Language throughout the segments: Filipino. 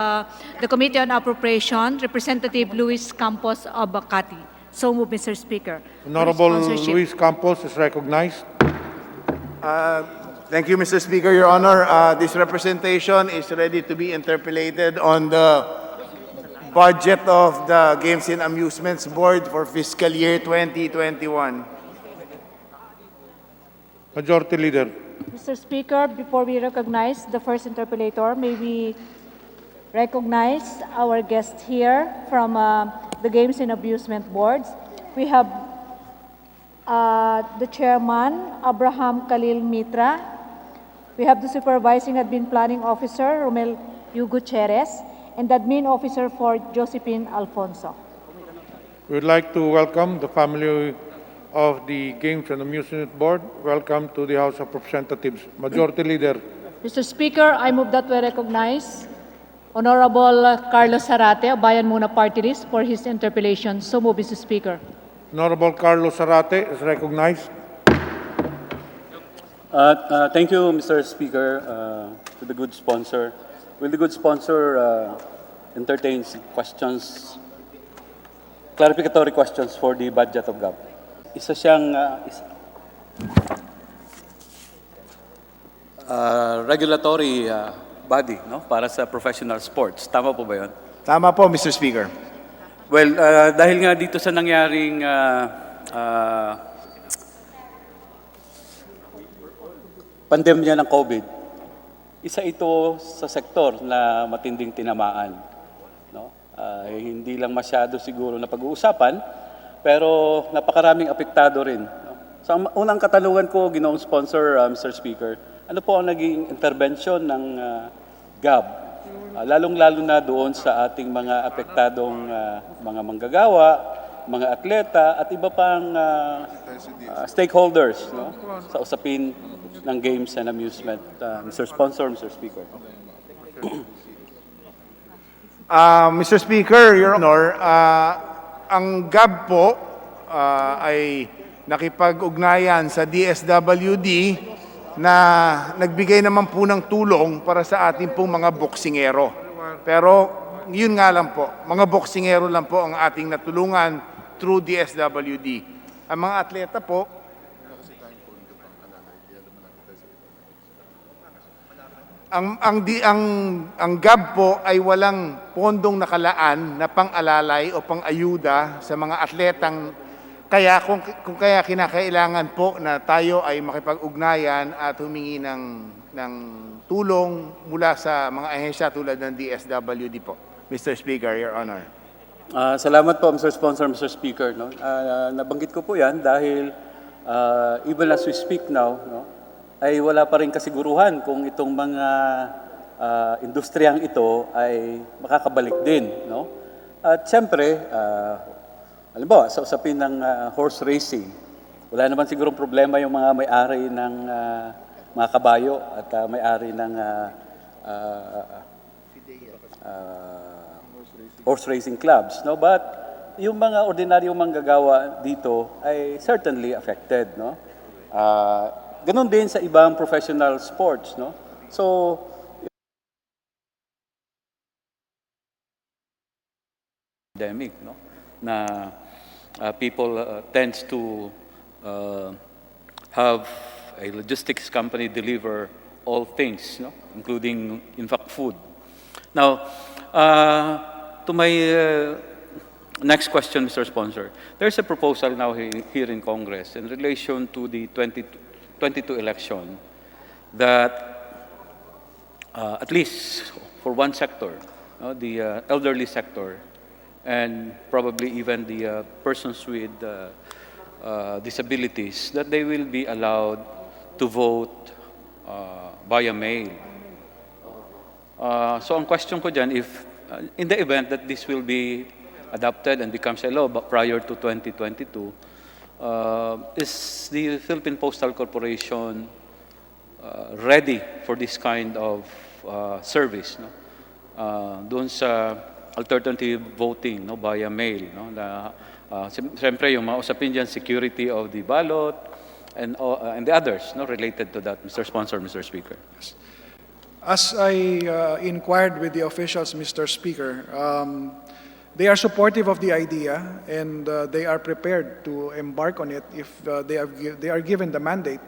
the Committee on Appropriation, Representative Luis Campos Abacati. So move, Mr. Speaker. Honorable Luis Campos is recognized. Thank you, Mr. Speaker, Your Honor. This representation is ready to be interpolated on the budget of the Games and Amusements Board for fiscal year 2021. Majority Leader. Mr. Speaker, before we recognize the first interpolator, may we recognize our guest here from the Games and Amusement Boards. We have the Chairman, Abraham Khalil Mitra. We have the Supervising Admin Planning Officer, Romel U. Gutierrez, and the Admin Officer for Josephine Alfonso. We would like to welcome the family of the Games and Amusement Board. Welcome to the House of Representatives. Majority Leader. Mr. Speaker, I move that we recognize Honorable Carlos Zarate, of Bayan Muna Party List, for his interpellation. So move, Mr. Speaker. Honorable Carlos Zarate is recognized. Thank you, Mr. Speaker, to the good sponsor. Will the good sponsor entertain questions, clarificatory questions for the budget of GAP? Isa siyang regulatory body, no, para sa professional sports. Tama po ba yun? Tama po, Mr. Speaker. Well, dahil nga dito sa nangyaring pandemya ng COVID, isa ito sa sektor na matinding tinamaan. No? Hindi lang masyado siguro na pag-uusapan, pero napakaraming apektado rin. No? So, ang unang katanungan ko, ginoong sponsor, Mr. Speaker, ano po ang naging intervention ng GAB, lalong-lalo na doon sa ating mga apektadong mga manggagawa, mga atleta, at iba pang stakeholders, no? Sa usapin ng games and amusement. Mr. Sponsor, Mr. Speaker. Mr. Speaker, Your Honor, ang GAB po ay nakipag-ugnayan sa DSWD na nagbigay naman po ng tulong para sa ating pong mga boksingero. Pero yun nga lang po, mga boksingero lang po ang ating natulungan through DSWD. Ang mga atleta po, ang GAB po ay walang pondong nakalaan na pang-alalay o pang-ayuda sa mga atletang kaya kung kaya kinakailangan po na tayo ay makipag-ugnayan at humingi ng tulong mula sa mga ahensya tulad ng DSWD po. Mr. Speaker, Your Honor. Salamat po, Mr. Sponsor, Mr. Speaker. No? Nabanggit ko po yan dahil even as we speak now, no, ay wala pa rin kasiguruhan kung itong mga industriyang ito ay makakabalik din. No? At siyempre, halimbawa, sa usapin ng horse racing, wala naman sigurong problema yung mga may-ari ng mga kabayo at may-ari ng horse racing clubs. No? But yung mga ordinaryong manggagawa dito ay certainly affected. No? Ganon din sa ibang professional sports, no? So, pandemic, no? Na people tends to have a logistics company deliver all things, no? Including, in fact, food. Now, to my next question, Mr. Sponsor, there's a proposal now here in Congress in relation to the 2022 election that at least for one sector, the elderly sector, and probably even the persons with disabilities, that they will be allowed to vote via mail. So ang question ko dyan, if in the event that this will be adopted and becomes a law prior to 2022, is the Philippine Postal Corporation ready for this kind of service, no? Doon sa alternative voting, no, via mail, no? Siyempre yung mga usapin dyan, security of the ballot and the others, no, related to that, Mr. Sponsor, Mr. Speaker. Yes. As I inquired with the officials, Mr. Speaker, they are supportive of the idea and they are prepared to embark on it if they are given the mandate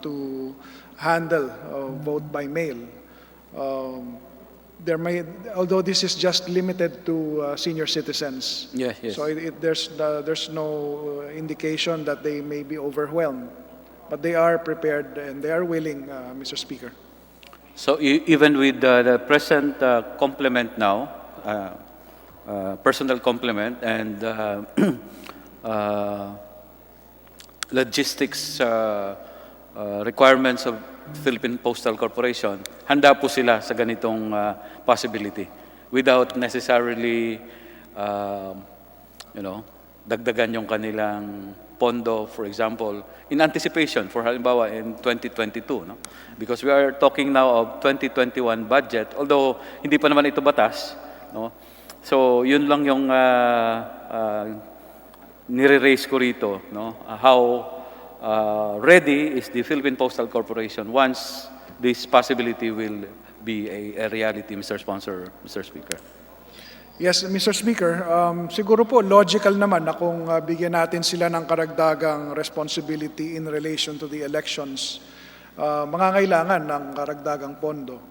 to handle vote by mail. Although this is just limited to senior citizens. Yes, yes. So there's no indication that they may be overwhelmed. But they are prepared and they are willing, Mr. Speaker. So even with the present complement now, personal complement and logistics requirements of Philippine Postal Corporation, handa po sila sa ganitong possibility without necessarily, dagdagan yung kanilang pondo, for example, in anticipation for halimbawa in 2022, no? Because we are talking now of 2021 budget, although hindi pa naman ito batas, no? So yun lang yung nire-raise ko rito, no? How ready is the Philippine Postal Corporation once this possibility will be a reality, Mr. Sponsor, Mr. Speaker? Yes, Mr. Speaker, siguro po logical naman na kung bigyan natin sila ng karagdagang responsibility in relation to the elections, mangangailangan ng karagdagang pondo.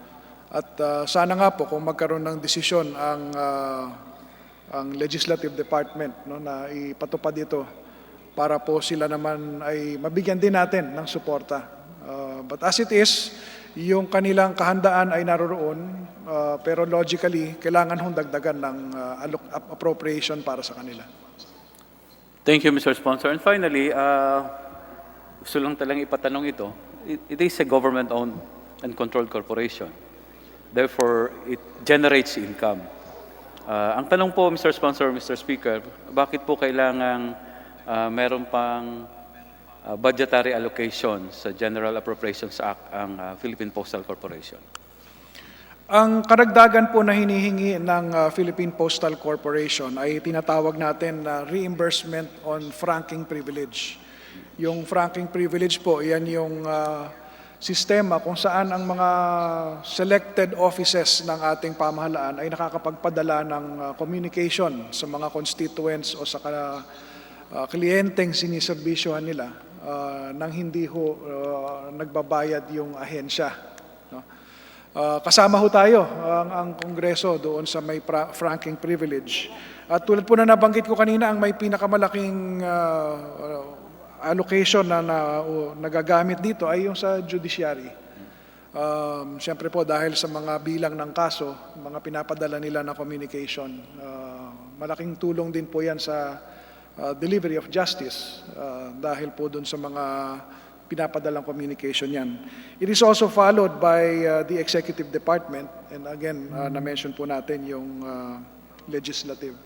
At sana nga po kung magkaroon ng desisyon ang Legislative Department, no, na ipatupad ito para po sila naman ay mabigyan din natin ng suporta. But as it is, yung kanilang kahandaan ay naroroon, pero logically, kailangan hong dagdagan ng appropriation para sa kanila. Thank you, Mr. Sponsor. And finally, gusto lang talang ipatanong ito. It is a government-owned and controlled corporation. Therefore, it generates income. Ang tanong po, Mr. Sponsor, Mr. Speaker, bakit po kailangang meron pang budgetary allocation sa General Appropriations Act ang Philippine Postal Corporation? Ang karagdagan po na hinihingi ng Philippine Postal Corporation ay tinatawag natin na reimbursement on franking privilege. Yung franking privilege po, yan yung sistema kung saan ang mga selected offices ng ating pamahalaan ay nakakapagpadala ng communication sa mga constituents o sa kliyenteng siniserbisyohan nila nang hindi ho nagbabayad yung ahensya. No? Kasama ho tayo ang Kongreso doon sa may franking privilege. At tulad po na nabanggit ko kanina, ang may pinakamalaking allocation na nagagamit dito ay yung sa judiciary. Siyempre po dahil sa mga bilang ng kaso, mga pinapadala nila na communication, malaking tulong din po yan sa delivery of justice dahil po doon sa mga pinapadalang communication yan. It is also followed by the Executive Department and again, na-mention po natin yung legislative.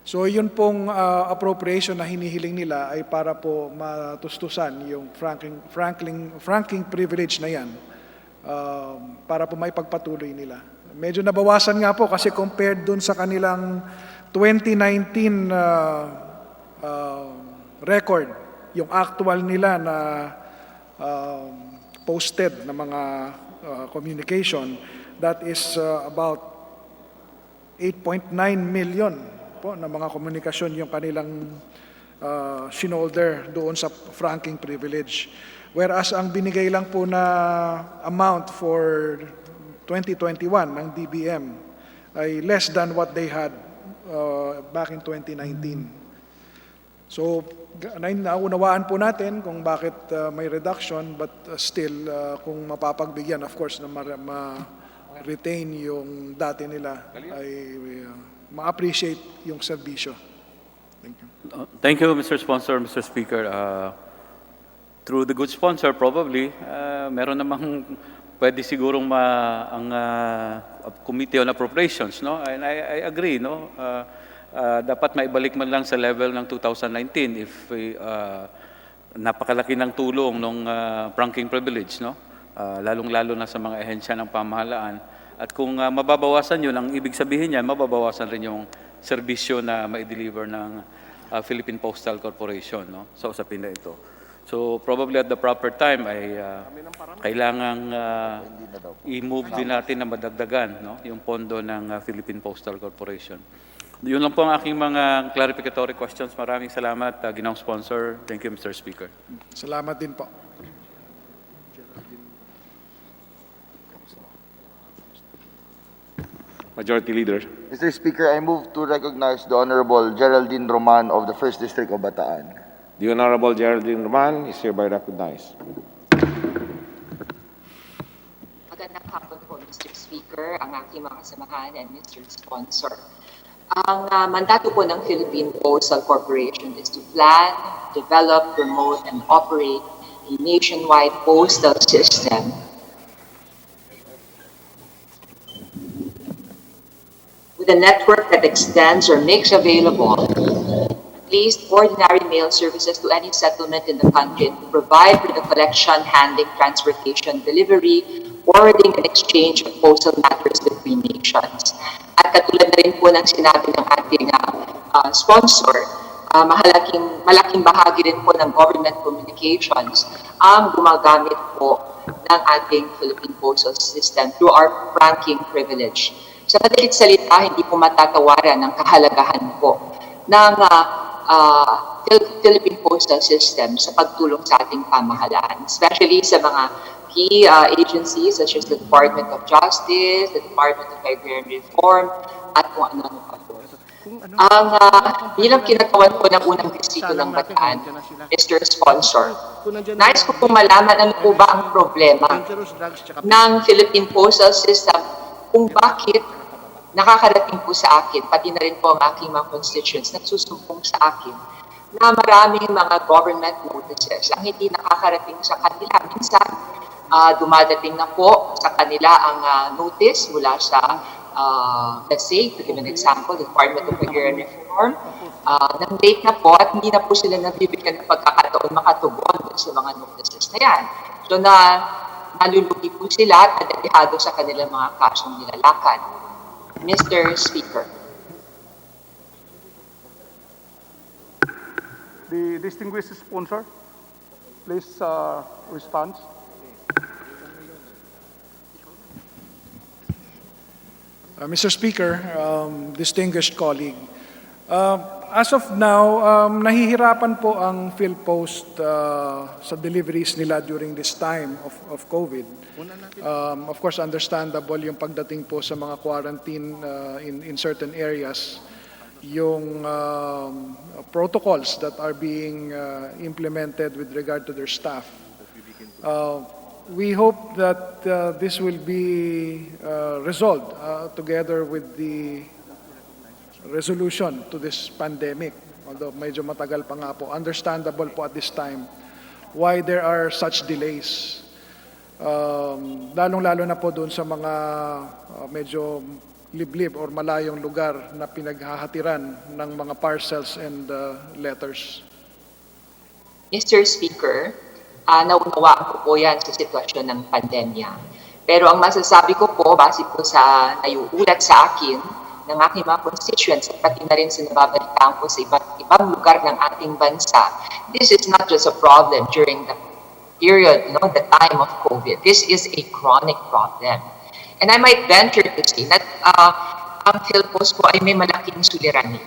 So yun pong appropriation na hinihiling nila ay para po matustusan yung franking privilege na yan para po maipagpatuloy nila. Medyo nabawasan nga po kasi compared dun sa kanilang 2019 record, yung actual nila na posted na mga communication, that is about 8.9 million po na mga komunikasyon yung kanilang shinolder doon sa franking privilege. Whereas ang binigay lang po na amount for 2021 ng DBM ay less than what they had back in 2019. So, naunawaan po natin kung bakit may reduction, but still, kung mapapagbigyan, of course, na ma-retain yung dati nila, ay ma-appreciate yung serbisyo. Thank you. Thank you, Mr. Sponsor, Mr. Speaker. Through the good sponsor, probably, meron namang pwede sigurong ang Committee on Appropriations, no? And I agree, no? Dapat maibalik man lang sa level ng 2019 if napakalaki ng tulong ng franking privilege, no? Lalong-lalo na sa mga ehensya ng pamahalaan. At kung mababawasan yun, ang ibig sabihin niyan, mababawasan rin yung serbisyo na ma-deliver ng Philippine Postal Corporation, no? Sa usapin na ito. So probably at the proper time ay kailangang i-move din natin na madagdagan, no, yung pondo ng Philippine Postal Corporation. Yun lang po ang aking mga clarificatory questions. Maraming salamat, Ginoong Sponsor. Thank you, Mr. Speaker. Salamat din po. Majority Leader. Mr. Speaker, I move to recognize the Honorable Geraldine Roman of the 1st District of Bataan. The Honorable Geraldine Roman is hereby recognized. Magandang hapon po, Mr. Speaker, ang aking mga kasamahan and Mr. Sponsor. Ang mandato po ng Philippine Postal Corporation is to plan, develop, promote, and operate a nationwide postal system with a network that extends or makes available at least ordinary mail services to any settlement in the country and to provide for the collection, handling, transportation, delivery, forwarding, and exchange of postal matters between nations. At katulad na rin po ng sinabi ng ating sponsor, malaking bahagi rin po ng government communications ang gumagamit po ng ating Philippine Postal System through our franking privilege. Sa madalit salita, hindi po matatawaran ang kahalagahan po ng Philippine Postal System sa pagtulong sa ating pamahalaan, especially sa mga key agencies such as the Department of Justice, the Department of Agrarian Reform, at kung ano-ano pa po. Ang bilang kinakawan po ng unang distrito ng Bataan, Mr. Sponsor, nais ko pong malaman ano po ba ang problema ng Philippine Postal System kung bakit nakakarating po sa akin, pati na rin po ang aking mga constituents nagsusumbong sa akin na maraming mga government notices ang hindi nakakarating sa kanila. Minsan, dumadating na po sa kanila ang notice mula sa, let's say, to give an example, the Department of Agrarian Reform, nang late na po at hindi na po sila nabibigyan ng pagkakataon makatugon sa mga notices na yan. So nalulugi po sila at nadadihado sa kanilang mga kasong nilalakad. Mr. Speaker. The distinguished sponsor, please respond. Mr. Speaker, distinguished colleague, as of now, nahihirapan po ang PHILPOST sa deliveries nila during this time of COVID. Of course, understandable yung pagdating po sa mga quarantine in certain areas, yung protocols that are being implemented with regard to their staff. We hope that this will be resolved together with the resolution to this pandemic. Although medyo matagal pa nga po, understandable po at this time why there are such delays. Lalong-lalo na po doon sa mga medyo liblib or malayong lugar na pinaghahatiran ng mga parcels and letters. Mr. Speaker, naunawaan ko po yan sa sitwasyon ng pandemya. Pero ang masasabi ko po, base po sa naiuulat sa akin ng aking mga constituents at pati na rin sa nababalitaan ko sa iba't ibang lugar ng ating bansa, this is not just a problem during the period, the time of COVID. This is a chronic problem. And I might venture to say that ang PHILPOST po ay may malaking suliranin.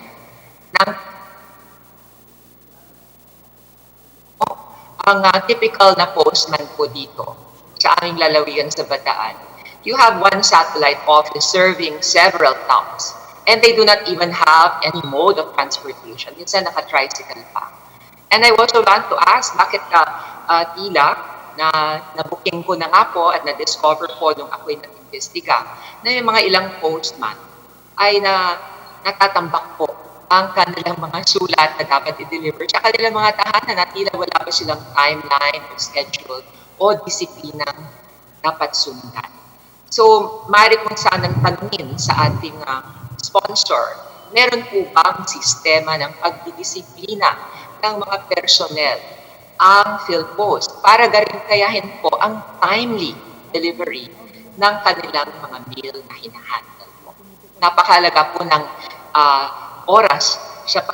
Ang typical na postman po dito sa aming lalawigan sa Bataan, you have one satellite office serving several towns and they do not even have any mode of transportation. Minsan naka-tricycle pa. And I also want to ask, bakit tila na na-booking ko na nga po at na-discover po nung ako'y nag-investiga na yung mga ilang postman ay natatambak po ang kanilang mga sulat na dapat i-deliver sa kanilang mga tahanan na tila wala pa silang timeline o schedule o disiplinang dapat sundan. So, maaari kong sanang tanungin sa ating sponsor, meron po bang sistema ng pagdidisiplina ng mga personnel ang PHILPOST para garantayahin po ang timely delivery ng kanilang mga mail na hinahandle po? Napakahalaga po ng oras sa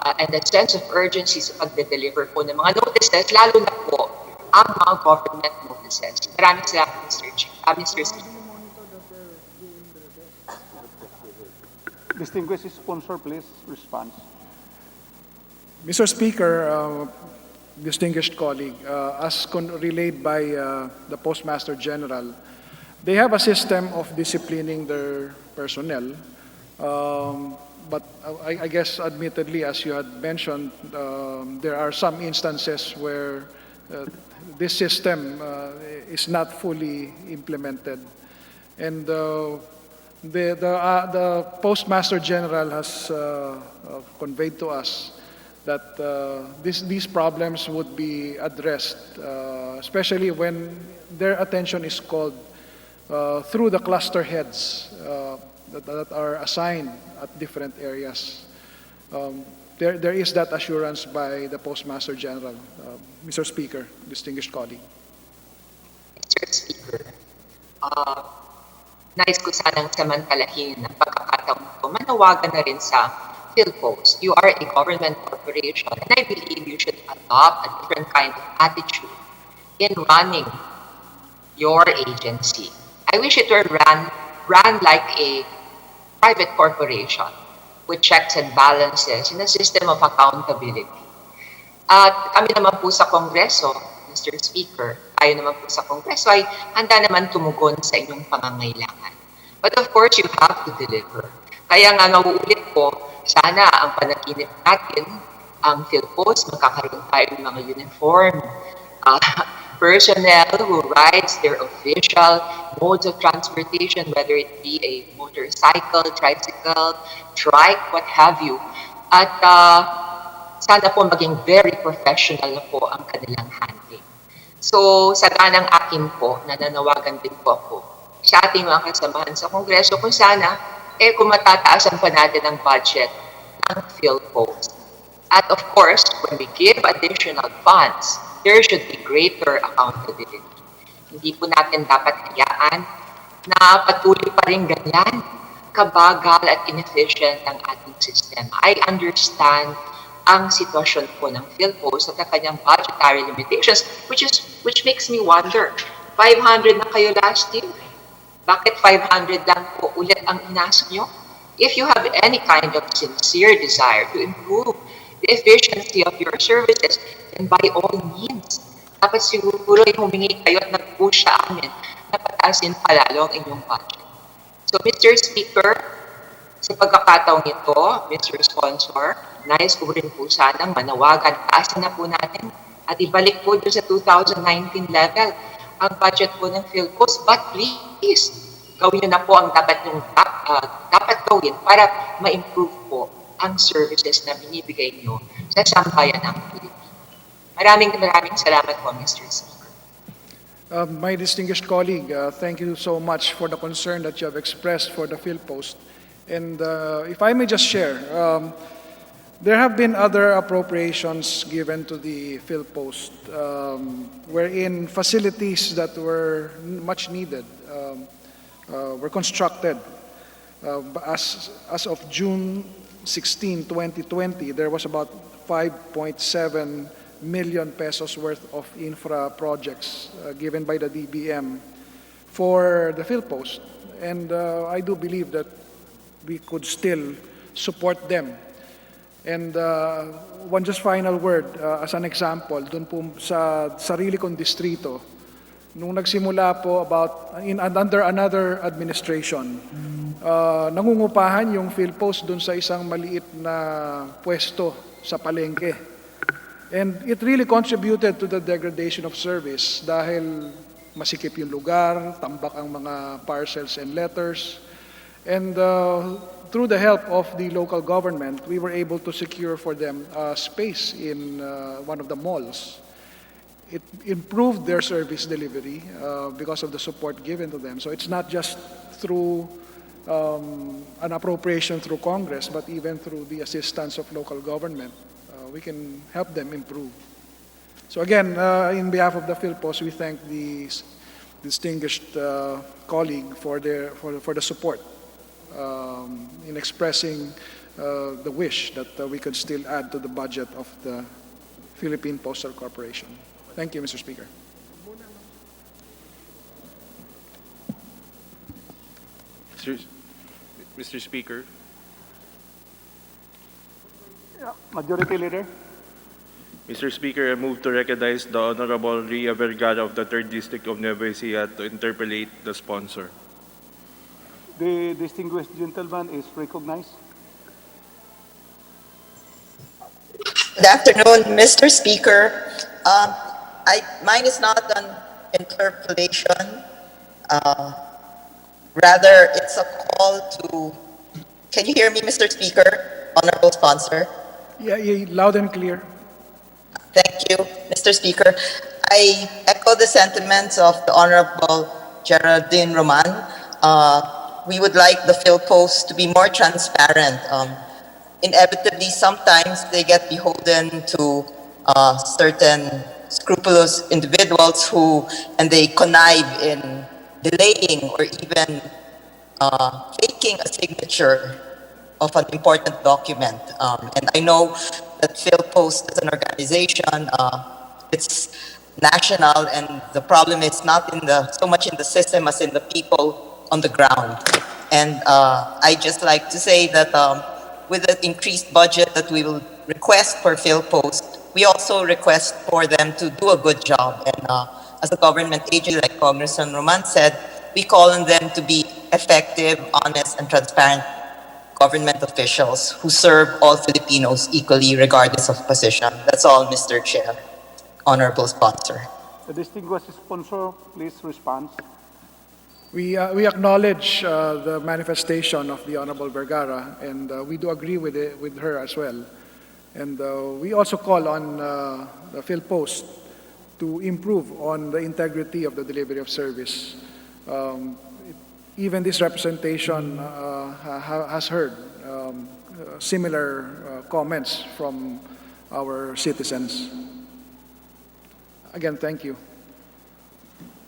and a sense of urgency sa pagde-deliver po ng mga notices, lalo na po ang mga government notices. Maraming salamat, Mr. Speaker. Distinguished sponsor, please respond. Mr. Speaker, distinguished colleague, as relayed by the Postmaster General, they have a system of disciplining their personnel. But I guess, admittedly, as you had mentioned, there are some instances where this system is not fully implemented. And the Postmaster General has conveyed to us that these problems would be addressed, especially when their attention is called through the cluster heads that are assigned at different areas. There is that assurance by the Postmaster General. Mr. Speaker, distinguished colleague. Mr. Speaker, nais ko sanang samantalahin ng pagkakataon ito, manawagan na rin sa PHILPOST. You are a government corporation, and I believe you should adopt a different kind of attitude in running your agency. I wish it were run like a private corporation with checks and balances in a system of accountability. At kami naman po sa Kongreso, Mr. Speaker, tayo naman po sa Kongreso ay handa naman tumugon sa inyong pangangailangan. But of course, you have to deliver. Kaya nga nauulit ko, sana ang panaginip natin, ang PHILPOST, magkakaroon tayo ng mga uniform personnel who rides their official modes of transportation, whether it be a motorcycle, tricycle, trike, what have you. At sana po maging very professional na po ang kanilang handling. So, sa ganang akin po, nananawagan din po ako sa ating mga kasamahan sa Kongreso kung sana, kung matataasan pa natin ang budget ng PHILPOST. At of course, when we give additional funds, there should be greater accountability. Hindi po natin dapat hayaan na patuloy pa rin ganyan, kabagal at inefficient ang ating sistema. I understand ang sitwasyon po ng PHILPOST at ang kanyang budgetary limitations, which makes me wonder, 500 na kayo last year? Bakit 500 lang po ulit ang inask nyo? If you have any kind of sincere desire to improve the efficiency of your services, then by all means, dapat siguro humingi kayo at nag-push sa amin na pataasin palalo ang inyong budget. So, Mr. Speaker, sa pagkakataong ito, Mr. Sponsor, nais ko rin po sanang manawagan, taasin na po natin at ibalik po doon sa 2019 level ang budget po ng PHILPOST. But please, gawin nyo na po ang dapat gawin para ma-improve po ang services na binibigay nyo sa sambayan ng Pilipinas. Maraming salamat po, Mr. Speaker. My distinguished colleague, thank you so much for the concern that you have expressed for the PHILPOST. And if I may just share, there have been other appropriations given to the PHILPOST, wherein facilities that were much needed were constructed. As of June 16, 2020, there was about 5.7 million pesos worth of infra projects given by the DBM for the PHILPOST. And I do believe that we could still support them. And one just final word, as an example, dun po sa sarili kong distrito, nung nagsimula po under another administration, nangungupahan yung PHILPOST dun sa isang maliit na pwesto sa palengke. And it really contributed to the degradation of service dahil masikip yung lugar, tambak ang mga parcels and letters. And through the help of the local government, we were able to secure for them space in one of the malls. It improved their service delivery because of the support given to them. So it's not just through an appropriation through Congress, but even through the assistance of local government, we can help them improve. So again, in behalf of the PHILPOST, we thank the distinguished colleague for the support in expressing the wish that we could still add to the budget of the Philippine Postal Corporation. Thank you, Mr. Speaker. Mr. Speaker, Majority Leader. Mr. Speaker, I move to recognize the Honorable Ria Vergara of the 3rd District of Nueva Ecija to interpellate the sponsor. The distinguished gentleman is recognized. Good afternoon, Mr. Speaker. Mine is not an interpellation. Rather, it's a call to... Can you hear me, Mr. Speaker, Honorable Sponsor? Yeah, loud and clear. Thank you, Mr. Speaker. I echo the sentiments of the Honorable Geraldine Roman. We would like the PHILPOST to be more transparent. Inevitably, sometimes they get beholden to certain scrupulous individuals and they connive in delaying or even faking a signature of an important document. And I know that PHILPOST as an organization, it's national, and the problem is not so much in the system as in the people on the ground. And I just like to say that with the increased budget that we will request for PHILPOST, we also request for them to do a good job. And as a government agency, like Congressman Roman said, we call on them to be effective, honest, and transparent government officials who serve all Filipinos equally, regardless of position. That's all, Mr. Chair. Honorable Sponsor. The distinguished sponsor, please respond. We acknowledge the manifestation of the Honorable Vergara, and we do agree with her as well. And we also call on the PHILPOST to improve on the integrity of the delivery of service. Even this representation has heard similar comments from our citizens. Again, thank you.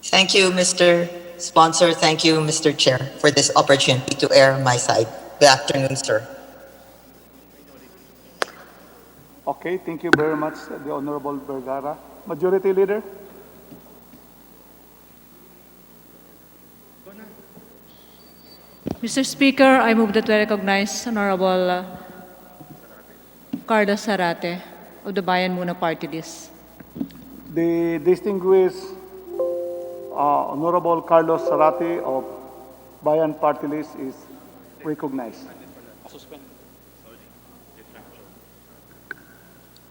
Thank you, Mr. Sponsor. Thank you, Mr. Chair, for this opportunity to air my side. Good afternoon, sir. Okay, thank you very much, the Honorable Vergara. Majority Leader. Mr. Speaker, I move that we recognize Honorable Carlos Zarate of the Bayan Muna Party List. The distinguished Honorable Carlos Zarate of Bayan Party List is recognized.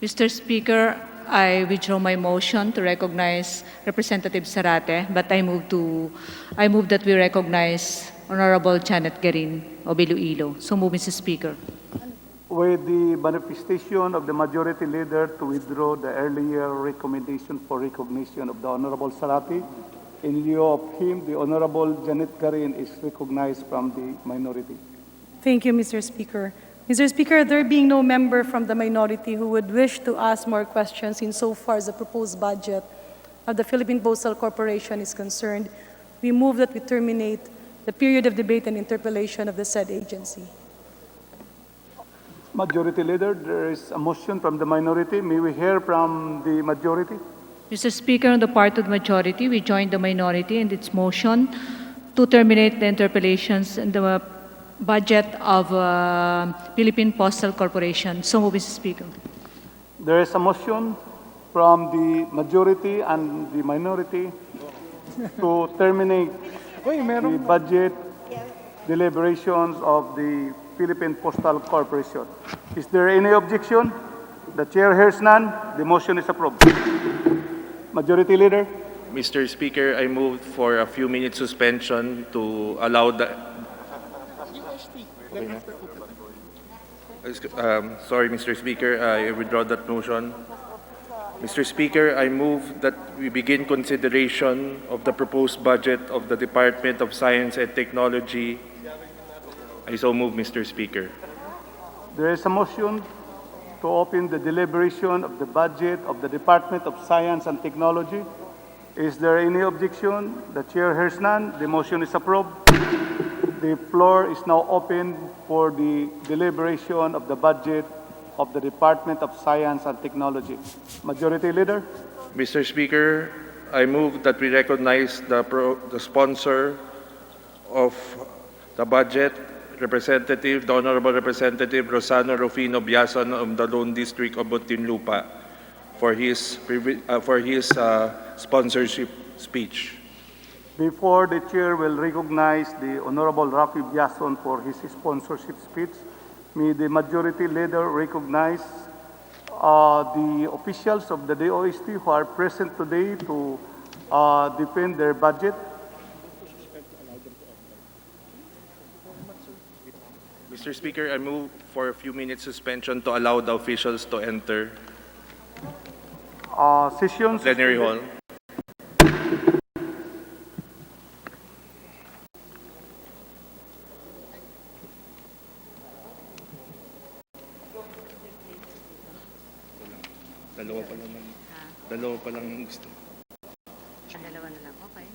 Mr. Speaker, I withdraw my motion to recognize Representative Zarate, but I move that we recognize Honorable Janet Garin of Iloilo. So move, Mr. Speaker. With the manifestation of the Majority Leader to withdraw the earlier recommendation for recognition of the Honorable Zarate, in lieu of him, the Honorable Janet Garin is recognized from the minority. Thank you, Mr. Speaker. Mr. Speaker, there being no member from the minority who would wish to ask more questions insofar as the proposed budget of the Philippine Postal Corporation is concerned, we move that we terminate the period of debate and interpellation of the said agency. Majority Leader, there is a motion from the minority. May we hear from the majority? Mr. Speaker, on the part of the majority, we join the minority in its motion to terminate the interpellations and the budget of Philippine Postal Corporation. So move, Mr. Speaker. There is a motion from the majority and the minority to terminate the budget deliberations of the Philippine Postal Corporation. Is there any objection? The chair hears none. The motion is approved. Majority Leader. Mr. Speaker, I move for a few minutes suspension to allow the... sorry, Mr. Speaker, I withdraw that motion. Mr. Speaker, I move that we begin consideration of the proposed budget of the Department of Science and Technology. I so move, Mr. Speaker. There is a motion to open the deliberation of the budget of the Department of Science and Technology. Is there any objection? The chair hears none. The motion is approved. The floor is now open for the deliberation of the budget of the Department of Science and Technology. Majority Leader? Mr. Speaker, I move that we recognize the sponsor of the budget, the Honorable Representative Rosano Rufino Biason of the Lone District of Muntinlupa for his sponsorship speech. Before the Chair will recognize the Honorable Rafi Biason for his sponsorship speech, may the Majority Leader recognize the officials of the DOST who are present today to defend their budget. Mr. Speaker, I move for a few minutes suspension to allow the officials to enter Session plenary hall. Dalawa pa lang gusto. Dalawa na lang, okay.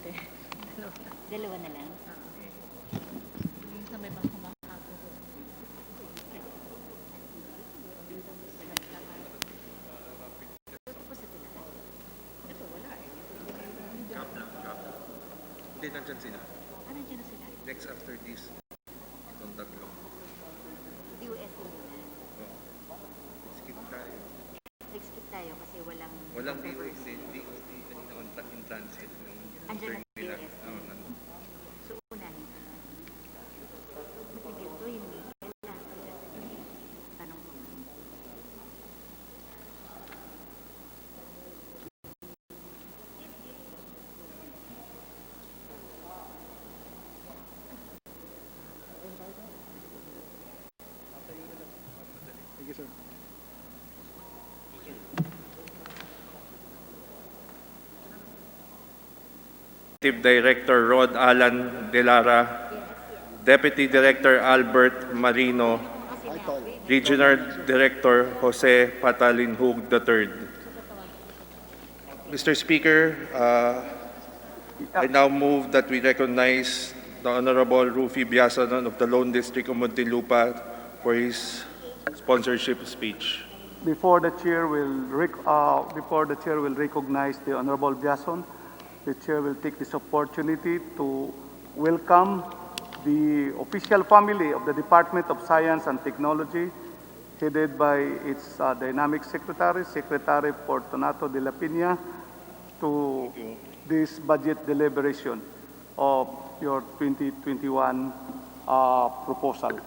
Okay. Dalawa na lang. Sa may bang kumakapo. Ito, wala eh. Hindi, nandyan sila. Nandiyan na sila? Next after this, itong tatlo. DOST muna. Skip tayo. Nag-skip tayo kasi walang... Walang DOST, in transit. Andyan na nila. DOST. Oo, nandun. So, unahin ka na. Matigil to yung Miguel. Tanong ko nga. Thank you, sir. Director Rod Alan Delara, Deputy Director Albert Marino, Regional Director Jose Patalinhug III. Mr. Speaker, I now move that we recognize the Honorable Rufi Biasanon of the Lone District of Muntinlupa for his sponsorship speech. Before the Chair will recognize the Honorable Biason, the Chair will take this opportunity to welcome the official family of the Department of Science and Technology, headed by its dynamic secretary, Secretary Fortunato de la Pina, to this budget deliberation of your 2021 proposal.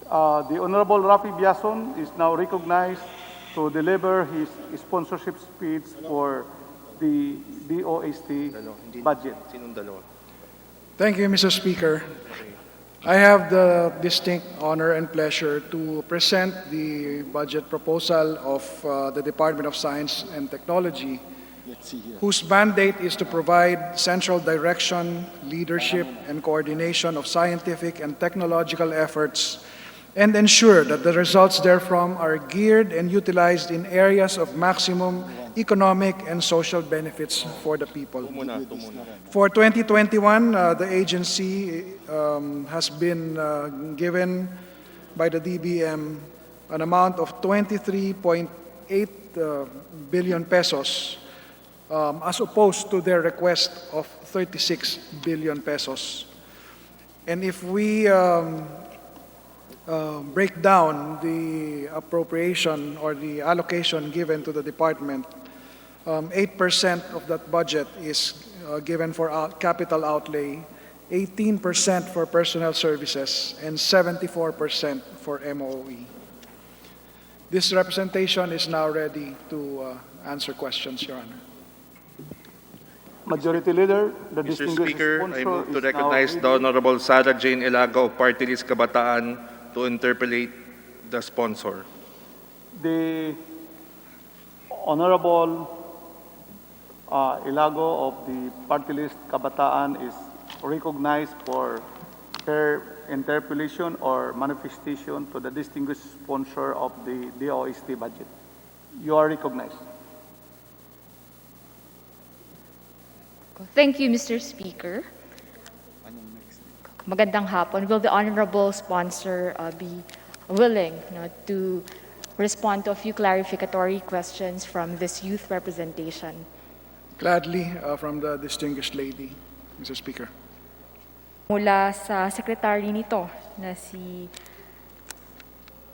The Honorable Rafi Biason is now recognized to deliver his sponsorship speech for the DOST budget. Sinong dalawa? Thank you, Mr. Speaker. I have the distinct honor and pleasure to present the budget proposal of the Department of Science and Technology, whose mandate is to provide central direction, leadership, and coordination of scientific and technological efforts and ensure that the results therefrom are geared and utilized in areas of maximum economic and social benefits for the people. For 2021, the agency has been given by the DBM an amount of 23.8 billion pesos as opposed to their request of 36 billion pesos. And if we break down the appropriation or the allocation given to the department, 8% of that budget is given for capital outlay, 18% for personnel services, and 74% for MOE. This representation is now ready to answer questions, Your Honor. Majority Leader, the Mr. distinguished Speaker, sponsor I move to is now recognize the ready. Honorable Sara Jane Ilago of Party List Kabataan to interpolate the sponsor. The Honorable Ilago of the Party List Kabataan is recognized for her interpellation or manifestation to the distinguished sponsor of the DOST budget. You are recognized. Thank you, Mr. Speaker. magandang hapon. Will the honorable sponsor be willing to respond to a few clarificatory questions from this youth representation? Gladly, from the distinguished lady, Mr. Speaker. Mula sa secretary nito na si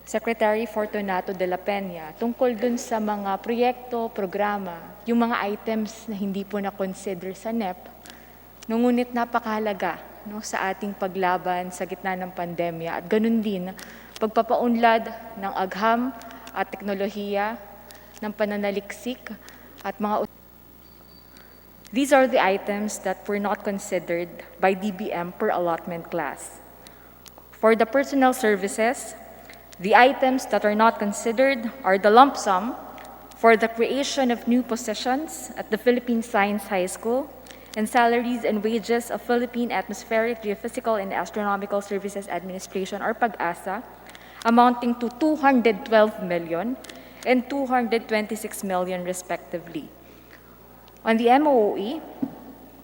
Secretary Fortunato de la Peña tungkol dun sa mga proyekto, programa, yung mga items na hindi po na-consider sa NEP, ngunit napakahalaga sa ating paglaban sa gitna ng pandemya at ganun din pagpapaunlad ng agham at teknolohiya, ng pananaliksik at mga These are the items that were not considered by DBM per allotment class. For the personnel services, the items that are not considered are the lump sum for the creation of new positions at the Philippine Science High School and salaries and wages of Philippine Atmospheric, Geophysical, and Astronomical Services Administration or PAGASA, amounting to 212 million and 226 million respectively. On the MOOE,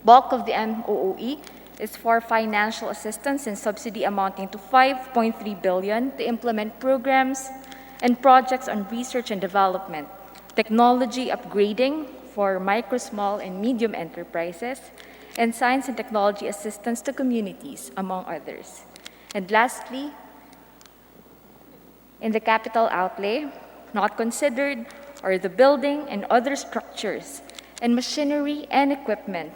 bulk of the MOOE is for financial assistance and subsidy amounting to 5.3 billion to implement programs and projects on research and development, technology upgrading for micro, small, and medium enterprises, and science and technology assistance to communities, among others. And lastly, in the capital outlay, not considered are the building and other structures and machinery and equipment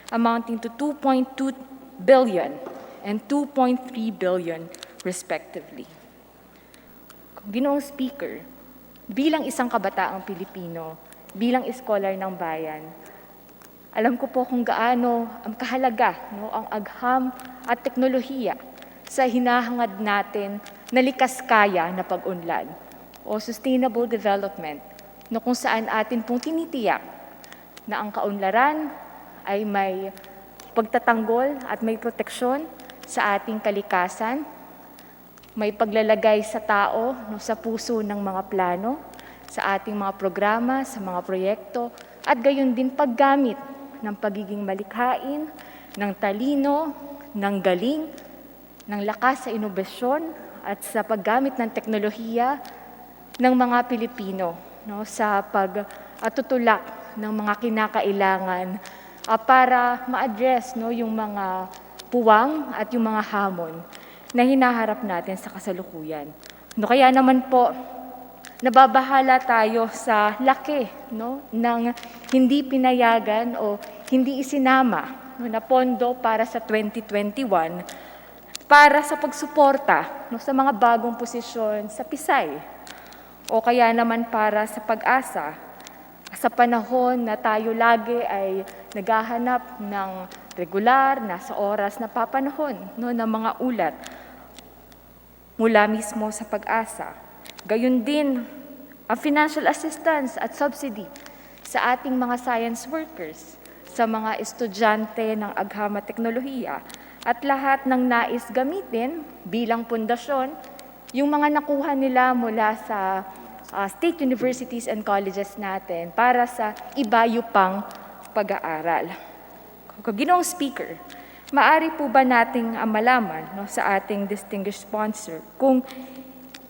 amounting to 2.2 billion and 2.3 billion respectively. Ginoong Speaker, bilang isang kabataang Pilipino, bilang iskolar ng bayan, alam ko po kung gaano ang kahalaga ang agham at teknolohiya sa hinahangad natin na likas kaya na pag-unlad o sustainable development na kung saan atin pong tinitiyak na ang kaunlaran ay may pagtatanggol at may proteksyon sa ating kalikasan, may paglalagay sa tao, sa puso ng mga plano, sa ating mga programa, sa mga proyekto, at gayon din paggamit ng pagiging malikhain, ng talino, ng galing, ng lakas sa inobasyon, at sa paggamit ng teknolohiya ng mga Pilipino sa pagtutulak ng mga kinakailangan para ma-address yung mga puwang at yung mga hamon na hinaharap natin sa kasalukuyan. Kaya naman po, nababahala tayo sa laki ng hindi pinayagan o hindi isinama na pondo para sa 2021 para sa pagsuporta sa mga bagong posisyon sa PISAY o kaya naman para sa pag-asa sa panahon na tayo lagi ay naghahanap ng regular, nasa oras na papanahon ng mga ulat mula mismo sa pag-asa. Gayon din ang financial assistance at subsidy sa ating mga science workers, sa mga estudyante ng agham at teknolohiya, at lahat ng nais gamitin bilang pundasyon yung mga nakuha nila mula sa state universities and colleges natin para sa ibayo pang pag-aaral. Ginoong Speaker, maaari po ba nating malaman sa ating distinguished sponsor kung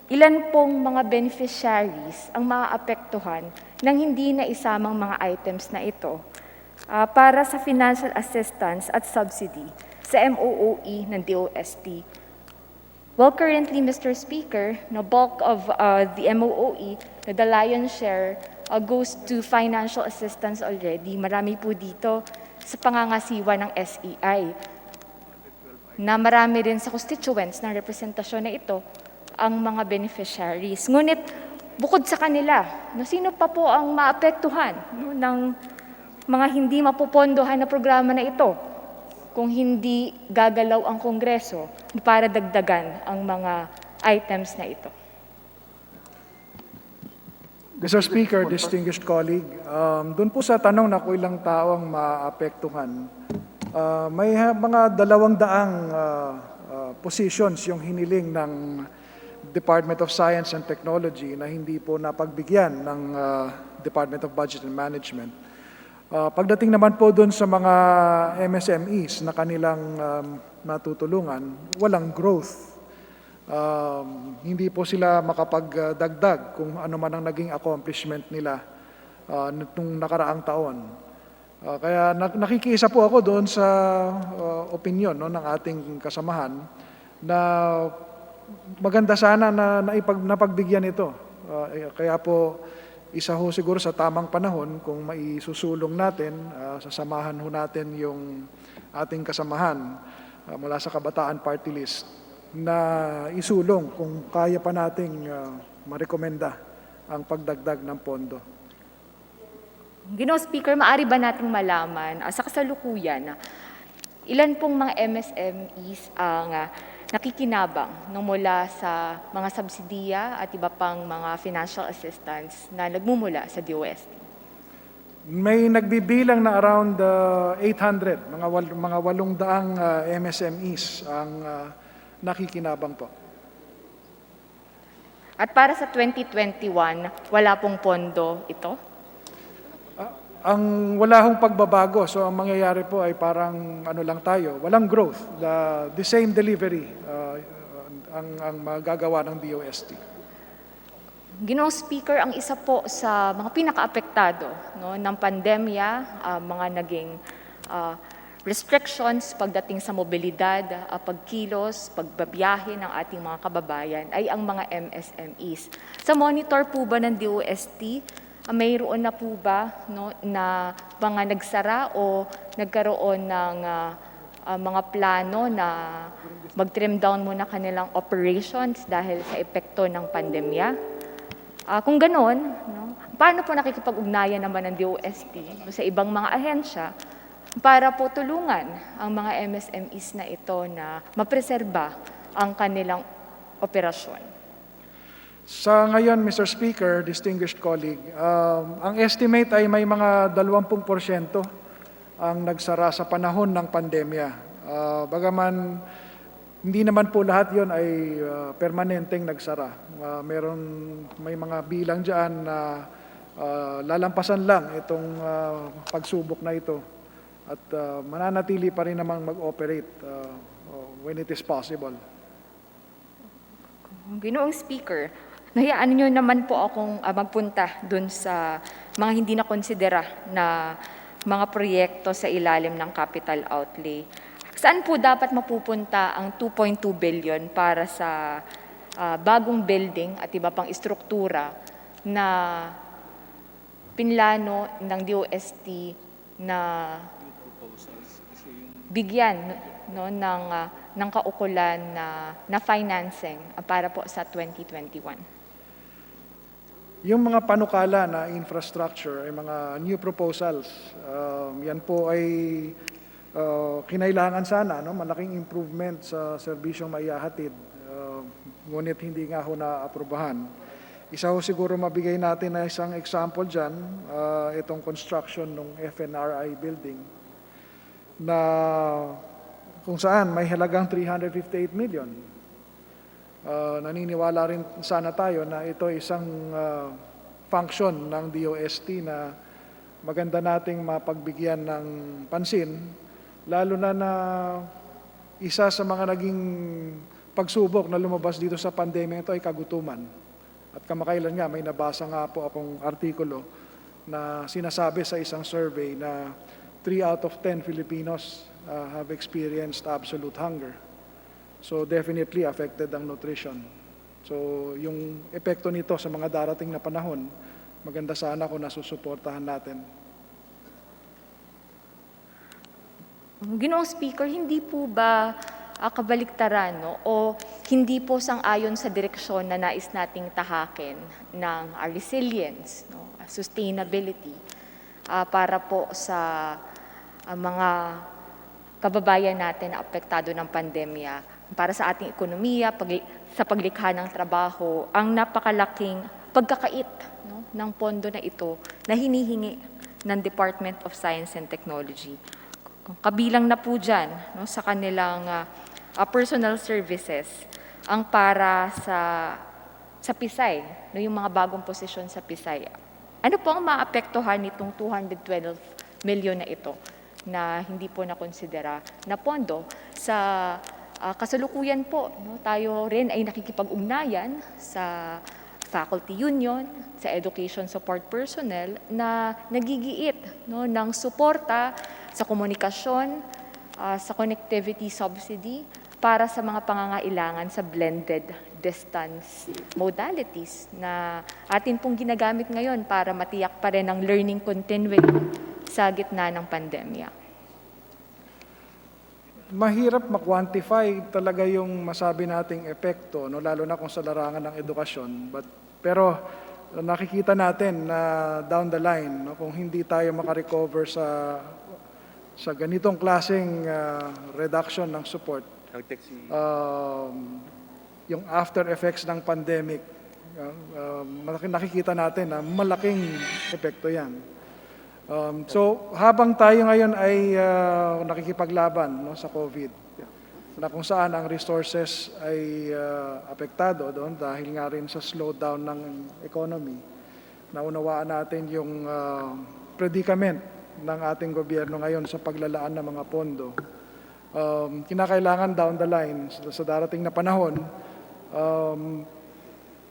ilan pong mga beneficiaries ang maaapektuhan ng hindi na isamang mga items na ito para sa financial assistance at subsidy sa MOOE ng DOST? Well, currently, Mr. Speaker, the bulk of the MOOE, the lion's share, goes to financial assistance already. Marami po dito sa pangangasiwa ng SEI, na marami rin sa constituents ng representasyon na ito ang mga beneficiaries. Ngunit, bukod sa kanila, sino pa po ang maapektuhan ng mga hindi mapupondohan na programa na ito kung hindi gagalaw ang Kongreso para dagdagan ang mga items na ito? Mr. Speaker, distinguished colleague, doon po sa tanong na kung ilang tao ang maapektuhan, may mga 200 positions yung hiniling ng Department of Science and Technology na hindi po napagbigyan ng Department of Budget and Management. Pagdating naman po doon sa mga MSMEs na kanilang natutulungan, walang growth. Hindi po sila makapagdagdag kung ano man ang naging accomplishment nila nitong nakaraang taon. Kaya nakikiisa po ako doon sa opinion ng ating kasamahan na maganda sana na napagbigyan ito. Kaya po isa ho siguro sa tamang panahon kung maisusulong natin, sasamahan ho natin yung ating kasamahan mula sa Kabataan Party List na isulong kung kaya pa nating marekomenda ang pagdagdag ng pondo. Ginoong Speaker, maaari ba nating malaman sa kasalukuyan ilan pong mga MSMEs ang nakikinabang mula sa mga subsidiya at iba pang mga financial assistance na nagmumula sa DOST? May nagbibilang na around 800, mga 800 MSMEs ang nakikinabang po. At para sa 2021, wala pong pondo ito? Ang wala hong pagbabago, so ang mangyayari po ay parang ano lang tayo, walang growth. The same delivery ang magagawa ng DOST. Ginoong Speaker, ang isa po sa mga pinaka-apektado ng pandemya, mga naging restrictions pagdating sa mobilidad, pagkilos, pagbabiyahe ng ating mga kababayan ay ang mga MSMEs. Sa monitor po ba ng DOST, mayroon na po ba na mga nagsara o nagkaroon ng mga plano na mag-trim down muna kanilang operations dahil sa epekto ng pandemya? Kung ganoon, paano po nakikipag-ugnayan naman ng DOST sa ibang mga ahensya para po tulungan ang mga MSMEs na ito na mapreserba ang kanilang operasyon? Sa ngayon, Mr. Speaker, distinguished colleague, ang estimate ay may mga 20% ang nagsara sa panahon ng pandemya. Bagaman hindi naman po lahat yon ay permanenteng nagsara. May mga bilang dyan na lalampasan lang itong pagsubok na ito at mananatili pa rin namang mag-operate when it is possible. Ginoong Speaker, nahiyaan niyo naman po akong magpunta dun sa mga hindi na konsidera na mga proyekto sa ilalim ng capital outlay. Saan po dapat mapupunta ang 2.2 billion para sa bagong building at iba pang istruktura na pinlano ng DOST na bigyan ng kaukulan na financing para po sa 2021? Yung mga panukala na infrastructure ay mga new proposals. Yan po ay kinailangan sana, malaking improvement sa serbisyong maihahatid. Ngunit hindi nga ho na-aprobahan. Isa ho siguro mabigay natin na isang example dyan, itong construction ng FNRI building na kung saan may halagang 358 million. Naniniwala rin sana tayo na ito isang function ng DOST na maganda nating mapagbigyan ng pansin, lalo na isa sa mga naging pagsubok na lumabas dito sa pandemya ito ay kagutuman. At kamakailan nga may nabasa nga po akong artikulo na sinasabi sa isang survey na 3 out of 10 Filipinos have experienced absolute hunger. So definitely affected ang nutrition. So yung epekto nito sa mga darating na panahon, maganda sana kung nasusuportahan natin. Ginoong Speaker, hindi po ba kabaliktaran o hindi po sang-ayon sa direksyon na nais nating tahakin ng resilience, sustainability para po sa mga kababayan natin na apektado ng pandemya, para sa ating ekonomiya, sa paglikha ng trabaho, ang napakalaking pagkakait ng pondo na ito na hinihingi ng Department of Science and Technology. Kabilang na po dyan sa kanilang personal services ang para sa PSI, yung mga bagong posisyon sa PSI. Ano po ang maapektuhan nitong 212 milyon na ito na hindi po nakonsidera na pondo. Sa kasalukuyan po, no, tayo rin ay nakikipag-ugnayan sa faculty union, sa education support personnel na nagigiit, no, ng suporta sa komunikasyon, sa connectivity subsidy para sa mga pangangailangan sa blended distance modalities na atin pong ginagamit ngayon para matiyak pa rin ang learning continuity sa gitna ng pandemya. Mahirap ma-quantify talaga yung masabi nating epekto, no, lalo na kung sa larangan ng edukasyon. Pero nakikita natin na down the line, no, kung hindi tayo makarecover sa ganitong klaseng reduction ng support, yung after effects ng pandemic, nakikita natin na malaking epekto yan. So habang tayo ngayon ay nakikipaglaban, no, sa COVID, na kung saan ang resources ay apektado doon dahil nga rin sa slowdown ng economy, naunawaan natin yung predicament ng ating gobyerno ngayon sa paglalaan ng mga pondo. Kinakailangan down the line sa darating na panahon,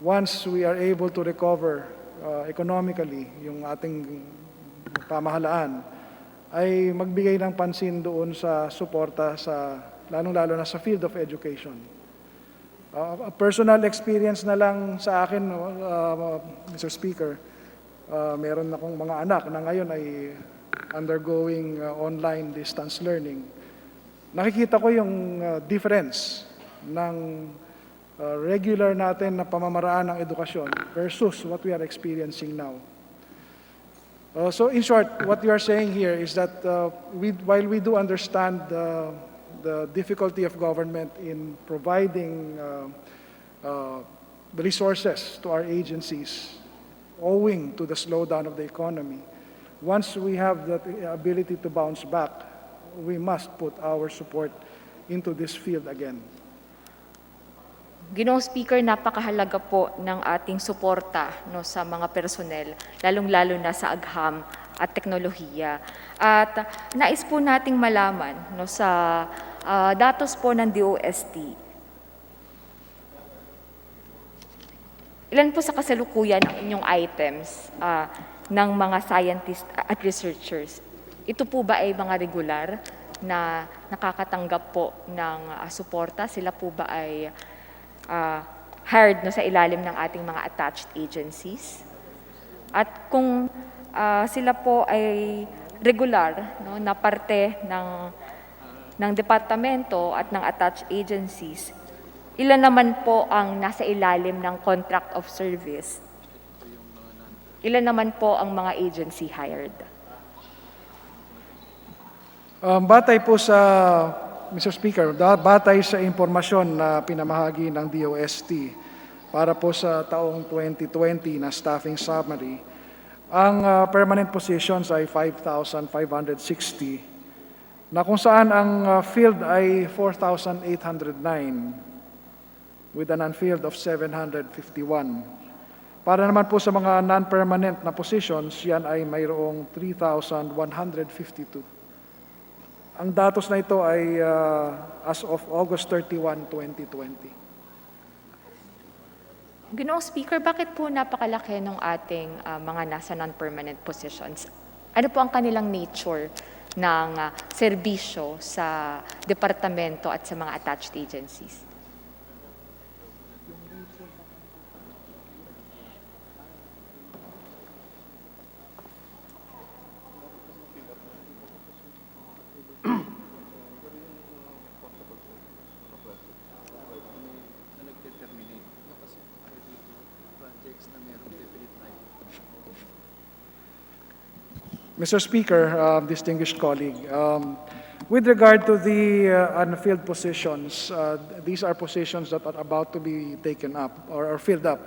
once we are able to recover economically yung ating pamahalaan, ay magbigay ng pansin doon sa suporta sa lalong-lalo na sa field of education. A personal experience na lang sa akin, Mr. Speaker, meron akong mga anak na ngayon ay undergoing online distance learning. Nakikita ko yung difference ng regular natin na pamamaraan ng edukasyon versus what we are experiencing now. So in short, what you are saying here is that while we do understand the difficulty of government in providing the resources to our agencies owing to the slowdown of the economy, once we have the ability to bounce back, we must put our support into this field again. Ginoong Speaker, napakahalaga po ng ating suporta, no, sa mga personnel, lalong-lalo na sa agham at teknolohiya. At nais po nating malaman, no, sa datos po ng DOST, ilan po sa kasalukuyan ang inyong items ng mga scientists at researchers? Ito po ba ay mga regular na nakakatanggap po ng suporta? Sila po ba ay hired, no, sa ilalim ng ating mga attached agencies? At kung sila po ay regular, no, na parte ng departamento at ng attached agencies, ilan naman po ang nasa ilalim ng contract of service? Ilan naman po ang mga agency hired? Batay po sa, Mr. Speaker, batay sa impormasyon na pinamahagi ng DOST para po sa taong 2020 na staffing summary, ang permanent positions ay 5,560, na kung saan ang field ay 4,809 with an unfilled of 751. Para naman po sa mga non-permanent na positions, yan ay mayroong 3,152. Ang datos na ito ay as of August 31, 2020. Ginoong Speaker, bakit po napakalaki ng ating mga nasa non-permanent positions? Ano po ang kanilang nature ng serbisyo sa departamento at sa mga attached agencies? Mr. Speaker, distinguished colleague, with regard to the unfilled positions, these are positions that are about to be taken up or filled up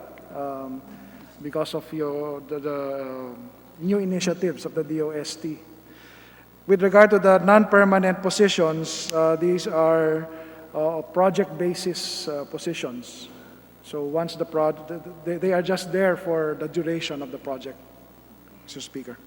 because of the new initiatives of the DOST. With regard to the non-permanent positions, these are project basis positions. So once they are just there for the duration of the project, Mr. Speaker.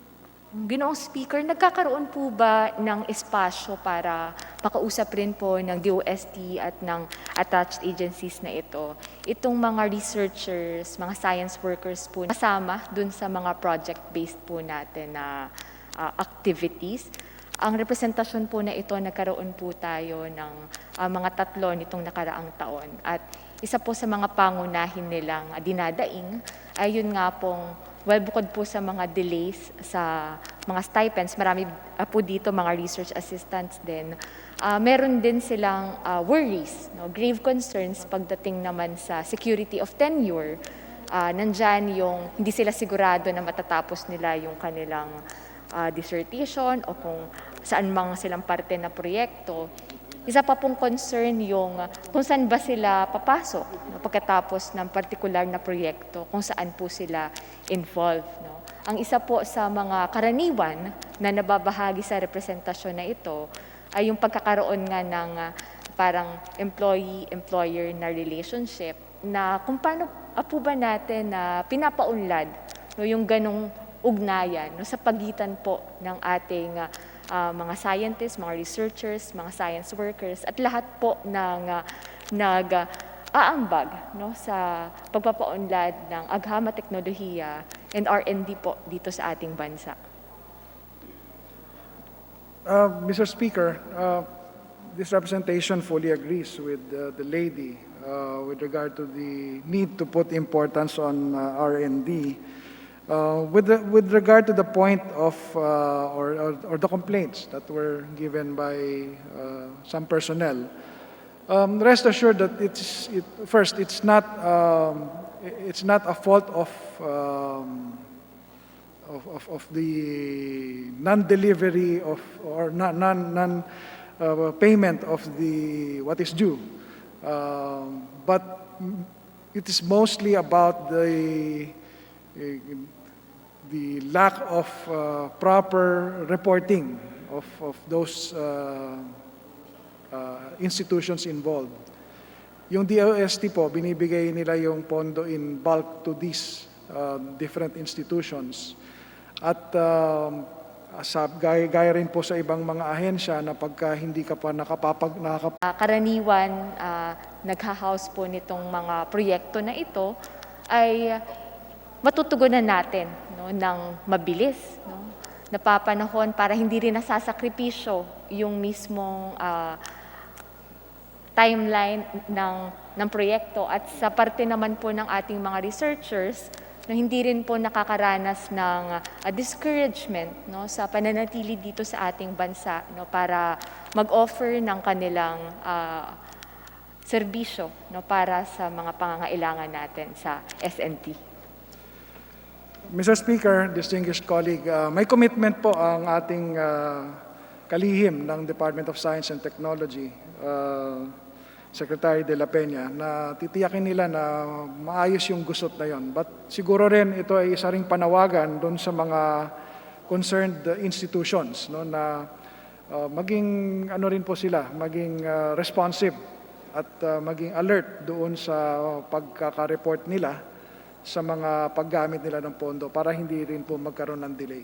Ginoong Speaker, nagkakaroon po ba ng espasyo para makausap rin po ng DOST at ng attached agencies na ito, itong mga researchers, mga science workers po, kasama dun sa mga project-based po natin na activities? Ang representasyon po na ito, nagkaroon po tayo ng mga 3 nitong nakaraang taon. At isa po sa mga pangunahin nilang dinadaing ay yun nga pong, bukod po sa mga delays sa mga stipends, marami po dito mga research assistants din. Meron din silang worries, grave concerns pagdating naman sa security of tenure. Nandyan yung hindi sila sigurado na matatapos nila yung kanilang dissertation o kung saan mang silang parte na proyekto. Isa pa pong concern yung kung saan ba sila papasok pagkatapos ng partikular na proyekto, kung saan po sila involved. Ang isa po sa mga karaniwan na nababahagi sa representasyon na ito ay yung pagkakaroon nga ng parang employee-employer na relationship na kung paano po ba natin na pinapaunlad yung ganong ugnayan sa pagitan po ng ating mga scientists, mga researchers, mga science workers, at lahat po ng nag-aambag sa pagpapaunlad ng agham at teknolohiya and R&D po dito sa ating bansa. Mr. Speaker, this representation fully agrees with the lady with regard to the need to put importance on R&D. With regard to the point of or the complaints that were given by some personnel, rest assured that it's not a fault of the non-delivery of or non payment of the what is due, but it is mostly about the lack of proper reporting of those institutions involved. Yung DOST po, binibigay nila yung pondo in bulk to these different institutions. At gaya rin po sa ibang mga ahensya na pagka hindi ka pa Karaniwan, nagha-house po nitong mga proyekto na ito ay matutugunan natin ng mabilis. Napapanahon para hindi rin nasasakripisyo yung mismong timeline ng proyekto at sa parte naman po ng ating mga researchers na hindi rin po nakakaranas ng discouragement sa pananatili dito sa ating bansa para mag-offer ng kanilang serbisyo para sa mga pangangailangan natin sa SNT. Mr. Speaker, distinguished colleague, may commitment po ang ating kalihim ng Department of Science and Technology, Secretary de la Peña, na titiyakin nila na maayos yung gusot na yon. But siguro rin ito ay isa ring panawagan doon sa mga concerned institutions na maging rin po sila, maging responsive at maging alert doon sa pagkaka-report nila sa mga paggamit nila ng pondo para hindi rin po magkaroon ng delay.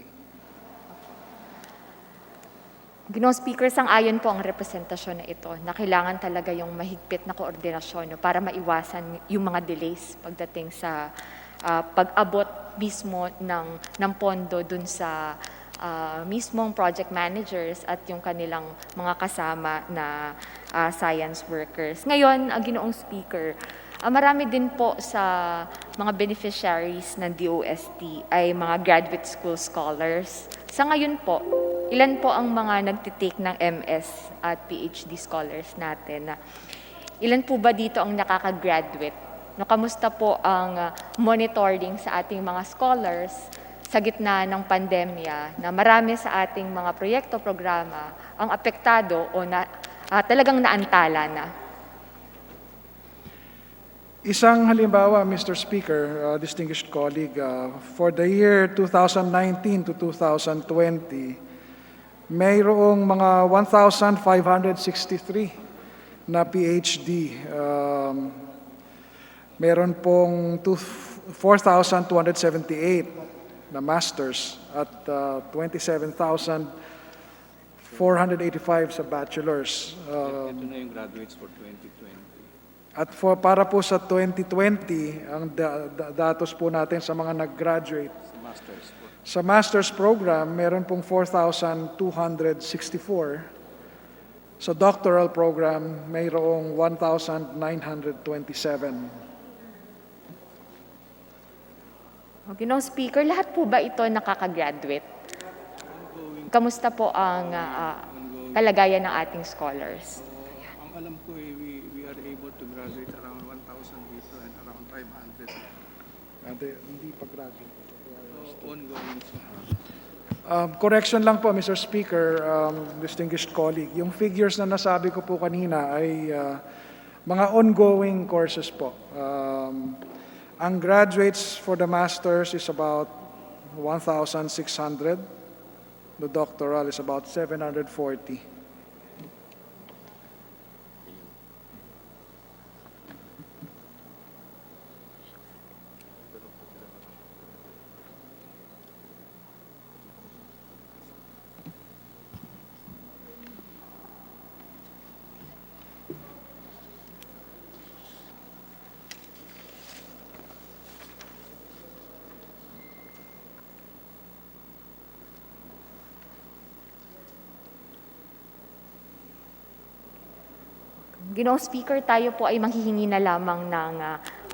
Ginoong Speaker, sang-ayon po ang representasyon na ito na kailangan talaga yung mahigpit na koordinasyon para maiwasan yung mga delays pagdating sa pag-abot mismo ng pondo dun sa mismong project managers at yung kanilang mga kasama na science workers. Ngayon, Ginoong Speaker, marami din po sa mga beneficiaries ng DOST ay mga graduate school scholars. Sa ngayon po, ilan po ang mga nagtitake ng MS at PhD scholars natin? Ilan po ba dito ang nakaka-graduate? Kamusta po ang monitoring sa ating mga scholars sa gitna ng pandemya na marami sa ating mga proyekto, programa ang apektado o talagang naantala na? Isang halimbawa, Mr. Speaker, distinguished colleague, for the year 2019 to 2020, mayroong mga 1,563 na PhD. Meron pong 4,278 na masters at 27,485 sa bachelor's. Ito na yung graduates for 2020. At para po sa 2020, ang datos po natin sa mga nag-graduate Sa masters po. sa master's program, meron pong 4,264. Sa doctoral program, mayroong 1,927. Ginoong Speaker, lahat po ba ito nakakagraduate? Kamusta po ang kalagayan ng ating scholars? Ang alam ko, we are able to graduate around 1,000 dito and around 500 Hindi pa graduate. ongoing. Correction lang po, Mr. Speaker, distinguished colleague. Yung figures na nasabi ko po kanina ay mga ongoing courses po. Ang graduates for the masters is about 1,600. The doctoral is about 740. Ginoong Speaker, tayo po ay manghihingi na lamang ng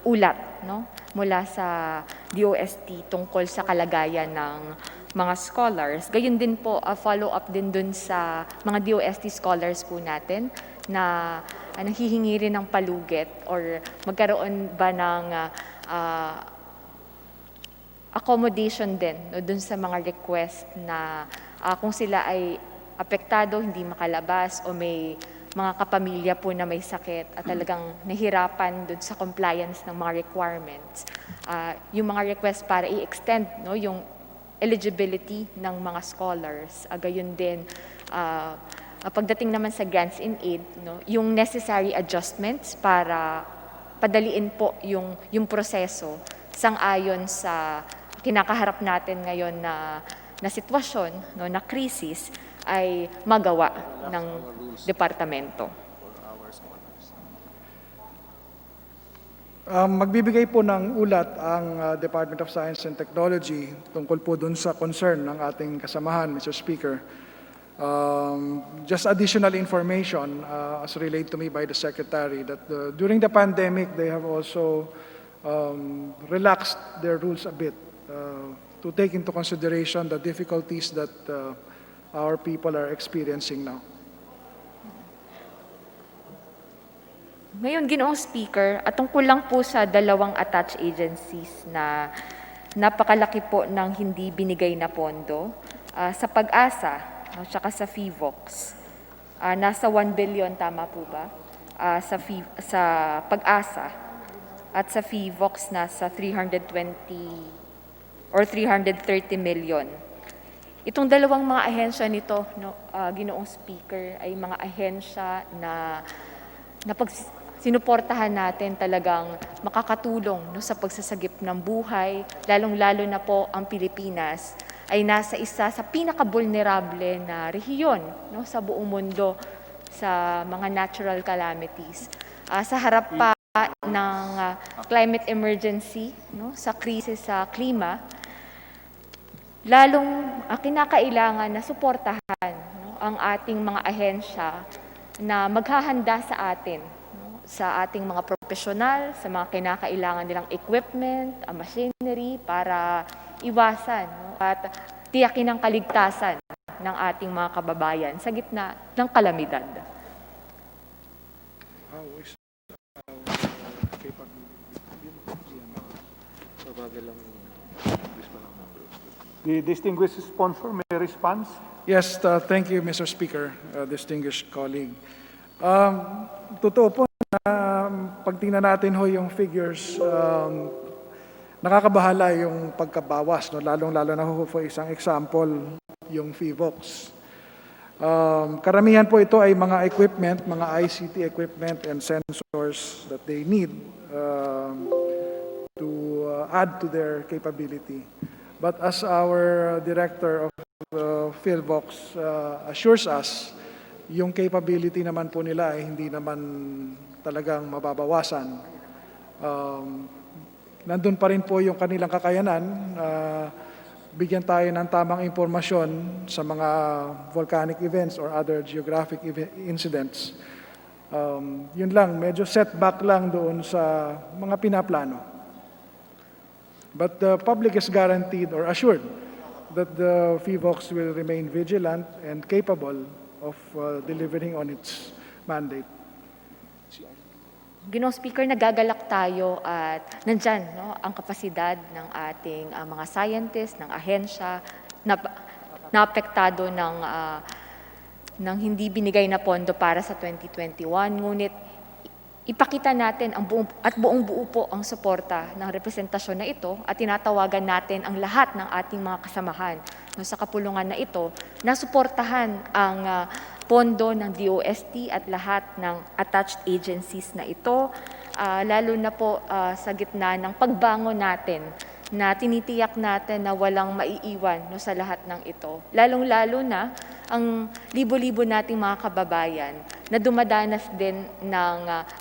ulat no? Mula sa DOST tungkol sa kalagayan ng mga scholars. Gayun din po, follow-up din dun sa mga DOST scholars po natin na nanghihingi rin ng palugit or magkaroon ba ng accommodation din no, dun sa mga request na kung sila ay apektado, hindi makalabas o may mga kapamilya po na may sakit at talagang nahirapan dun sa compliance ng mga requirements. Yung mga request para i-extend no, yung eligibility ng mga scholars. Gayon din, pagdating naman sa grants in aid, no, yung necessary adjustments para padaliin po yung proseso sang-ayon sa kinakaharap natin ngayon na sitwasyon, no, na krisis, ay magawa ng departamento. Magbibigay po ng ulat ang Department of Science and Technology tungkol po dun sa concern ng ating kasamahan, Mr. Speaker. Just additional information as relayed to me by the Secretary that during the pandemic, they have also relaxed their rules a bit to take into consideration the difficulties that our people are experiencing now. Ngayon, Ginoong Speaker, at tungkol lang po sa dalawang attached agencies na napakalaki po ng hindi binigay na pondo, sa Pag-asa at saka sa PHIVOX. Nasa 1 billion, tama po ba? Sa Pag-asa at sa PHIVOX nasa 320 or 330 million. Itong dalawang mga ahensya nito, no, Ginoong Speaker, ay mga ahensya na sinuportahan natin talagang makakatulong no, sa pagsasagip ng buhay, lalong-lalo na po ang Pilipinas ay nasa isa sa pinaka-vulnerable na rehiyon no, sa buong mundo sa mga natural calamities. Sa harap pa ng climate emergency, no, sa krisis sa klima, lalong kinakailangan na suportahan no, ang ating mga ahensya na maghahanda sa atin, no, sa ating mga profesional, sa mga kinakailangan nilang equipment, machinery para iwasan no, at tiyakin ang kaligtasan ng ating mga kababayan sa gitna ng kalamidad. The distinguished sponsor may respond. Yes, thank you, Mr. Speaker, distinguished colleague. Totoo po na pag tingnan natin ho yung figures, nakakabahala yung pagkabawas, no? Lalong-lalo na ho for isang example, yung PHIVOX. Karamihan po ito ay mga equipment, mga ICT equipment and sensors that they need to add to their capability. But as our director of PhilPost assures us, yung capability naman po nila ay hindi naman talagang mababawasan. Nandun pa rin po yung kanilang kakayanan. Bigyan tayo ng tamang impormasyon sa mga volcanic events or other geographic incidents. Yun lang, medyo setback lang doon sa mga pinaplano. But the public is guaranteed or assured that the PHIVOX will remain vigilant and capable of delivering on its mandate. Ginoong Speaker, nagagalak tayo at nandyan ang kapasidad ng ating mga scientists, ng ahensya, na apektado ng hindi binigay na pondo para sa 2021. Ngunit ipakita natin buong buo po ang suporta ng representasyon na ito at tinatawagan natin ang lahat ng ating mga kasamahan sa kapulungan na ito na suportahan ang pondo ng DOST at lahat ng attached agencies na ito, lalo na po sa gitna ng pagbangon natin na tinitiyak natin na walang maiiwan sa lahat ng ito. Lalong-lalo na ang libo-libo nating mga kababayan na dumadanas din ng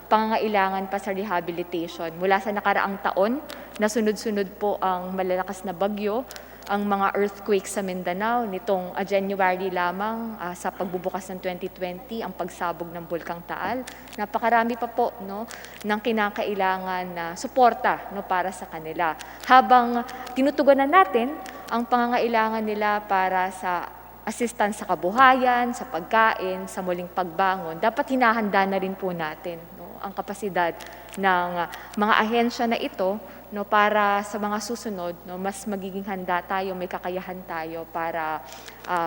pangangailangan pa sa rehabilitation. Mula sa nakaraang taon, na sunod-sunod po ang malalakas na bagyo, ang mga earthquakes sa Mindanao, nitong January lamang sa pagbubukas ng 2020, ang pagsabog ng Bulkang Taal. Napakarami pa po ng kinakailangan na suporta para sa kanila. Habang tinutugunan natin ang pangangailangan nila para sa assistance sa kabuhayan, sa pagkain, sa muling pagbangon, dapat hinahanda na rin po natin ang kapasidad ng mga ahensya na ito para sa mga susunod, mas magiging handa tayo, may kakayahan tayo para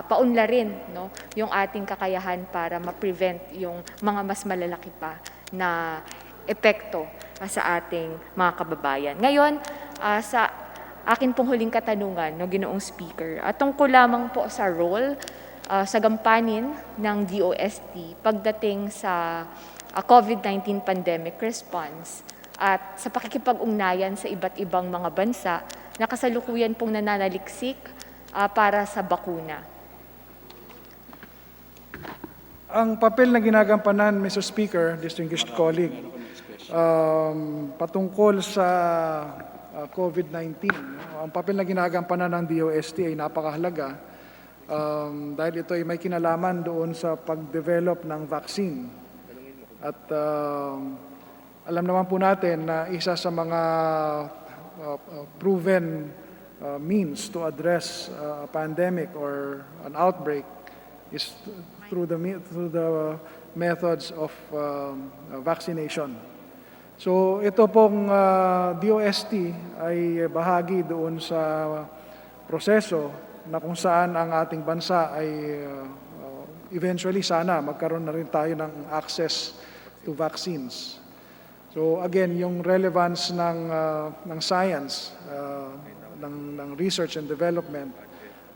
paunlarin yung ating kakayahan para ma-prevent yung mga mas malalaki pa na epekto sa ating mga kababayan. Ngayon, sa akin pong huling katanungan, Ginoong Speaker, tungkol lamang po sa role sa gampanin ng DOST pagdating sa COVID-19 pandemic response at sa pakikipag-ugnayan sa iba't ibang mga bansa na kasalukuyan pong nananaliksik para sa bakuna. Ang papel na ginagampanan, Mr. Speaker, distinguished colleague, patungkol sa COVID-19, ang papel na ginagampanan ng DOST ay napakahalaga dahil ito ay may kinalaman doon sa pag-develop ng vaccine. At alam naman po natin na isa sa mga proven means to address a pandemic or an outbreak is through the methods of vaccination. So ito pong DOST ay bahagi doon sa proseso na kung saan ang ating bansa ay eventually sana magkaroon na rin tayo ng access to vaccines. So again, yung relevance ng science, ng research and development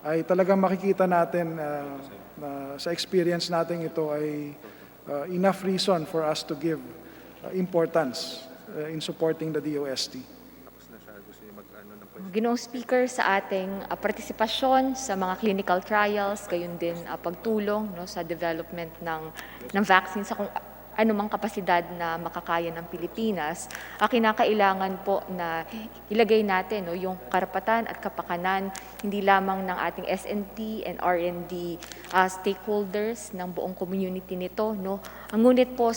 ay talagang makikita natin na sa experience natin ito ay enough reason for us to give importance in supporting the DOST. Ginoong Speaker, sa ating partisipasyon sa mga clinical trials, gayon din pagtulong sa development ng vaccine sa kung anumang kapasidad na makakaya ng Pilipinas, kinakailangan po na ilagay natin yung karapatan at kapakanan hindi lamang ng ating S&T and R&D stakeholders ng buong community nito, ngunit po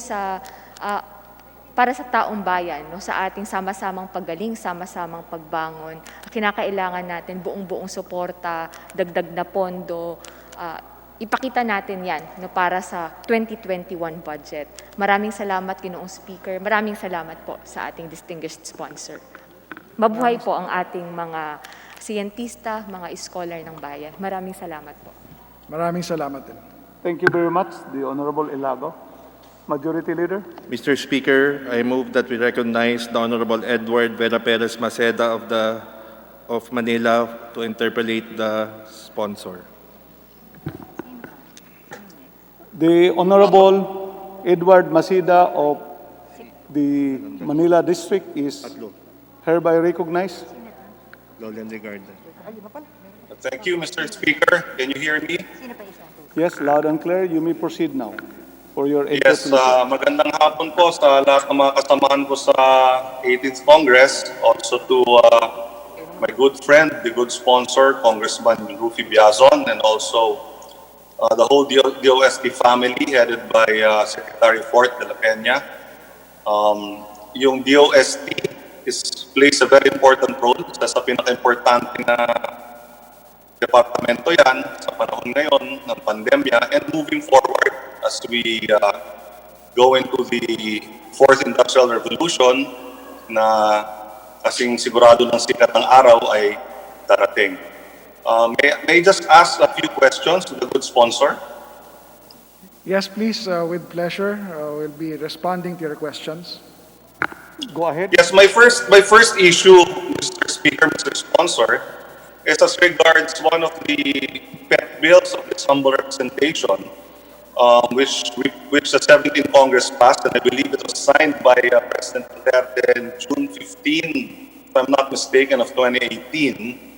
para sa taong bayan, sa ating sama-samang paggaling, sama-samang pagbangon, kinakailangan natin buong-buong suporta, dagdag na pondo, ipakita natin yan para sa 2021 budget. Maraming salamat, Ginoong Speaker. Maraming salamat po sa ating distinguished sponsor. Mabuhay po ang ating mga siyentista, mga scholar ng bayan. Maraming salamat po. Maraming salamat din. Thank you very much, the Honorable Ilago. Majority Leader. Mr. Speaker, I move that we recognize the Honorable Edward Vera Perez Maceda of Manila to interpolate the sponsor. The Honorable Edward Maceda of the Manila District is hereby recognized. Lolian Regarda. Thank you, Mr. Speaker. Can you hear me? Yes, loud and clear. You may proceed now for your Yes, interpretation. magandang hapon po sa lahat ng mga kasamahan ko sa 18th Congress. Also to my good friend, the good sponsor, Congressman Rufy Biazon, and also the whole DOST family headed by Secretary Fort de la Peña. Yung DOST plays a very important role sa pinaka-importante na departamento yan sa panahon ngayon ng pandemya and moving forward as we go into the fourth industrial revolution na kasing sigurado ng sikat ng araw ay darating. May I just ask a few questions to the good sponsor? Yes, please, with pleasure. We'll be responding to your questions. Go ahead. Yes, my first issue, Mr. Speaker, Mr. Sponsor, is as regards one of the pet bills of this humble representation, which the 17th Congress passed, and I believe it was signed by President Duterte in June 15, if I'm not mistaken, of 2018.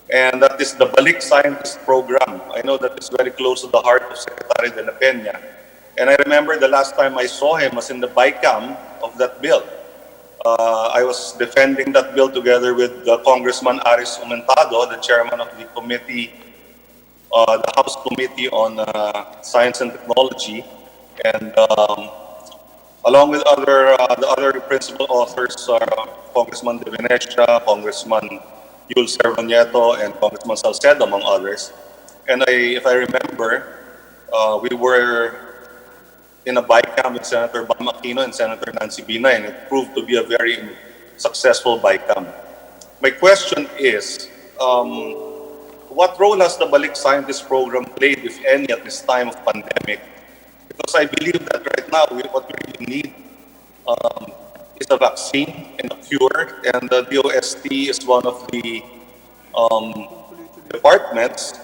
And that is the Balik Scientist Program. I know that it's very close to the heart of Secretary de la Peña. And I remember the last time I saw him was in the BICAM of that bill. I was defending that bill together with Congressman Aris Umentado, the chairman of the committee, the House Committee on Science and Technology, and along with the other principal authors, Congressman De Venecia, Congressman Yul Cervanieto, and Congressman Salcedo, among others. And if I remember, we were in a BICAM with Senator Bam Aquino and Senator Nancy Binay, and it proved to be a very successful BICAM. My question is, what role has the Balik Scientist Program played, if any, at this time of pandemic? Because I believe that right now, what we really need is a vaccine and a cure, and the DOST is one of the departments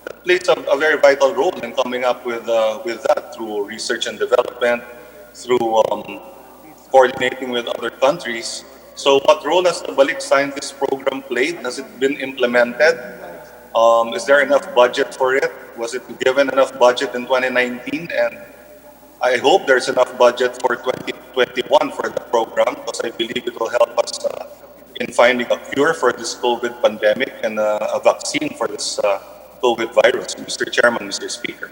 that plays a very vital role in coming up with that through research and development, through coordinating with other countries. So what role has the Balik Scientist Program played? Has it been implemented? Is there enough budget for it? Was it given enough budget in 2019? And I hope there's enough budget for 2021 for the program, because I believe it will help us in finding a cure for this COVID pandemic and a vaccine for this COVID virus. Mr. Chairman, Mr. Speaker.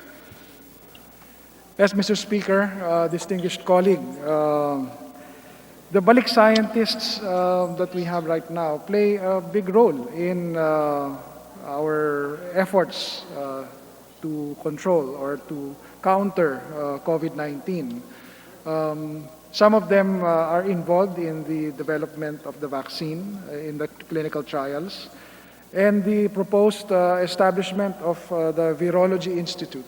Yes, Mr. Speaker, distinguished colleague, the Balik scientists that we have right now play a big role in our efforts to control or to counter COVID-19. Some of them are involved in the development of the vaccine in the clinical trials, and the proposed establishment of the Virology Institute.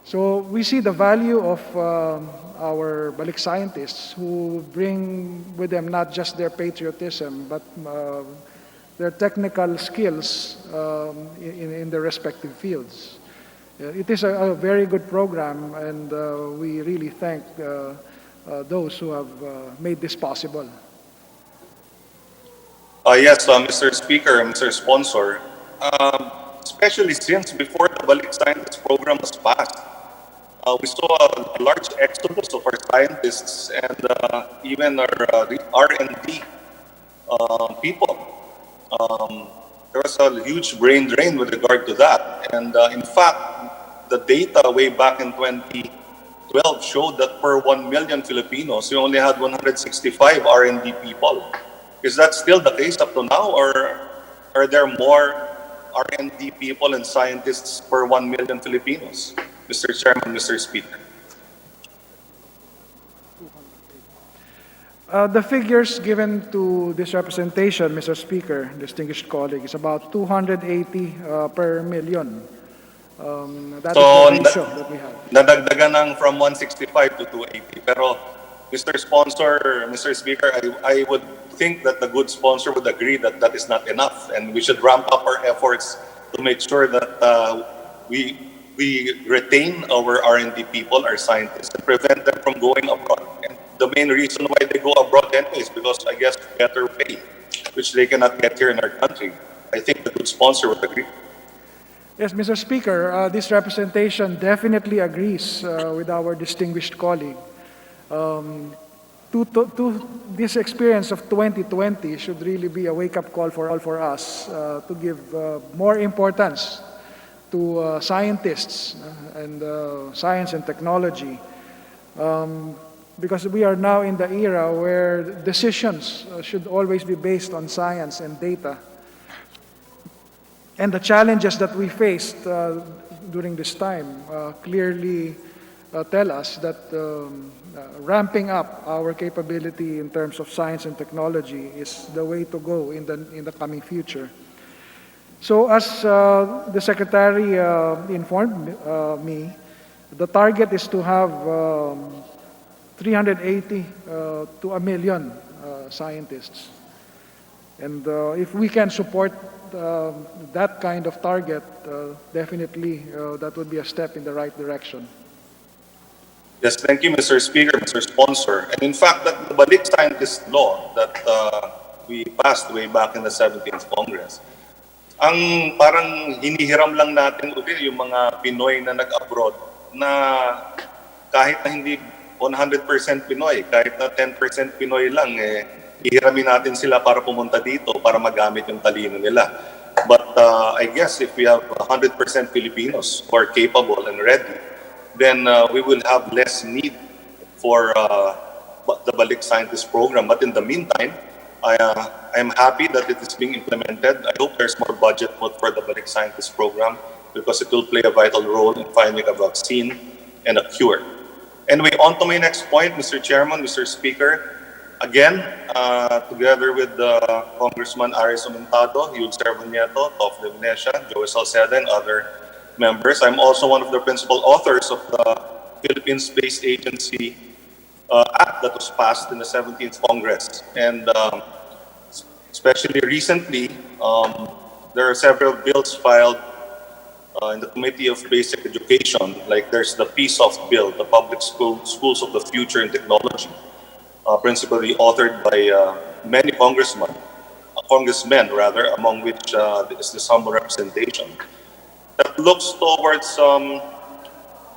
So we see the value of our Balik scientists, who bring with them not just their patriotism, but their technical skills in their respective fields. It is a very good program, and we really thank those who have made this possible. Yes, Mr. Speaker, Mr. Sponsor, especially since before the Balik Scientist Program was passed, we saw a large exodus of our scientists and even our R&D people. There was a huge brain drain with regard to that. And in fact, the data way back in 2012 showed that per 1 million Filipinos, we only had 165 R&D people. Is that still the case up to now, or are there more R&D people and scientists per 1 million Filipinos? Mr. Chairman, Mr. Speaker. The figures given to this representation, Mr. Speaker, distinguished colleague, is about 280 per million. That is the ratio that we have. Nadagdagan ng from 165 to 280. Pero, Mr. Sponsor, Mr. Speaker, I would think that the good sponsor would agree that that is not enough, and we should ramp up our efforts to make sure that we retain our R&D people, our scientists, and prevent them from going abroad. And the main reason why they go abroad anyway is because, I guess, better pay, which they cannot get here in our country. I think the good sponsor would agree. Yes, Mr. Speaker, this representation definitely agrees with our distinguished colleague. This experience of 2020 should really be a wake-up call for us to give more importance to scientists and science and technology, because we are now in the era where decisions should always be based on science and data. And the challenges that we faced during this time clearly tell us that ramping up our capability in terms of science and technology is the way to go in the coming future. So as the Secretary informed me, the target is to have 380 to 1 million scientists. And if we can support that kind of target, definitely that would be a step in the right direction. Yes, thank you, Mr. Speaker, Mr. Sponsor. And in fact, that the Balik Scientist Law that we passed way back in the 17th Congress, ang parang hinihiram lang natin uli yung mga Pinoy na nag-abroad na kahit na hindi 100% Pinoy, kahit na 10% Pinoy lang, ihiramin natin sila para pumunta dito para magamit yung talino nila. But I guess if we have 100% Filipinos who are capable and ready, then we will have less need for the Balik Scientist Program. But in the meantime, I am happy that it is being implemented. I hope there's more budget put for the Balik Scientist Program because it will play a vital role in finding a vaccine and a cure. Anyway, on to my next point, Mr. Chairman, Mr. Speaker. Again, together with Congressman Aris Omentado, Yul Servanieto, Tof de Venecia, Joey Salceda, and other members, I'm also one of the principal authors of the Philippine Space Agency Act that was passed in the 17th Congress. And especially recently, there are several bills filed in the Committee of Basic Education, like there's the PSOFT bill, the Public Schools of the Future in Technology, principally authored by many congressmen, among which is this humble representation, that looks towards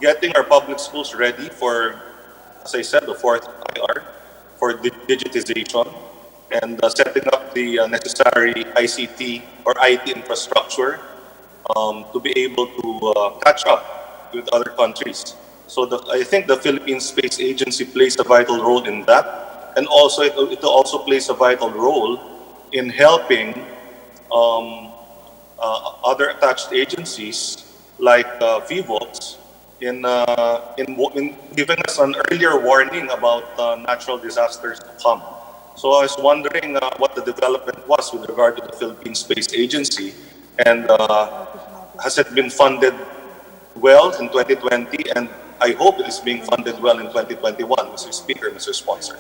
getting our public schools ready for, as I said, the fourth IR, for digitization, and setting up the necessary ICT or IT infrastructure to be able to catch up with other countries. So I think the Philippine Space Agency plays a vital role in that, and also it also plays a vital role in helping other attached agencies like PHILPOST in giving us an earlier warning about natural disasters to come. So I was wondering what the development was with regard to the Philippine Space Agency, and has it been funded well in 2020, and I hope it is being funded well in 2021, Mr. Speaker, Mr. Sponsor.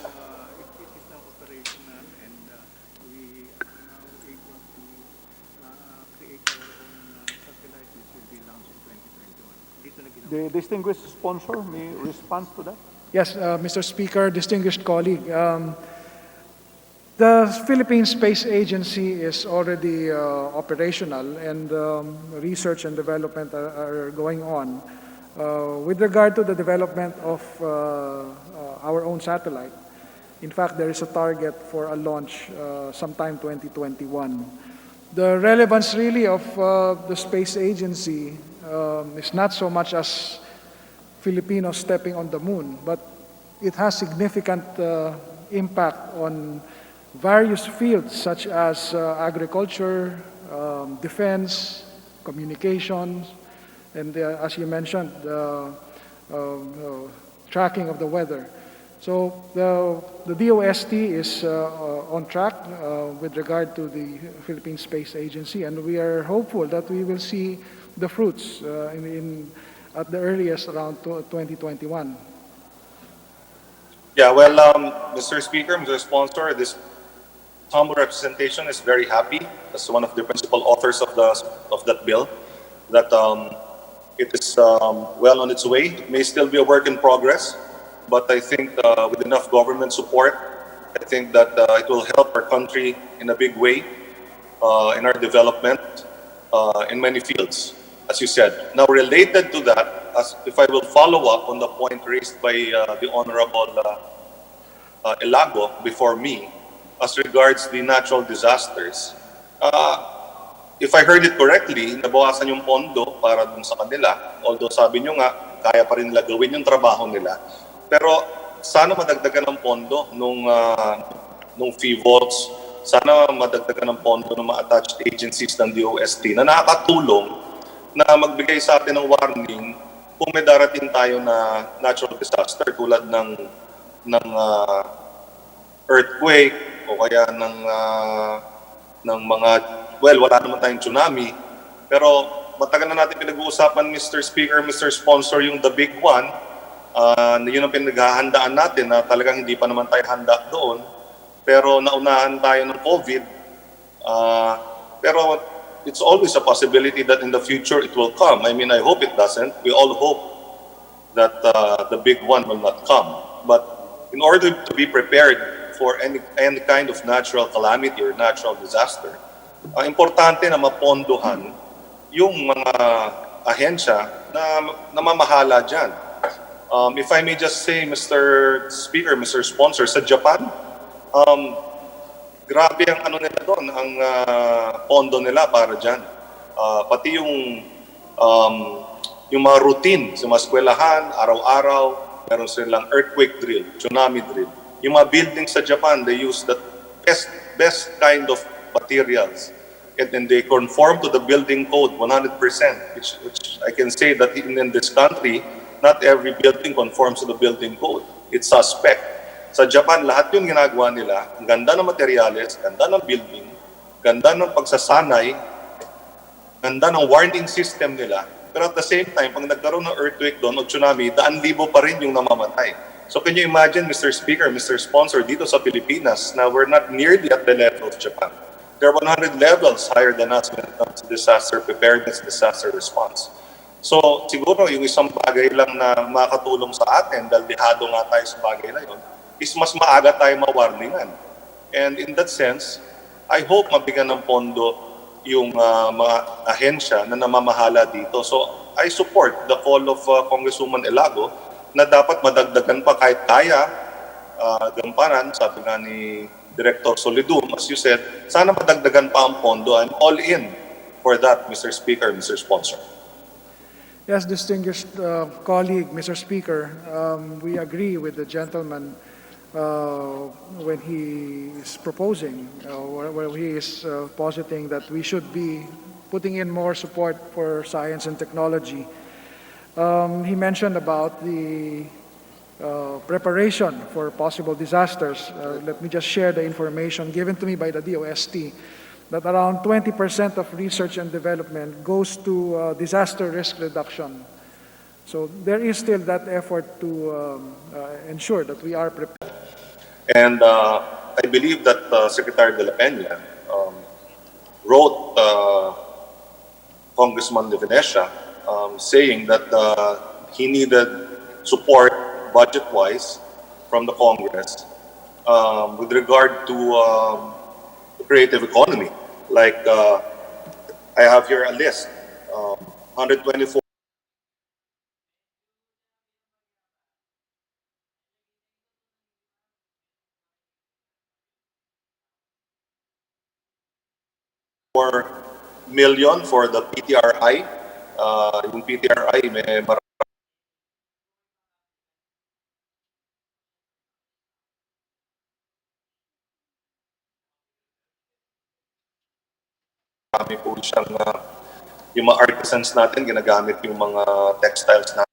The distinguished sponsor may respond to that. Yes, Mr. Speaker, distinguished colleague. The Philippine Space Agency is already operational, and research and development are going on. With regard to the development of our own satellite, in fact, there is a target for a launch sometime 2021. The relevance really of the space agency is not so much as Filipinos stepping on the moon, but it has significant impact on various fields such as agriculture, defense, communications, and as you mentioned, tracking of the weather. So the DOST is on track with regard to the Philippine Space Agency, and we are hopeful that we will see the fruits at the earliest around 2021. Yeah, well, Mr. Speaker, Mr. Sponsor, this humble representation is very happy as one of the principal authors of that bill, that it is well on its way. It may still be a work in progress, but I think with enough government support, I think that it will help our country in a big way in our development in many fields, as you said. Now, related to that, as if I will follow up on the point raised by the Honorable Elago before me, as regards the natural disasters, if I heard it correctly, nabawasan yung pondo para dun sa kanila. Although sabi nyo nga, kaya pa rin nila gawin yung trabaho nila. Pero sana madagdagan ng pondo nung PHILPOST, sana madagdagan ng pondo ng mga attached agencies ng DOST na nakakatulong na magbigay sa atin ng warning kung may darating tayo na natural disaster tulad ng earthquake o kaya ng mga, well, wala naman tayong tsunami. Pero matagal na natin pinag-uusapan, Mr. Speaker, Mr. Sponsor, yung the big one, yun ang pinaghahandaan natin na talagang hindi pa naman tayo handa doon. Pero naunahan tayo ng COVID. Pero it's always a possibility that in the future it will come. I mean, I hope it doesn't. We all hope that the big one will not come. But in order to be prepared for any kind of natural calamity or natural disaster, importante na mapondohan yung mga ahensya na namamahala dyan. If I may just say, Mr. Speaker, Mr. Sponsor, sa Japan, grabe ang ano nila doon, ang pondo nila para dyan. Pati yung mga routine sa mga eskwelahan, araw-araw, meron silang earthquake drill, tsunami drill. Yung mga buildings sa Japan, they use the best kind of materials. And they conform to the building code 100%, which I can say that in this country, not every building conforms to the building code. It's suspect. Sa Japan, lahat yun ginagawa nila. Ang ganda ng materials, ganda ng building, ganda ng pagsasanay, ganda ng warning system nila. Pero at the same time, pag nagkaroon ng earthquake doon o tsunami, 100,000 pa rin yung namamatay. So can you imagine, Mr. Speaker, Mr. Sponsor, dito sa Pilipinas, na we're not nearly at the level of Japan. There are 100 levels higher than us when it comes to disaster preparedness, disaster response. So siguro yung isang bagay lang na makatulong sa atin, dahil dihado nga tayo sa bagay na yun, is mas maaga tayo mawarningan. And in that sense, I hope mabigyan ng pondo yung mga ahensya na namamahala dito. So I support the call of Congresswoman Elago na dapat madagdagan pa kahit kaya, gampanan, sabi nga ni Director Solidum, as you said, sana madagdagan pa ang pondo. I'm all in for that, Mr. Speaker, Mr. Sponsor. Yes, distinguished colleague, Mr. Speaker, we agree with the gentleman when he is proposing, when he is positing that we should be putting in more support for science and technology. He mentioned about the preparation for possible disasters. Let me just share the information given to me by the DOST that around 20% of research and development goes to disaster risk reduction. So there is still that effort to ensure that we are prepared. And I believe that Secretary de la Peña wrote Congressman De Venecia saying that he needed support budget-wise from the Congress with regard to the creative economy. Like, I have here a list, 124 million for the PTRI. Yung PTRI, may marami po siyang, yung mga artisans natin, ginagamit yung mga textiles natin.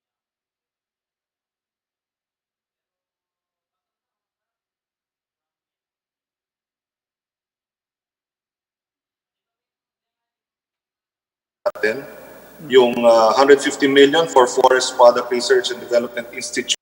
Yung 150 million for Forest Product Research and Development Institute.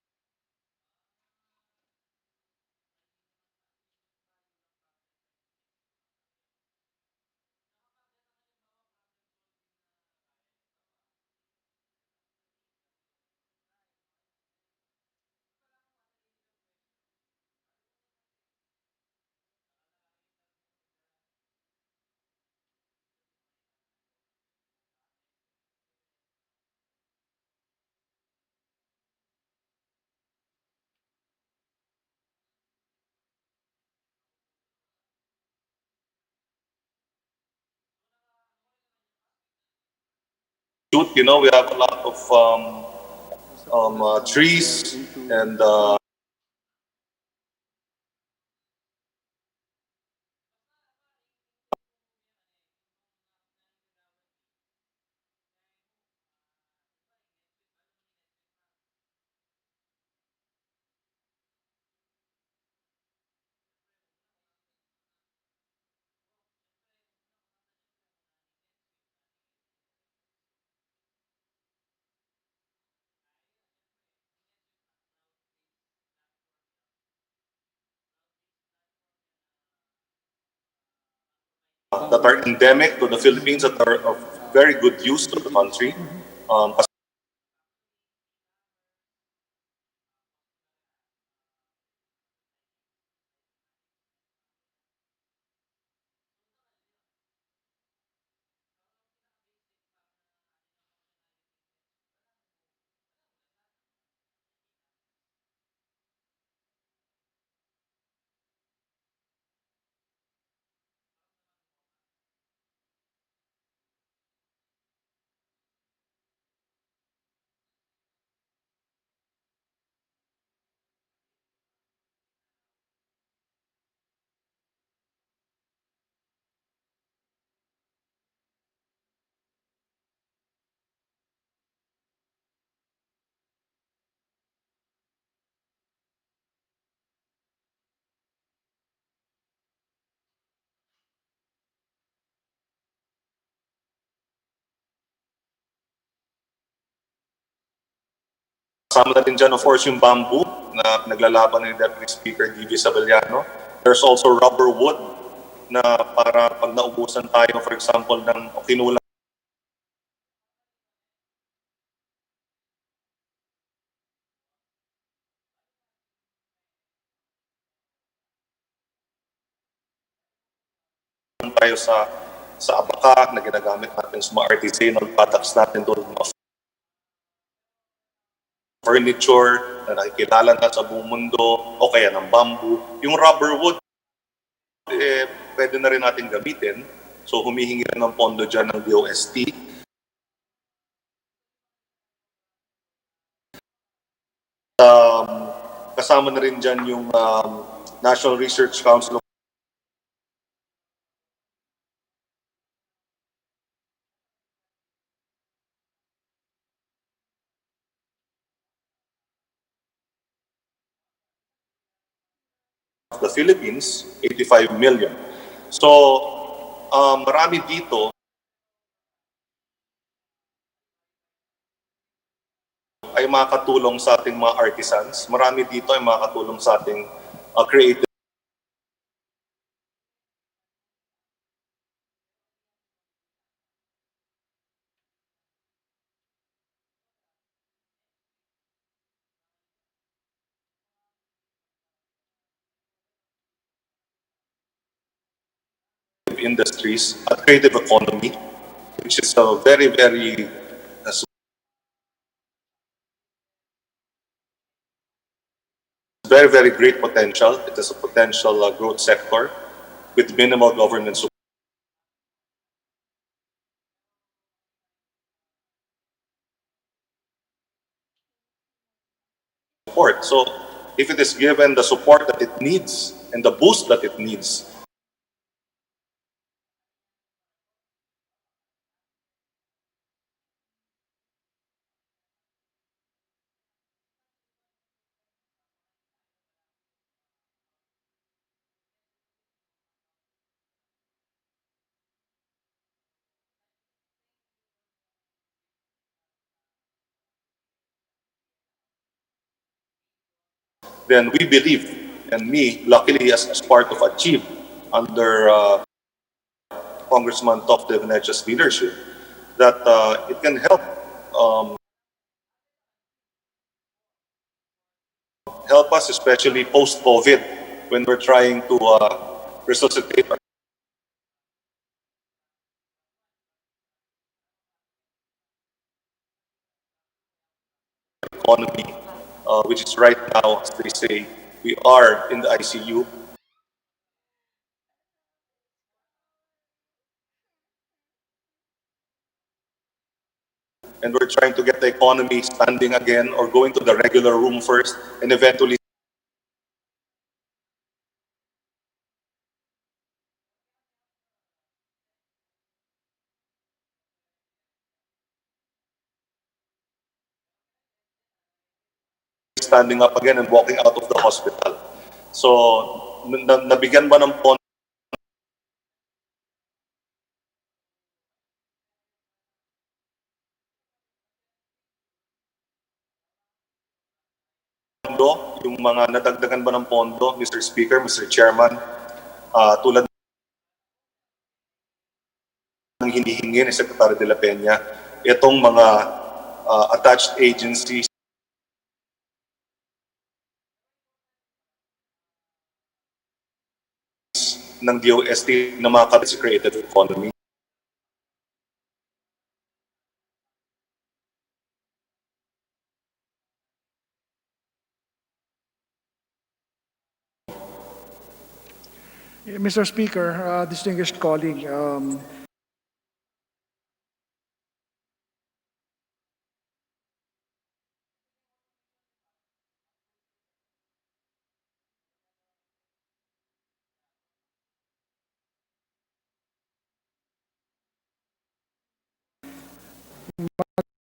shoot, you know, we have a lot of trees and that are endemic to the Philippines that are of very good use to the country. Kasama na din dyan, of course, yung bamboo na pinaglalaban ni Deputy Speaker D.V. Sabeliano. There's also rubber wood na para pag naubusan tayo, for example, ng kinulang tayo sa abaka na ginagamit natin sa mga artisanal products natin doon, mga furniture na nakikilala na sa buong mundo o kaya ng bamboo. Yung rubber wood, pwede na rin natin gamitin. So humihingi rin ng pondo dyan ng DOST. Kasama na rin dyan yung National Research Council of the Philippines, 85 million. So, marami dito ay makakatulong sa ating mga artisans. Marami dito ay makakatulong sa ating creative industries at creative economy, which is a very, very very, very great potential. It is a potential growth sector with minimal government support. So if it is given the support that it needs and the boost that it needs, then we believe, and me, luckily as part of Achieve, under Congressman Tof de Venetia's leadership, that it can help us, especially post-COVID, when we're trying to resuscitate our economy, which is right now, as they say, we are in the ICU. and we're trying to get the economy standing again or going to the regular room first and eventually standing up again and walking out of the hospital. So, nabigyan ba ng pondo yung mga nadagdagan ba ng pondo, Mr. Speaker, Mr. Chairman, tulad ng hinihingi ni Secretary de la Peña, itong mga attached agencies ng DOST na mga sa creative economy. Mr. Speaker, distinguished colleague,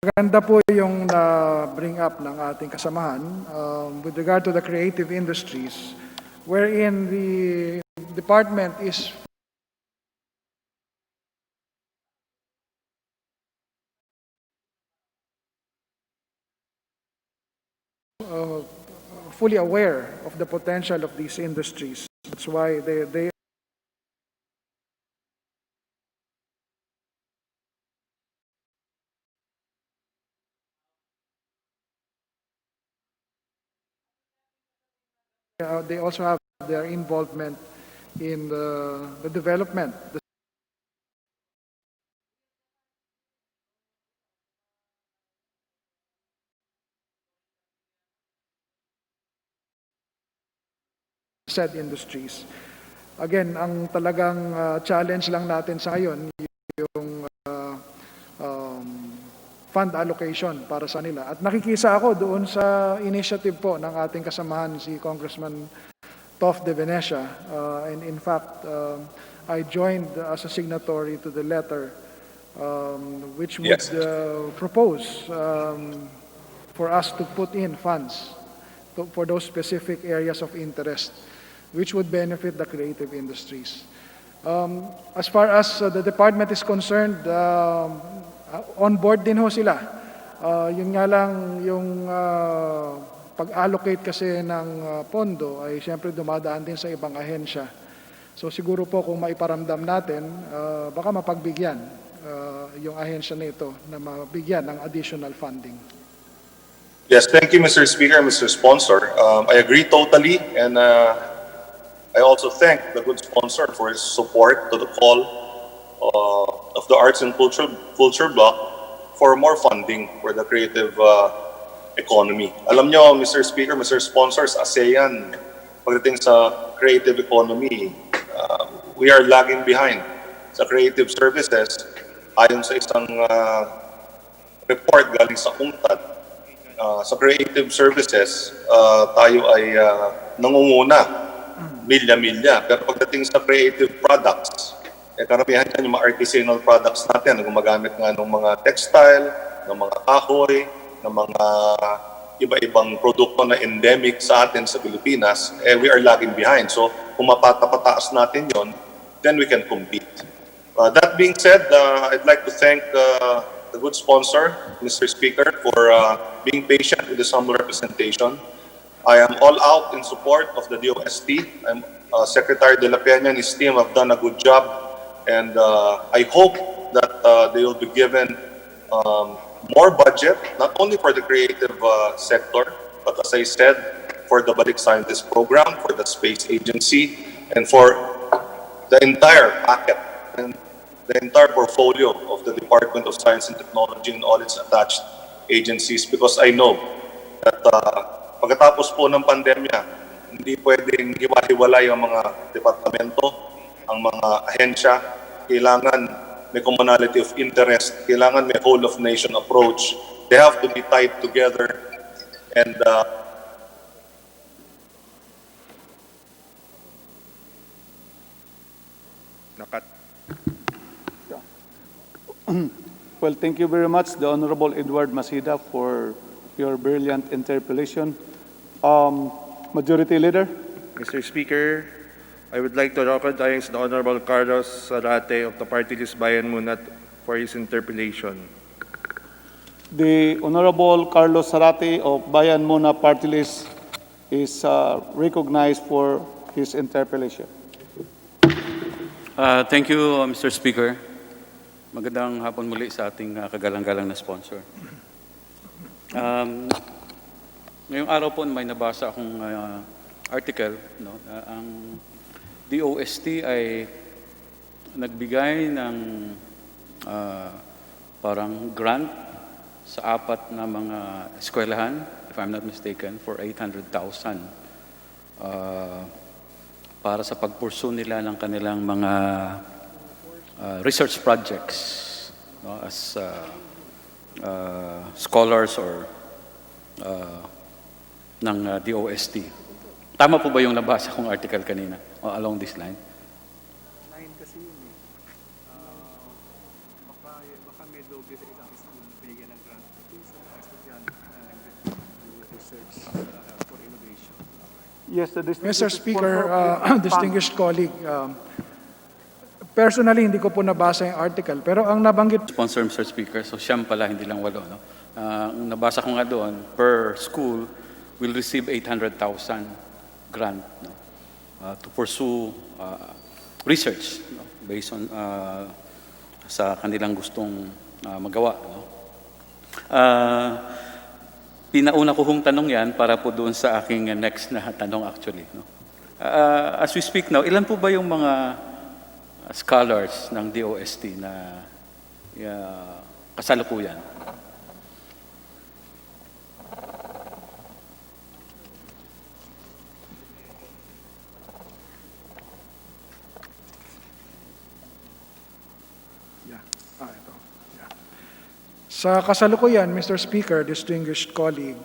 maganda po yung na-bring up ng ating kasamahan with regard to the creative industries, wherein the department is fully aware of the potential of these industries. That's why they they also have their involvement in the development, the said industries. Again, ang talagang challenge lang natin sa ngayon yung fund allocation para sa nila. At nakikisa ako doon sa initiative po ng ating kasamahan si Congressman Tof de Venecia. And in fact, I joined as a signatory to the letter which would propose for us to put in funds for those specific areas of interest which would benefit the creative industries. As far as the department is concerned, on board din ho sila. Yun nga lang, yung pag-allocate kasi ng pondo ay siyempre dumadaan din sa ibang ahensya. So siguro po kung maiparamdam natin, baka mapagbigyan yung ahensya na ito na mabigyan ng additional funding. Yes, thank you, Mr. Speaker, Mr. Sponsor. I agree totally, and I also thank the good sponsor for his support to the call of the Arts and Culture Block for more funding for the creative economy. Alam nyo, Mr. Speaker, Mr. Sponsors, ASEAN, pagdating sa creative economy, we are lagging behind sa creative services. Ayon sa isang report galing sa UNCTAD, sa creative services, tayo ay nangunguna, milya-milya. Pero pagdating sa creative products, karamihan dyan yung mga artisanal products natin na gumagamit nga ng mga textile, ng mga kahoy, ng mga iba-ibang produkto na endemic sa atin sa Pilipinas, we are lagging behind. So kung mapataas natin yon, then we can compete. That being said, I'd like to thank the good sponsor, Mr. Speaker, for being patient with the humble representation. I am all out in support of the DOST. Secretary de la Peña and his team have done a good job, and I hope that they will be given more budget, not only for the creative sector, but as I said, for the Balik Scientist Program, for the Space Agency, and for the entire packet and the entire portfolio of the Department of Science and Technology and all its attached agencies, because I know that pagkatapos po ng pandemya, hindi pwedeng hiwa-hiwalay ang mga departamento, ang mga ahensya. Kailangan may commonality of interest. Kailangan may whole of nation approach. They have to be tied together. And Well, thank you very much, the Honorable Edward Masida, for your brilliant interpellation. Majority Leader? Mr. Speaker, I would like to recognize the Honorable Carlos Zarate of the Party List Bayan Munat for his interpellation. The Honorable Carlos Sarate of Bayan Muna Party List is recognized for his interpellation. Thank you, Mr. Speaker. Magandang hapon muli sa ating kagalang-galang na sponsor. Ngayong araw po may nabasa akong article, no? Ang DOST ay nagbigay ng parang grant sa 4 na mga eskwelahan, if I'm not mistaken, for 800,000 para sa pagpursue nila ng kanilang mga research projects, no, as scholars or ng DOST. Tama po ba yung nabasa kong article kanina along this line? Line kasi yun eh. Baka may doble sa ilang school binigyan ng grant. Sa mga estudyante na nag-research for innovation. Yes, the Mr. Speaker, distinguished colleague, personally, hindi ko po nabasa yung article, pero ang nabanggit... Sponsor, Mr. Speaker, so siyam pala, hindi lang 8. No? Ang nabasa ko nga doon, per school will receive 800,000 grant, no? To pursue research, no? Based on sa kanilang gustong magawa. No? Pinauna ko hong tanong yan para po doon sa aking next na tanong actually. No? As we speak now, ilan po ba yung mga scholars ng DOST na kasalukuyan? Ito. Yeah. Sa kasalukuyan, Mr. Speaker, distinguished colleague,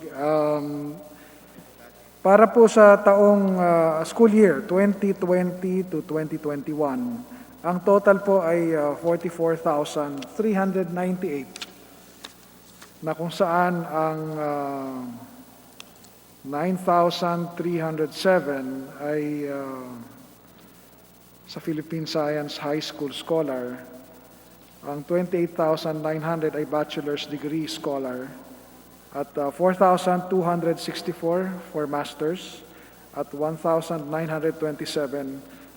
para po sa taong school year 2020 to 2021, ang total po ay 44,398 na kung saan ang 9,307 ay sa Philippine Science High School Scholar, ang 28,900 ay bachelor's degree scholar, at 4,264 for masters, at 1,927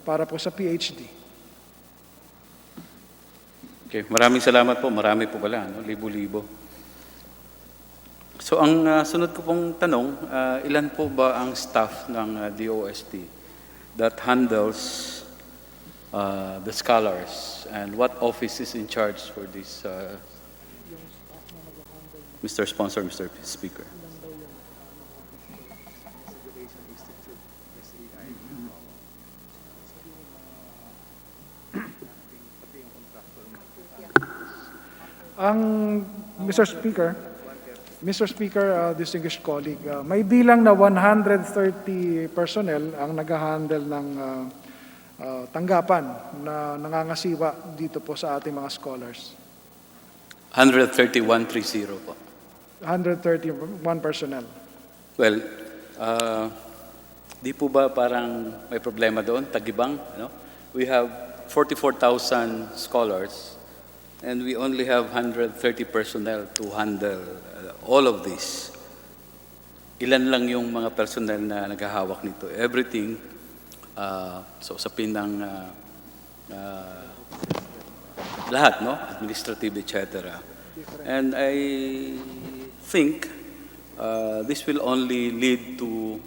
para po sa PhD. Okay, maraming salamat po. Marami po pala, no? Libo-libo. So ang sunod ko pong tanong, ilan po ba ang staff ng DOST that handles the scholars, and what office is in charge for this, Mr. Sponsor, Mr. Speaker? Mr. Speaker, distinguished colleague, may bilang na 130 personnel ang nag-handle ng tanggapan na nangangasiwa dito po sa ating mga scholars. 131,30 po. 131 personnel. Well, di po ba parang may problema doon, tagibang? No? We have 44,000 scholars and we only have 130 personnel to handle all of this. Ilan lang yung mga personnel na naghahawak nito? Everything, so usapin ng lahat, no? Administrative, etc. And I think this will only lead to,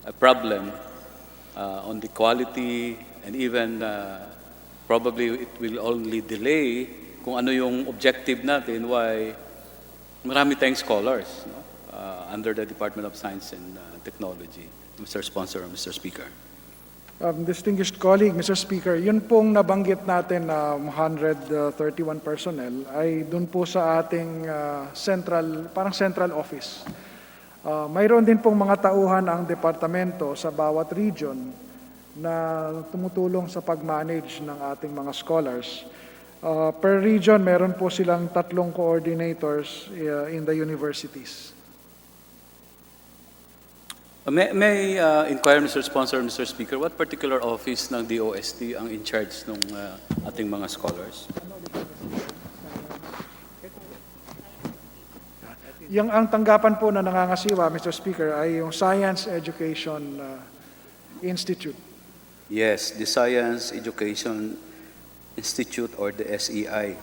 a problem on the quality, and even probably it will only delay kung ano yung objective natin, why marami tayong scholars, no? Under the Department of Science and Technology. Mr. Sponsor, Mr. Speaker. Distinguished colleague, Mr. Speaker, yun pong nabanggit natin na 131 personnel ay dun po sa ating parang central office. Mayroon din pong mga tauhan ang departamento sa bawat region na tumutulong sa pag-manage ng ating mga scholars. Per region, meron po silang 3 coordinators in the universities. May inquire, Mr. Sponsor, Mr. Speaker, what particular office ng DOST ang in charge ng ating mga scholars? Ang tanggapan po na nangangasiwa, Mr. Speaker, ay yung Science Education Institute. Yes, the Science Education Institute or the SEI.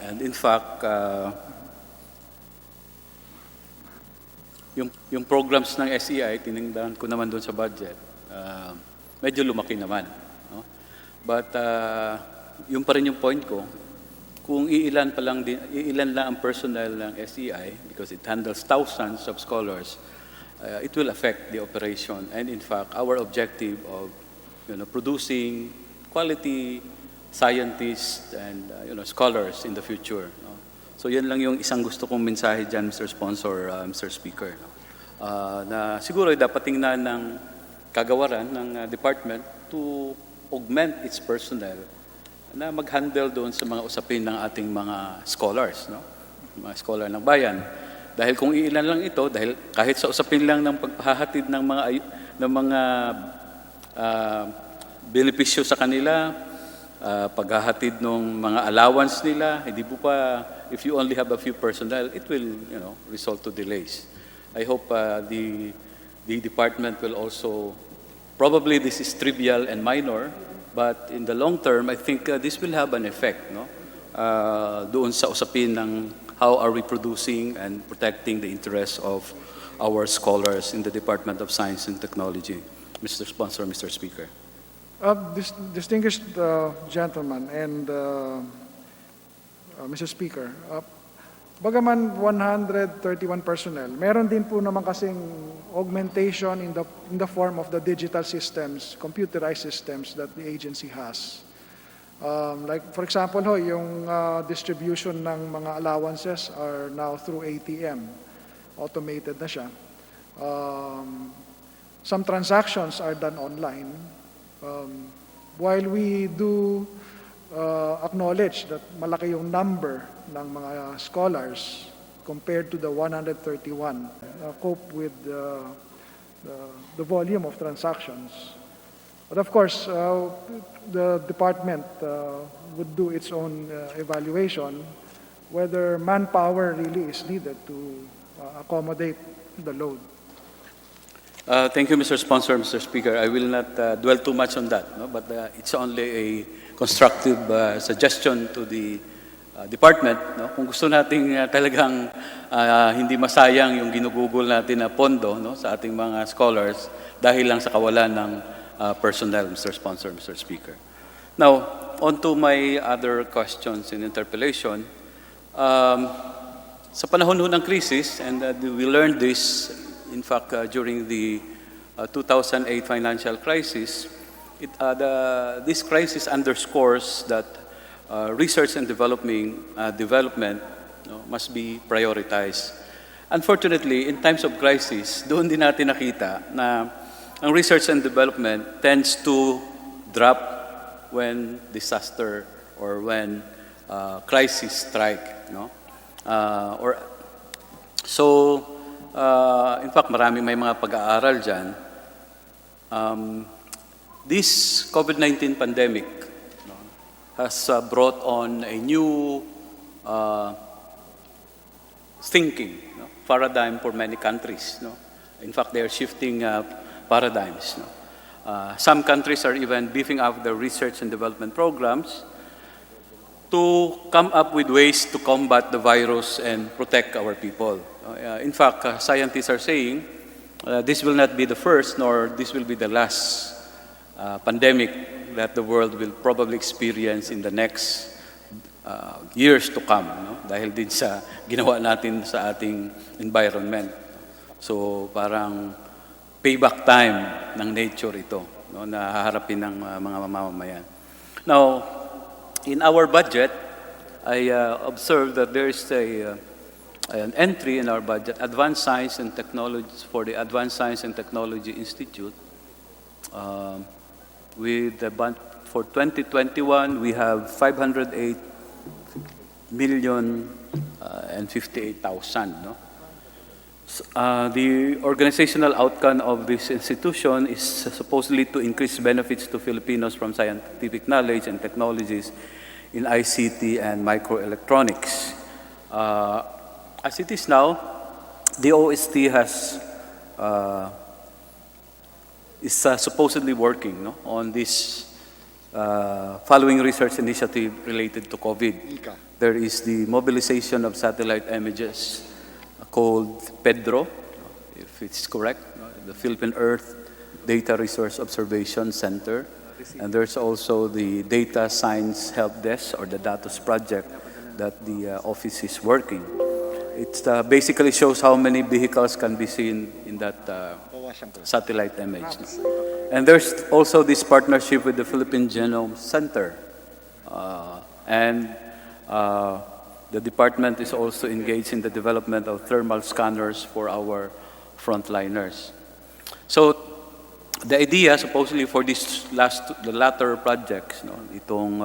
And in fact, yung programs ng SEI, tinignan ko naman doon sa budget, medyo lumaki naman. No? But yung pa rin yung point ko, kung iilan lang ang personnel ng SEI, because it handles thousands of scholars, it will affect the operation. And in fact, our objective of producing quality scientists and scholars in the future. No? So yan lang yung isang gusto kong mensahe dyan, Mr. Sponsor, Mr. Speaker. Na siguro dapat tingnan ng kagawaran ng department to augment its personnel na mag-handle doon sa mga usapin ng ating mga scholars, no? Mga scholar ng bayan. Dahil kung iilan lang ito, dahil kahit sa usapin lang ng paghahatid ng mga benepisyo sa kanila, paghahatid ng mga allowance nila, hindi po pa, if you only have a few personnel, it will, result to delays. I hope the department will also, probably this is trivial and minor, but in the long term, I think this will have an effect, no? Doon sa usapin ng how are we producing and protecting the interests of our scholars in the Department of Science and Technology. Mr. Sponsor, Mr. Speaker. Distinguished gentlemen and Mr. Speaker, bagaman 131 personnel, meron din po naman kasing augmentation in the form of the digital systems, computerized systems that the agency has. Like for example, yung distribution ng mga allowances are now through ATM. Automated na siya. Some transactions are done online. While we do acknowledge that malaki yung number ng mga scholars compared to the 131, cope with the volume of transactions. But of course, the department would do its own evaluation whether manpower really is needed to accommodate the load. Thank you, Mr. Sponsor, Mr. Speaker. I will not dwell too much on that, no? But it's only a constructive suggestion to the department. No? Kung gusto nating talagang hindi masayang yung ginugugol natin na pondo, no, sa ating mga scholars dahil lang sa kawalan ng personnel, Mr. Sponsor, Mr. Speaker. Now, on to my other questions in interpellation. Sa panahon ng krisis, and we learned this, in fact, during the 2008 financial crisis, this crisis underscores that research and development must be prioritized. Unfortunately, in times of crisis, doon din natin nakita na ang research and development tends to drop when disaster or when crisis strike. No? In fact, may mga pag-aaral dyan. This COVID-19 pandemic has brought on a new thinking, paradigm for many countries. In fact, they are shifting paradigms. Some countries are even beefing up their research and development programs to come up with ways to combat the virus and protect our people. In fact, scientists are saying this will not be the first, nor this will be the last pandemic that the world will probably experience in the next years to come, no? Dahil din sa ginawa natin sa ating environment. So parang payback time ng nature ito, no, na haharapin ng mga mamamayan. Now, in our budget, I observed that there is an entry in our budget, Advanced Science and Technology, for the Advanced Science and Technology Institute. With the for 2021, we have 508 million and 58,000. No? The organizational outcome of this institution is supposedly to increase benefits to Filipinos from scientific knowledge and technologies in ICT and microelectronics. As it is now, the OST is supposedly working, no, on this following research initiative related to COVID. There is the mobilization of satellite images called PEDRO, if it's correct, the Philippine Earth Data Resource Observation Center. And there's also the Data Science Help Desk, or the DATOS project, that the office is working. It basically shows how many vehicles can be seen in that satellite image. And there's also this partnership with the Philippine Genome Center. The department is also engaged in the development of thermal scanners for our frontliners. So the idea, supposedly, for this the latter projects, no, itong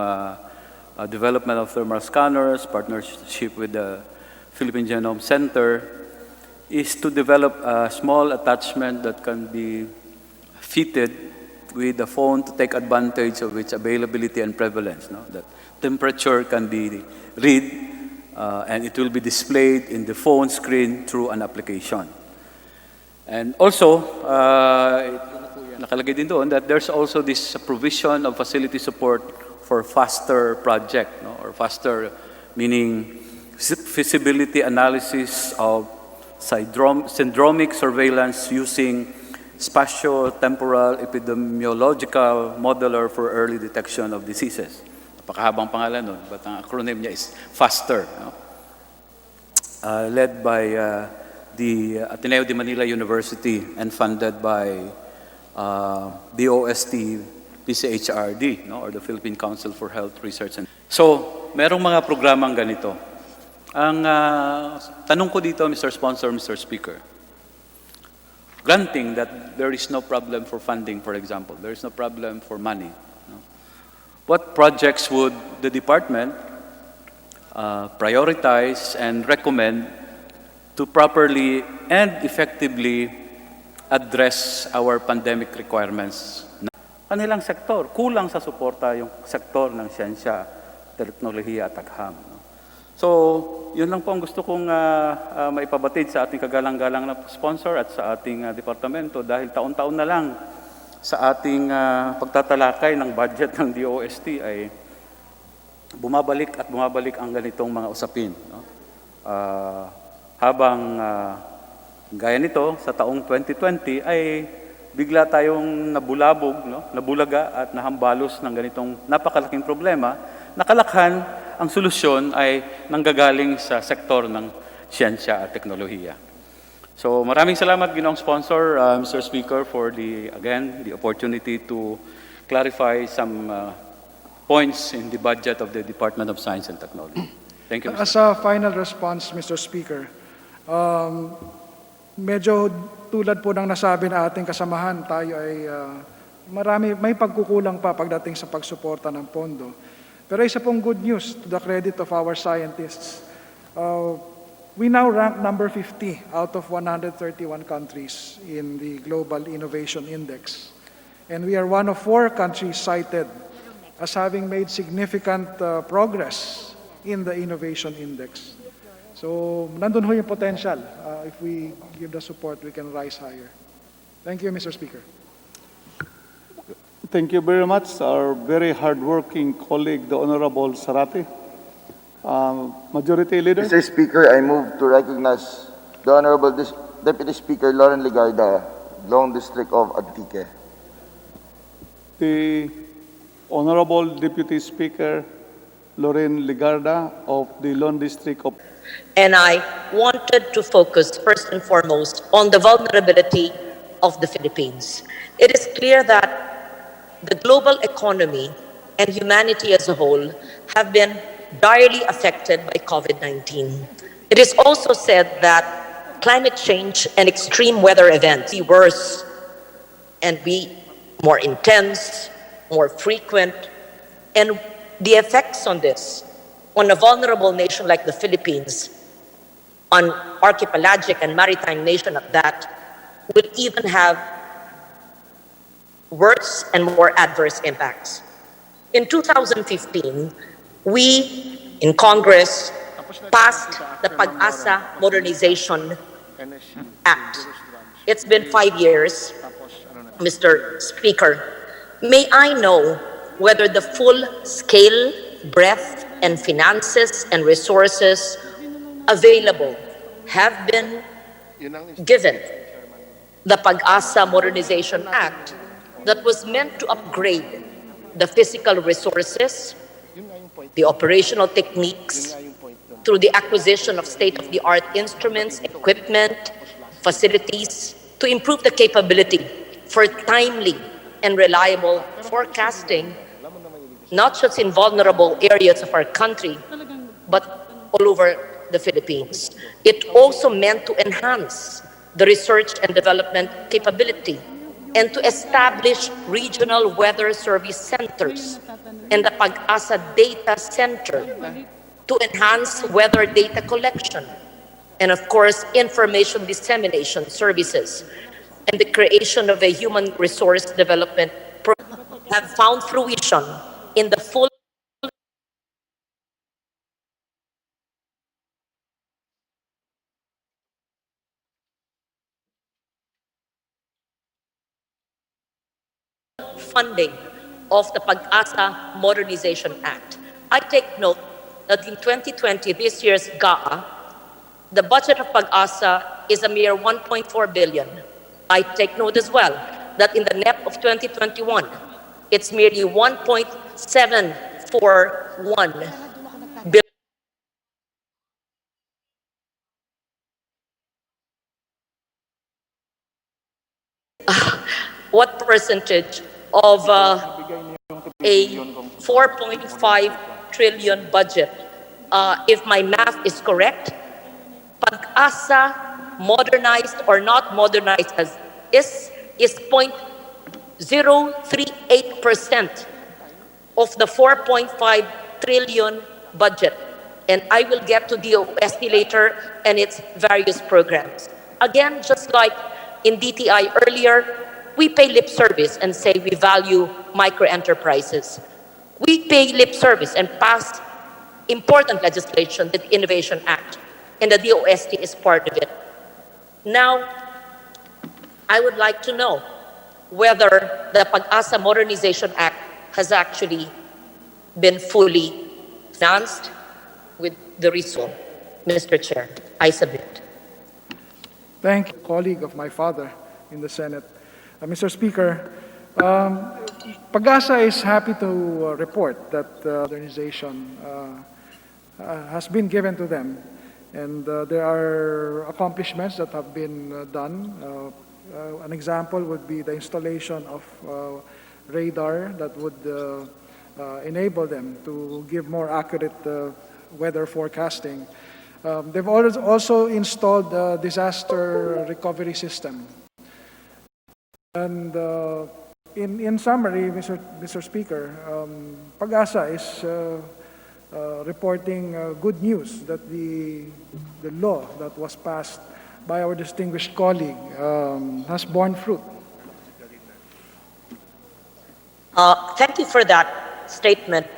development of thermal scanners, partnership with the Philippine Genome Center, is to develop a small attachment that can be fitted with the phone to take advantage of its availability and prevalence. No? That temperature can be read and it will be displayed in the phone screen through an application. And also, nakalagay din doon that there's also this provision of facility support for faster project, no? Or faster, meaning feasibility analysis of syndromic surveillance using spatio-temporal epidemiological modeler for early detection of diseases. Napakahabang pangalan nun, but ang acronym niya is FASTER, no? Led by the Ateneo de Manila University and funded by DOST PCHRD, no? Or the Philippine Council for Health Research. So, merong mga programang ganito. Ang tanong ko dito, Mr. Sponsor, Mr. Speaker, granting that there is no problem for funding, for example, there is no problem for money, no? What projects would the department prioritize and recommend to properly and effectively address our pandemic requirements? Kanilang sektor, kulang sa suporta yung sektor ng siyensya, teknolohiya at agham. No? So, yun lang po ang gusto kong maipabatid sa ating kagalang-galang na sponsor at sa ating departamento dahil taon-taon na lang sa ating pagtatalakay ng budget ng DOST ay bumabalik at bumabalik ang ganitong mga usapin. No? Habang gaya nito, sa taong 2020 ay bigla tayong nabulabog, no? Nabulaga at nahambalos ng ganitong napakalaking problema, nakalakhan ang solusyon ay nanggagaling sa sektor ng siyensya at teknolohiya. So maraming salamat, Ginoong Sponsor, Mr. Speaker, for the opportunity to clarify some points in the budget of the Department of Science and Technology. Thank you, Mr. As a final response, Mr. Speaker, medyo tulad po ng nasabi na ating kasamahan, tayo ay may pagkukulang pa pagdating sa pagsuporta ng pondo. Pero isa pong good news to the credit of our scientists. We now rank number 50 out of 131 countries in the Global Innovation Index. And we are one of 4 countries cited as having made significant progress in the Innovation Index. So, nandun ho yung potential. If we give the support, we can rise higher. Thank you, Mr. Speaker. Thank you very much, our very hardworking colleague, the Honorable Sarate. Majority Leader. Mr. Speaker, I move to recognize the Honorable Deputy Speaker Lauren Ligarda, Long District of Antique. The Honorable Deputy Speaker Lauren Ligarda of the Lone District of. And I wanted to focus first and foremost on the vulnerability of the Philippines. It is clear that the global economy and humanity as a whole have been direly affected by COVID-19. It is also said that climate change and extreme weather events be worse and be more intense, more frequent, and the effects on this, on a vulnerable nation like the Philippines, on archipelagic and maritime nation at that, will even have worse and more adverse impacts. In 2015, we in Congress passed the Pag-asa Modernization Act. It's been 5 years, Mr. Speaker. May I know whether the full scale, breadth, and finances and resources available have been given? The Pag-asa Modernization Act that was meant to upgrade the physical resources, the operational techniques, through the acquisition of state-of-the-art instruments, equipment, facilities, to improve the capability for timely and reliable forecasting, not just in vulnerable areas of our country, but all over the Philippines. It also meant to enhance the research and development capability and to establish regional weather service centers and the Pag-asa Data Center to enhance weather data collection and, of course, information dissemination services, and the creation of a human resource development program have found fruition in the full funding of the Pag-asa Modernization Act. I take note that in 2020, this year's GAA, the budget of Pag-asa is a mere 1.4 billion. I take note as well that in the NEP of 2021, it's merely 1.741 billion. What percentage of a 4.5 trillion budget? If my math is correct, Pag-asa modernized or not modernized is 0.038% of the 4.5 trillion budget. And I will get to DOST later and its various programs. Again, just like in DTI earlier, we pay lip service and say we value micro-enterprises. We pay lip service and pass important legislation, the Innovation Act, and the DOST is part of it. Now, I would like to know whether the Pag-asa Modernization Act has actually been fully financed with the resource. Mr. Chair, I submit. Thank you, colleague of my father in the Senate. Mr. Speaker, Pag-asa is happy to report that modernization has been given to them, and there are accomplishments that have been done. An example would be the installation of radar that would enable them to give more accurate weather forecasting. They've also installed the disaster recovery system. And in summary, Mr. Speaker, Pag-asa is reporting good news that the law that was passed by our distinguished colleague has borne fruit. Thank you for that statement,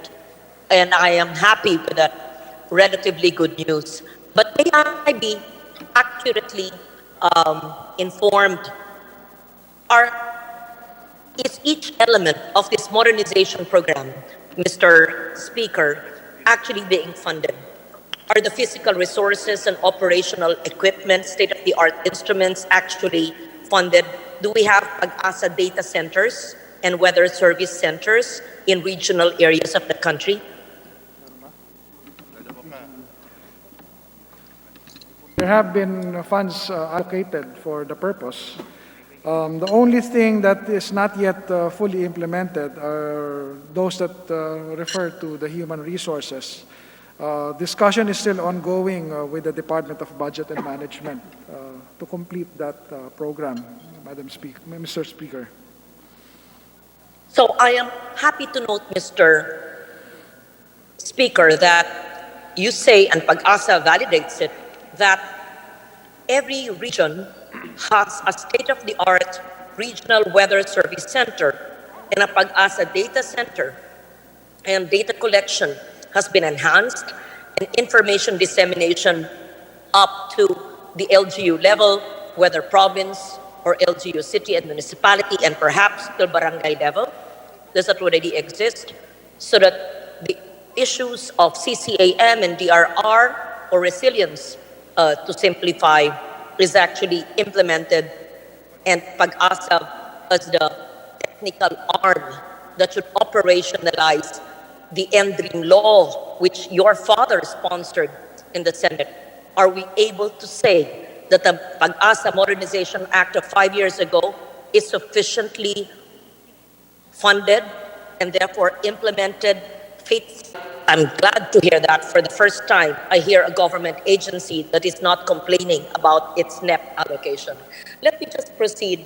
and I am happy with that relatively good news. But may I be accurately informed? Is each element of this modernization program, Mr. Speaker, actually being funded? Are the physical resources and operational equipment, state-of-the-art instruments actually funded? Do we have Pag-asa data centers and weather service centers in regional areas of the country? There have been funds allocated for the purpose. The only thing that is not yet fully implemented are those that refer to the human resources. Discussion is still ongoing with the Department of Budget and Management to complete that program, Mr. Speaker. So I am happy to note, Mr. Speaker, that you say, and PAG-ASA validates it, that every region has a state-of-the-art regional weather service center and a PAG-ASA data center, and data collection has been enhanced and information dissemination up to the LGU level, whether province or LGU city and municipality, and perhaps the barangay level. Does that already exist? So that the issues of CCAM and DRR, or resilience, to simplify, is actually implemented, and PAG-ASA as the technical arm that should operationalize the NDREAM law, which your father sponsored in the Senate. Are we able to say that the PAG-ASA Modernization Act of 5 years ago is sufficiently funded and therefore implemented faithfully? I'm glad to hear that. For the first time, I hear a government agency that is not complaining about its NEP allocation. Let me just proceed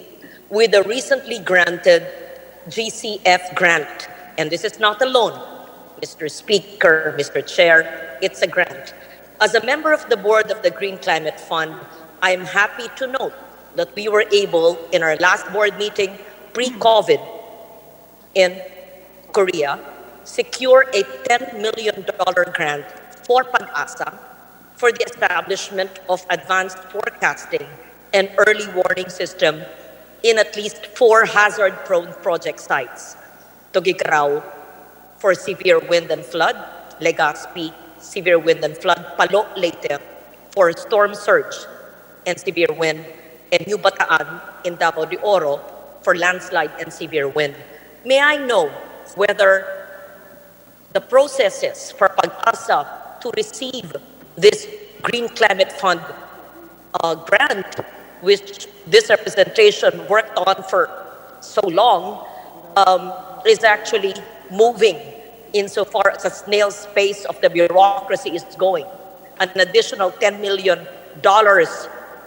with the recently granted GCF grant. And this is not a loan, Mr. Speaker, Mr. Chair, it's a grant. As a member of the board of the Green Climate Fund, I am happy to note that we were able, in our last board meeting, pre-COVID in Korea, secure a $10 million grant for PAG-ASA for the establishment of advanced forecasting and early warning system in at least 4 hazard-prone project sites. Tuguegarao for severe wind and flood, Legazpi, severe wind and flood, Palo, Leyte for storm surge and severe wind, and New Bataan in Davao de Oro for landslide and severe wind. May I know whether the processes for PAG-ASA to receive this Green Climate Fund grant, which this representation worked on for so long, is actually moving insofar as the snail's pace of the bureaucracy is going. An additional $10 million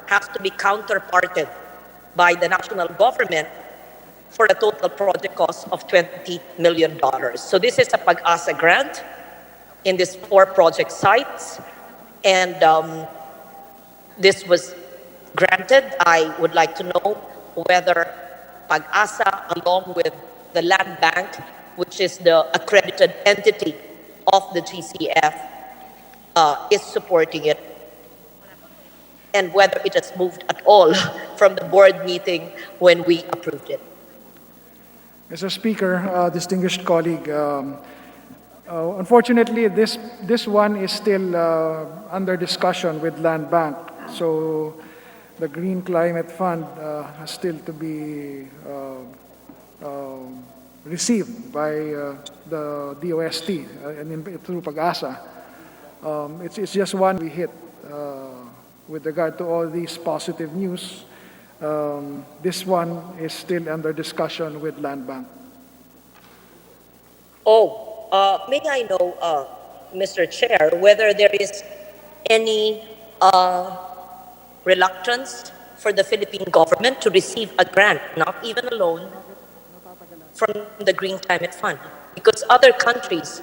has to be counterparted by the national government for a total project cost of $20 million. So this is a PAG-ASA grant in these 4 project sites, and this was granted. I would like to know whether PAG-ASA, along with the Land Bank, which is the accredited entity of the GCF, is supporting it, and whether it has moved at all from the board meeting when we approved it. Mr. Speaker, distinguished colleague, unfortunately, this one is still under discussion with Land Bank. So the Green Climate Fund has still to be received by the DOST and through PAG-ASA. It's just one we hit with regard to all these positive news. This one is still under discussion with Land Bank. May I know, Mr. Chair, whether there is any reluctance for the Philippine government to receive a grant, not even a loan, from the Green Climate Fund? Because other countries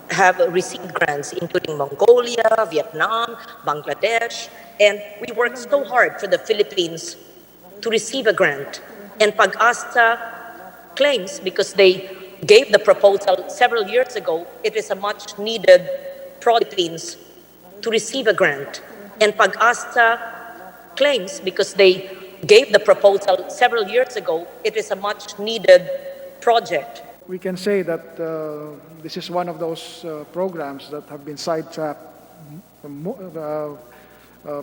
have received grants, including Mongolia, Vietnam, Bangladesh, and we worked so hard for the Philippines to receive a grant. And PAG-ASA claims, because they gave the proposal several years ago, it is a much needed project to receive a grant. And PAG-ASA claims, because they gave the proposal several years ago, it is a much needed project. We can say that this is one of those programs that have been sidetracked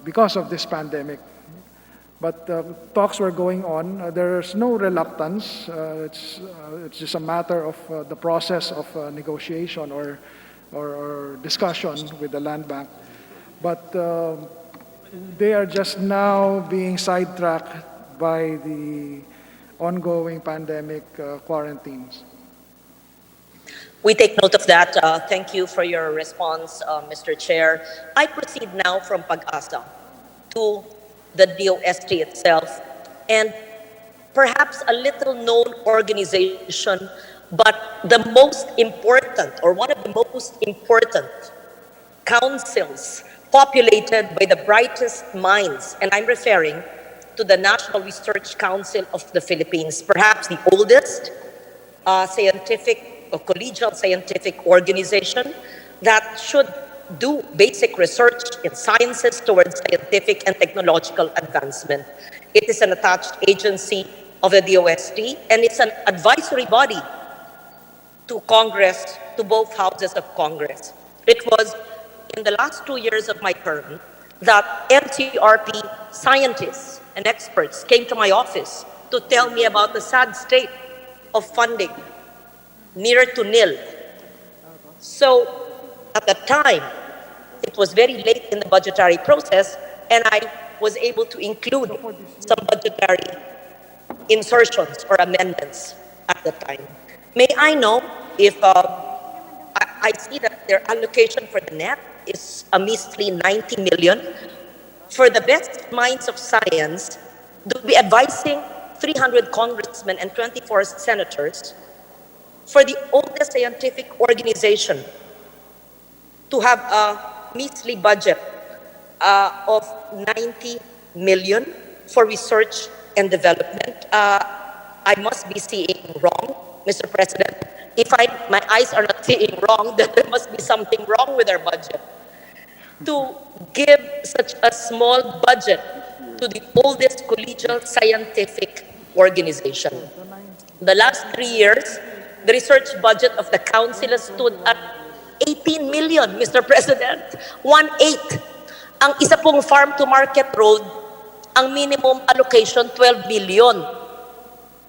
because of this pandemic. But talks were going on. There's no reluctance. It's just a matter of the process of negotiation or discussion with the Land Bank. But they are just now being sidetracked by the ongoing pandemic quarantines. We take note of that. Thank you for your response, Mr. Chair. I proceed now from PAG-ASA to the DOST itself, and perhaps a little known organization, but the most important, or one of the most important councils populated by the brightest minds, and I'm referring to the National Research Council of the Philippines, perhaps the oldest scientific or collegial scientific organization that should do basic research in sciences towards scientific and technological advancement. It is an attached agency of the DOST, and it's an advisory body to Congress, to both houses of Congress. It was in the last 2 years of my term that NCRP scientists and experts came to my office to tell me about the sad state of funding, near to nil. So at the time, it was very late in the budgetary process, and I was able to include some budgetary insertions or amendments at the time. May I know if I see that their allocation for the NEP is a measly 90 million. For the best minds of science, they'll be advising 300 congressmen and 24 senators for the oldest scientific organization to have a measly budget of 90 million for research and development. I must be seeing wrong, Mr. President. If my eyes are not seeing wrong, then there must be something wrong with our budget. To give such a small budget to the oldest collegial scientific organization. The last 3 years, the research budget of the council has stood at 18 million, Mr. President. 1/8. Ang isa pong farm-to-market road, ang minimum allocation 12 million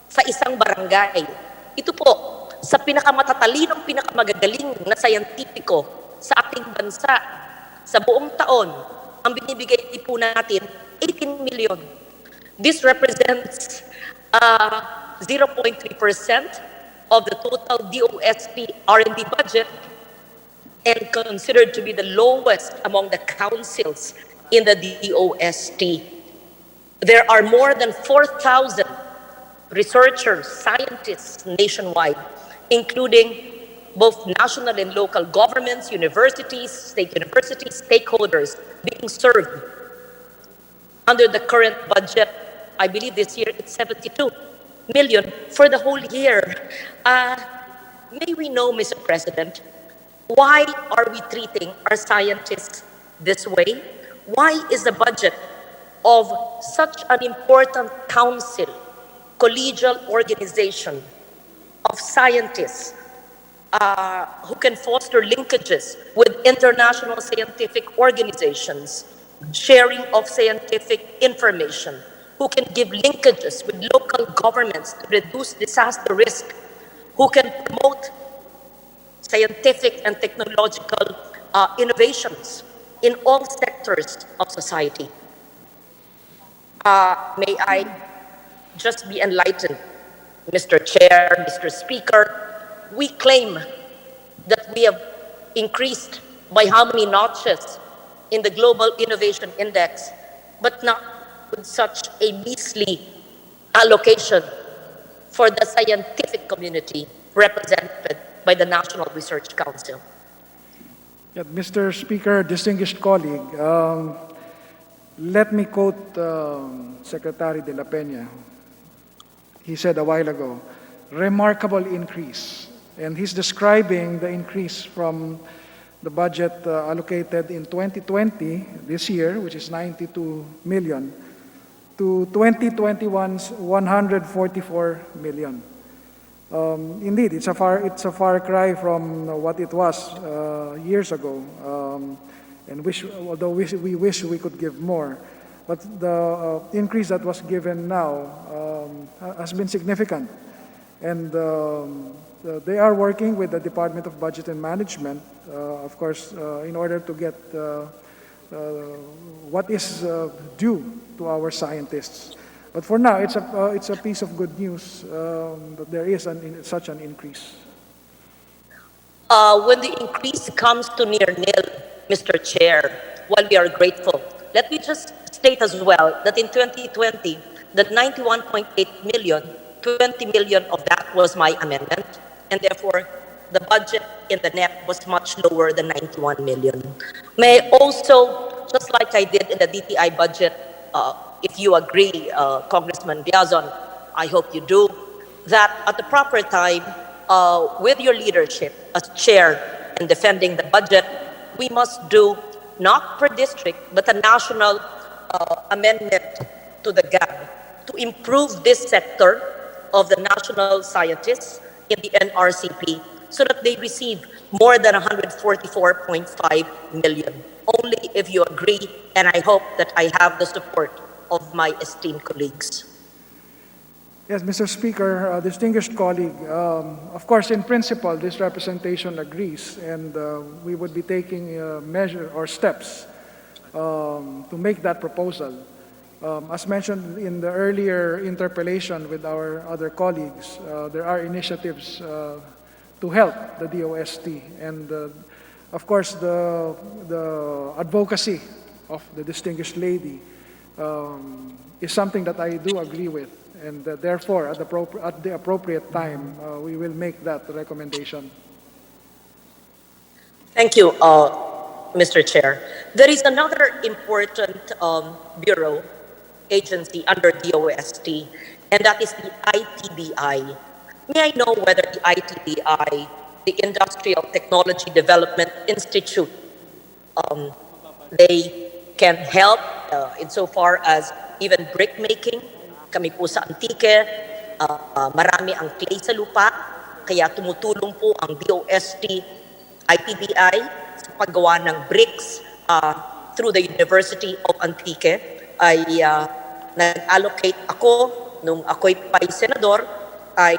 sa isang barangay. Ito po, sa pinakamatatalino, pinakamagagaling na scientifico sa ating bansa, sa buong taon, ang binibigay po natin, 18 million. This represents 0.3% of the total DOST R&D budget, and considered to be the lowest among the councils in the DOST. There are more than 4,000 researchers, scientists nationwide, including both national and local governments, universities, state universities, stakeholders being served under the current budget. I believe this year it's 72 million for the whole year. May we know, Mr. President, why are we treating our scientists this way? Why is the budget of such an important council, collegial organization of scientists who can foster linkages with international scientific organizations, sharing of scientific information, who can give linkages with local governments to reduce disaster risk, who can promote scientific and technological innovations in all sectors of society. May I just be enlightened, Mr. Chair, Mr. Speaker? We claim that we have increased by how many notches in the Global Innovation Index, but not with such a measly allocation for the scientific community represented by the National Research Council. Yeah, Mr. Speaker, distinguished colleague, let me quote Secretary de la Peña. He said a while ago, remarkable increase. And he's describing the increase from the budget allocated in 2020, this year, which is 92 million, to 2021's 144 million. Indeed, it's a far cry from what it was years ago, and although we wish we could give more, but the increase that was given now has been significant, and they are working with the Department of Budget and Management, of course, in order to get what is due to our scientists. But for now, it's a piece of good news that there is such an increase. When the increase comes to near nil, Mr. Chair, while we are grateful, let me just state as well that in 2020, the 91.8 million, 20 million of that was my amendment, and therefore the budget in the NEP was much lower than 91 million. May I also, just like I did in the DTI budget, if you agree, Congressman Biazon, I hope you do, that at the proper time, with your leadership as chair in defending the budget, we must do not per district, but a national amendment to the GAB to improve this sector of the national scientists in the NRCP so that they receive more than 144.5 million. Only if you agree, and I hope that I have the support of my esteemed colleagues. Yes, Mr. Speaker, distinguished colleague, of course, in principle, this representation agrees, and we would be taking measure or steps to make that proposal. As mentioned in the earlier interpellation with our other colleagues, there are initiatives to help the DOST, and of course, the advocacy of the distinguished lady is something that I do agree with. And therefore, at the appropriate time, we will make that recommendation. Thank you, Mr. Chair. There is another important bureau, agency under DOST, and that is the ITDI. May I know whether the ITDI, the Industrial Technology Development Institute, they can help insofar as even brick making? Kami po sa Antique, marami ang clay sa lupa, kaya tumutulong po ang DOST, ITDI sa paggawa ng bricks through the University of Antique. Ay nag-allocate ako nung ako'y pa'y senador ay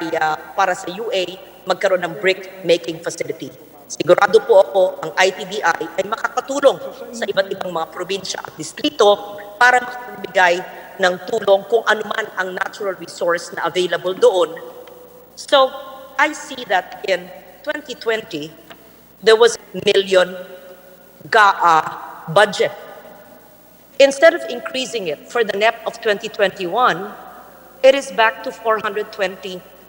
para sa UA magkaroon ng brick making facility. Sigurado po ako ang ITDI ay makakatulong sa iba't ibang mga probinsya at distrito para makabigay ng tulong kung anuman ang natural resource na available doon. So, I see that in 2020, there was a million budget. Instead of increasing it for the NEP of 2021, it is back to 420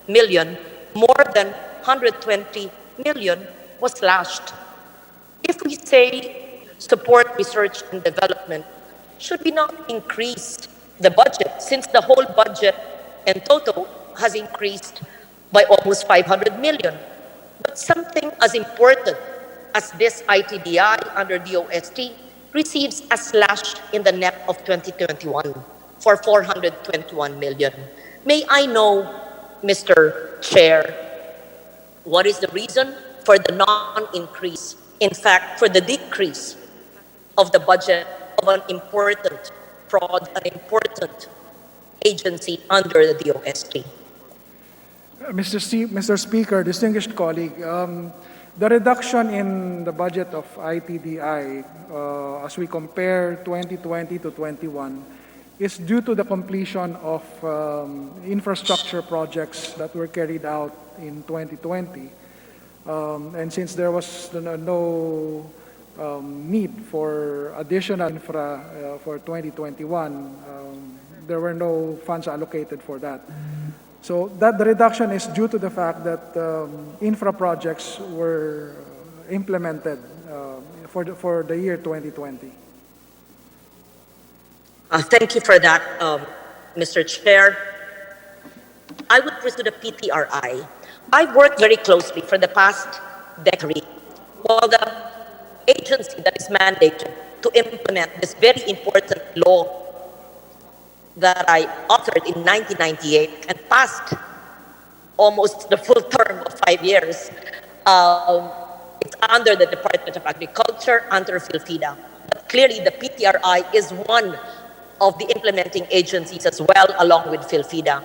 million. More than 120 million was slashed. If we say support research and development, should we not increase the budget, since the whole budget in total has increased by almost 500 million? But something as important as this ITDI under DOST receives a slash in the NEP of 2021 for 421 million. May I know, Mr. Chair, what is the reason for the non-increase, in fact, for the decrease of the budget of an important an important agency under the DOST? Mr. Speaker, distinguished colleague, the reduction in the budget of ITDI as we compare 2020 to 21 is due to the completion of infrastructure projects that were carried out in 2020. And since there was no need for additional infra for 2021, there were no funds allocated for that. So the reduction is due to the fact that infra projects were implemented for the year 2020. Thank you for that, Mr. Chair. I would pursue the PTRI. I've worked very closely for the past decade while the agency that is mandated to implement this very important law that I authored in 1998 and passed almost the full term of 5 years. It's under the Department of Agriculture, under PhilPhida. But clearly the PTRI is one of the implementing agencies as well, along with PhilPhida.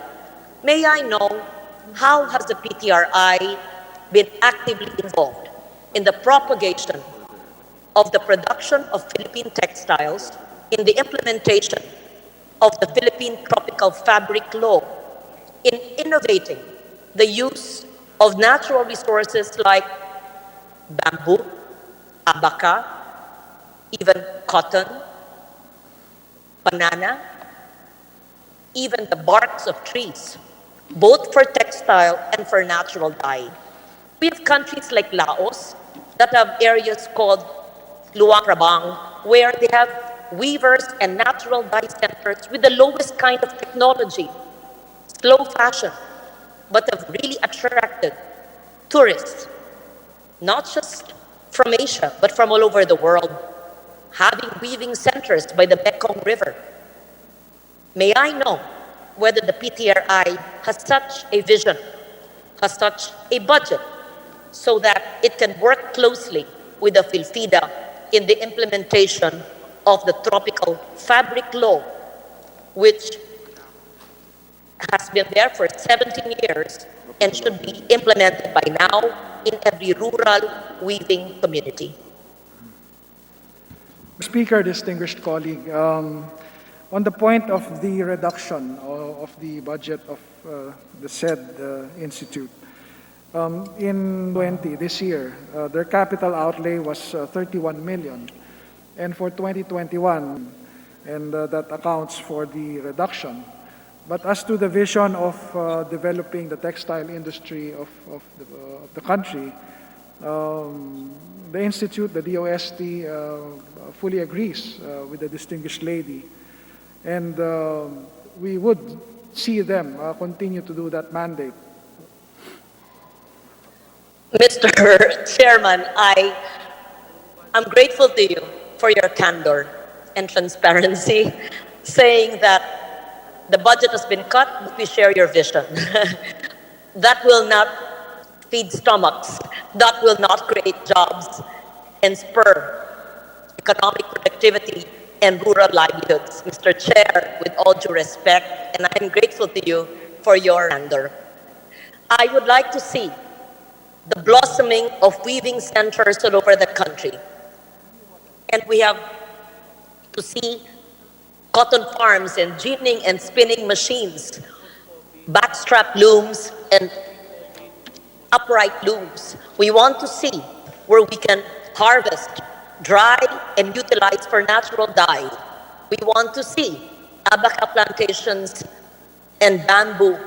May I know, how has the PTRI been actively involved in the propagation of the production of Philippine textiles in the implementation of the Philippine Tropical Fabric Law, in innovating the use of natural resources like bamboo, abaca, even cotton, banana, even the barks of trees, both for textile and for natural dye. We have countries like Laos that have areas called Luang Prabang, where they have weavers and natural dye centers with the lowest kind of technology, slow fashion, but have really attracted tourists, not just from Asia, but from all over the world, having weaving centers by the Mekong River. May I know whether the PTRI has such a vision, has such a budget, so that it can work closely with the PhilFIDA in the implementation of the Tropical Fabric Law, which has been there for 17 years and should be implemented by now in every rural weaving community. Speaker, distinguished colleague, on the point of the reduction of the budget of the said institute, in this year, their capital outlay was 31 million. And for 2021, and that accounts for the reduction. But as to the vision of developing the textile industry of the country, the Institute, the DOST, fully agrees with the distinguished lady. And we would see them continue to do that mandate. Mr. Chairman, I'm grateful to you for your candor and transparency, saying that the budget has been cut, but we share your vision. That will not feed stomachs, that will not create jobs and spur economic productivity and rural livelihoods. Mr. Chair, with all due respect, and I'm grateful to you for your candor. I would like to see the blossoming of weaving centers all over the country. And we have to see cotton farms and ginning and spinning machines, backstrap looms and upright looms. We want to see where we can harvest, dry, and utilize for natural dye. We want to see abaca plantations and bamboo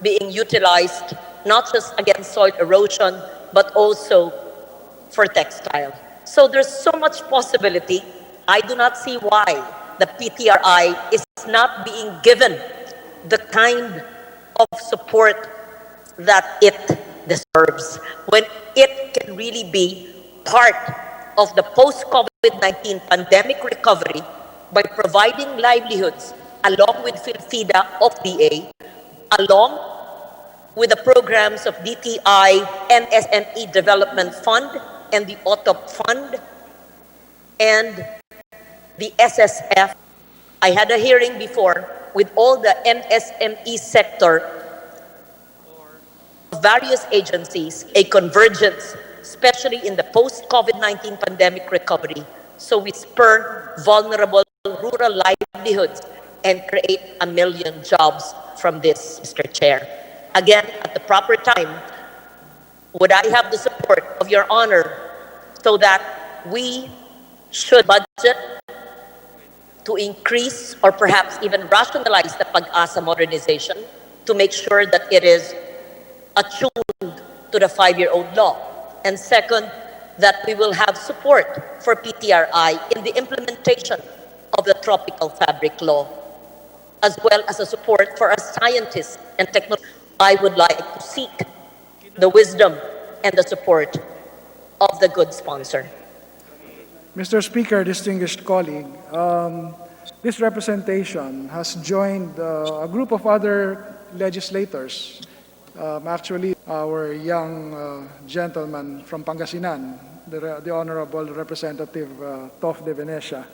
being utilized not just against soil erosion, but also for textile. So there's so much possibility. I do not see why the PTRI is not being given the kind of support that it deserves, when it can really be part of the post-COVID-19 pandemic recovery by providing livelihoods along with PhilFIDA of DA, along with the programs of DTI and SME Development Fund and the OTOP Fund and the SSF. I had a hearing before with all the MSME sector, various agencies, a convergence, especially in the post-COVID-19 pandemic recovery, so we spur vulnerable rural livelihoods and create 1 million jobs from this, Mr. Chair. Again, at the proper time, would I have the support of your honor so that we should budget to increase or perhaps even rationalize the Pag-asa modernization to make sure that it is attuned to the 5-year-old law. And second, that we will have support for PTRI in the implementation of the Tropical Fabric Law, as well as a support for our scientists and technologists. I would like to seek the wisdom and the support of the good sponsor. Mr. Speaker, distinguished colleague, this representation has joined a group of other legislators. Actually, our young gentleman from Pangasinan, the Honorable Representative Tof de Venecia.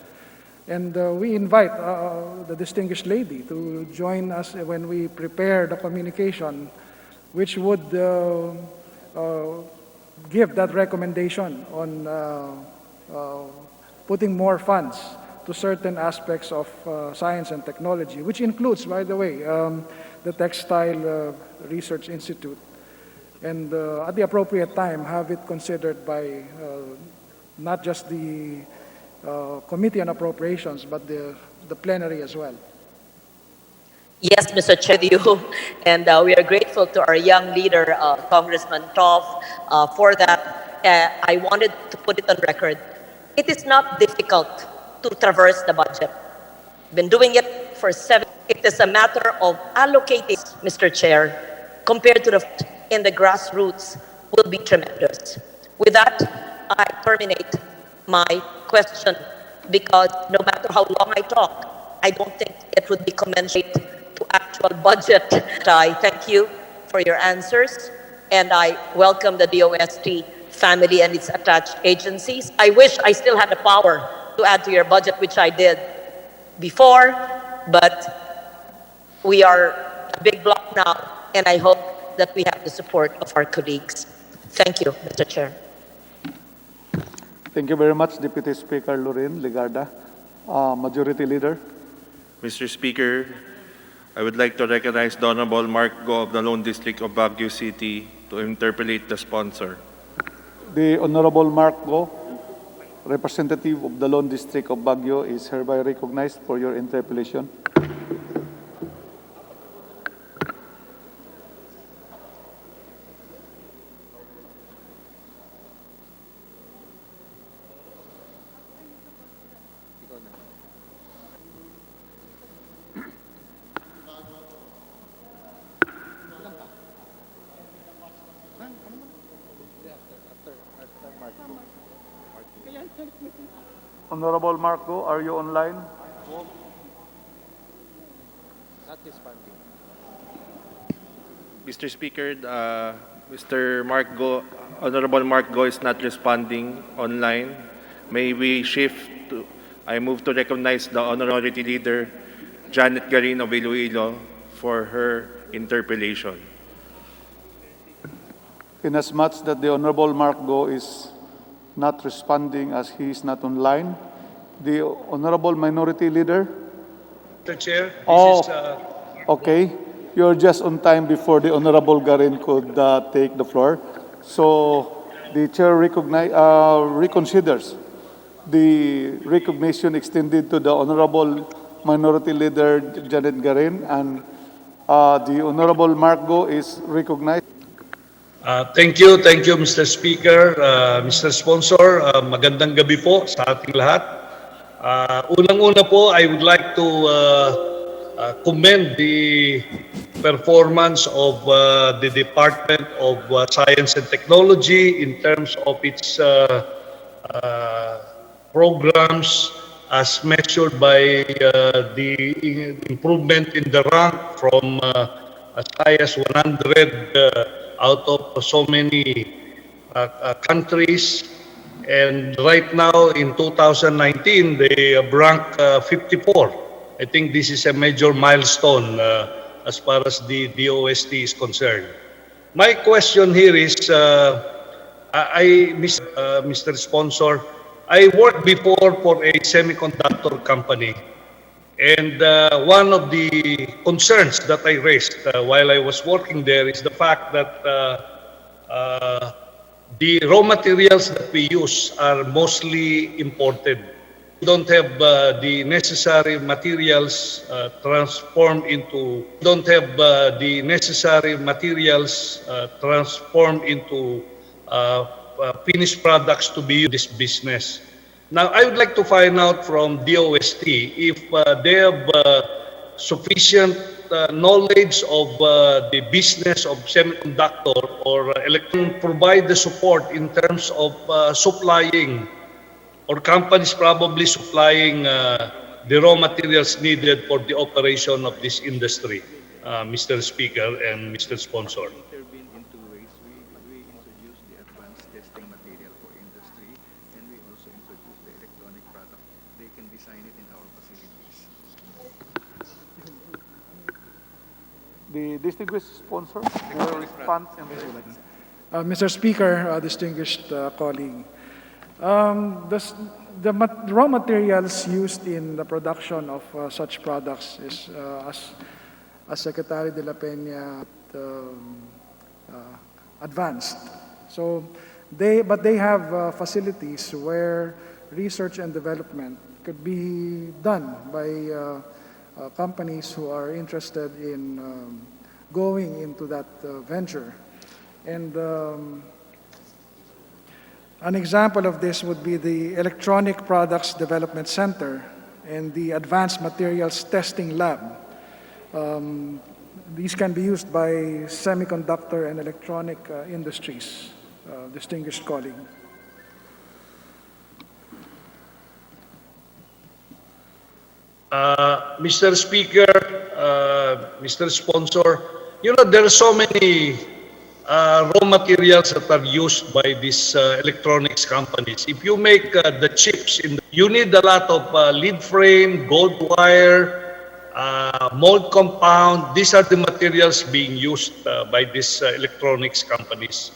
And we invite the distinguished lady to join us when we prepare the communication, which would give that recommendation on putting more funds to certain aspects of science and technology, which includes, by the way, the Textile Research Institute, and at the appropriate time have it considered by not just the Committee on Appropriations, but the plenary as well. Yes, Mr. Chair, you, and we are grateful to our young leader, Congressman Toff, for that. I wanted to put it on record. It is not difficult to traverse the budget. Been doing it for 7. It is a matter of allocating, Mr. Chair, compared to in the grassroots will be tremendous. With that, I terminate my question because no matter how long I talk, I don't think it would be commensurate to actual budget. I thank you for your answers, and I welcome the DOST family and its attached agencies. I wish I still had the power to add to your budget, which I did before, but we are a big block now, and I hope that we have the support of our colleagues. Thank you, Mr. Chair. Thank you very much, Deputy Speaker Lorin Legarda. Majority Leader. Mr. Speaker, I would like to recognize the Honorable Mark Go of the Lone District of Baguio City to interpolate the sponsor. The Honorable Mark Go, representative of the Lone District of Baguio, is hereby recognized for your interpellation. Honorable Marco, are you online? Not responding. Mr. Speaker, Mr. Mark Go, Honorable Mark Go is not responding online. May we shift to, I move to recognize the Honorary Leader, Janet Garin of Iloilo, for her interpellation. Inasmuch that the Honorable Mark Go is not responding as he is not online, the Honorable Minority Leader. Mr. Chair, Okay. You're just on time before the Honorable Garin could take the floor. So the Chair reconsiders the recognition extended to the Honorable Minority Leader Janet Garin, and the Honorable Mark Go is recognized. Thank you, Mr. Speaker, Mr. Sponsor. Magandang gabi po sa ating lahat. Unang-una po, I would like to commend the performance of the Department of Science and Technology in terms of its programs as measured by the improvement in the rank from as high as 100 out of so many countries, and right now in 2019 they rank 54. I think this is a major milestone as far as the DOST is concerned. My question here is, Mr. Sponsor, I worked before for a semiconductor company, and one of the concerns that I raised while I was working there is the fact that the raw materials that we use are mostly imported. We don't have the necessary materials transformed into finished products to be used in this business. Now, I would like to find out from DOST if they have sufficient knowledge of the business of semiconductor or electronic, provide the support in terms of supplying, or companies probably supplying the raw materials needed for the operation of this industry, Mr. Speaker and Mr. Sponsor. The distinguished sponsor will respond. Mr. Speaker, distinguished colleague, Raw materials used in the production of such products is, as Secretary de la Peña advanced. So but they have facilities where research and development could be done by companies who are interested in going into that venture. And an example of this would be the Electronic Products Development Center and the Advanced Materials Testing Lab. These can be used by semiconductor and electronic industries, distinguished colleague. Mr. Speaker, Mr. Sponsor, there are so many raw materials that are used by these electronics companies. If you make the chips, you need a lot of lead frame, gold wire, mold compound. These are the materials being used by these electronics companies.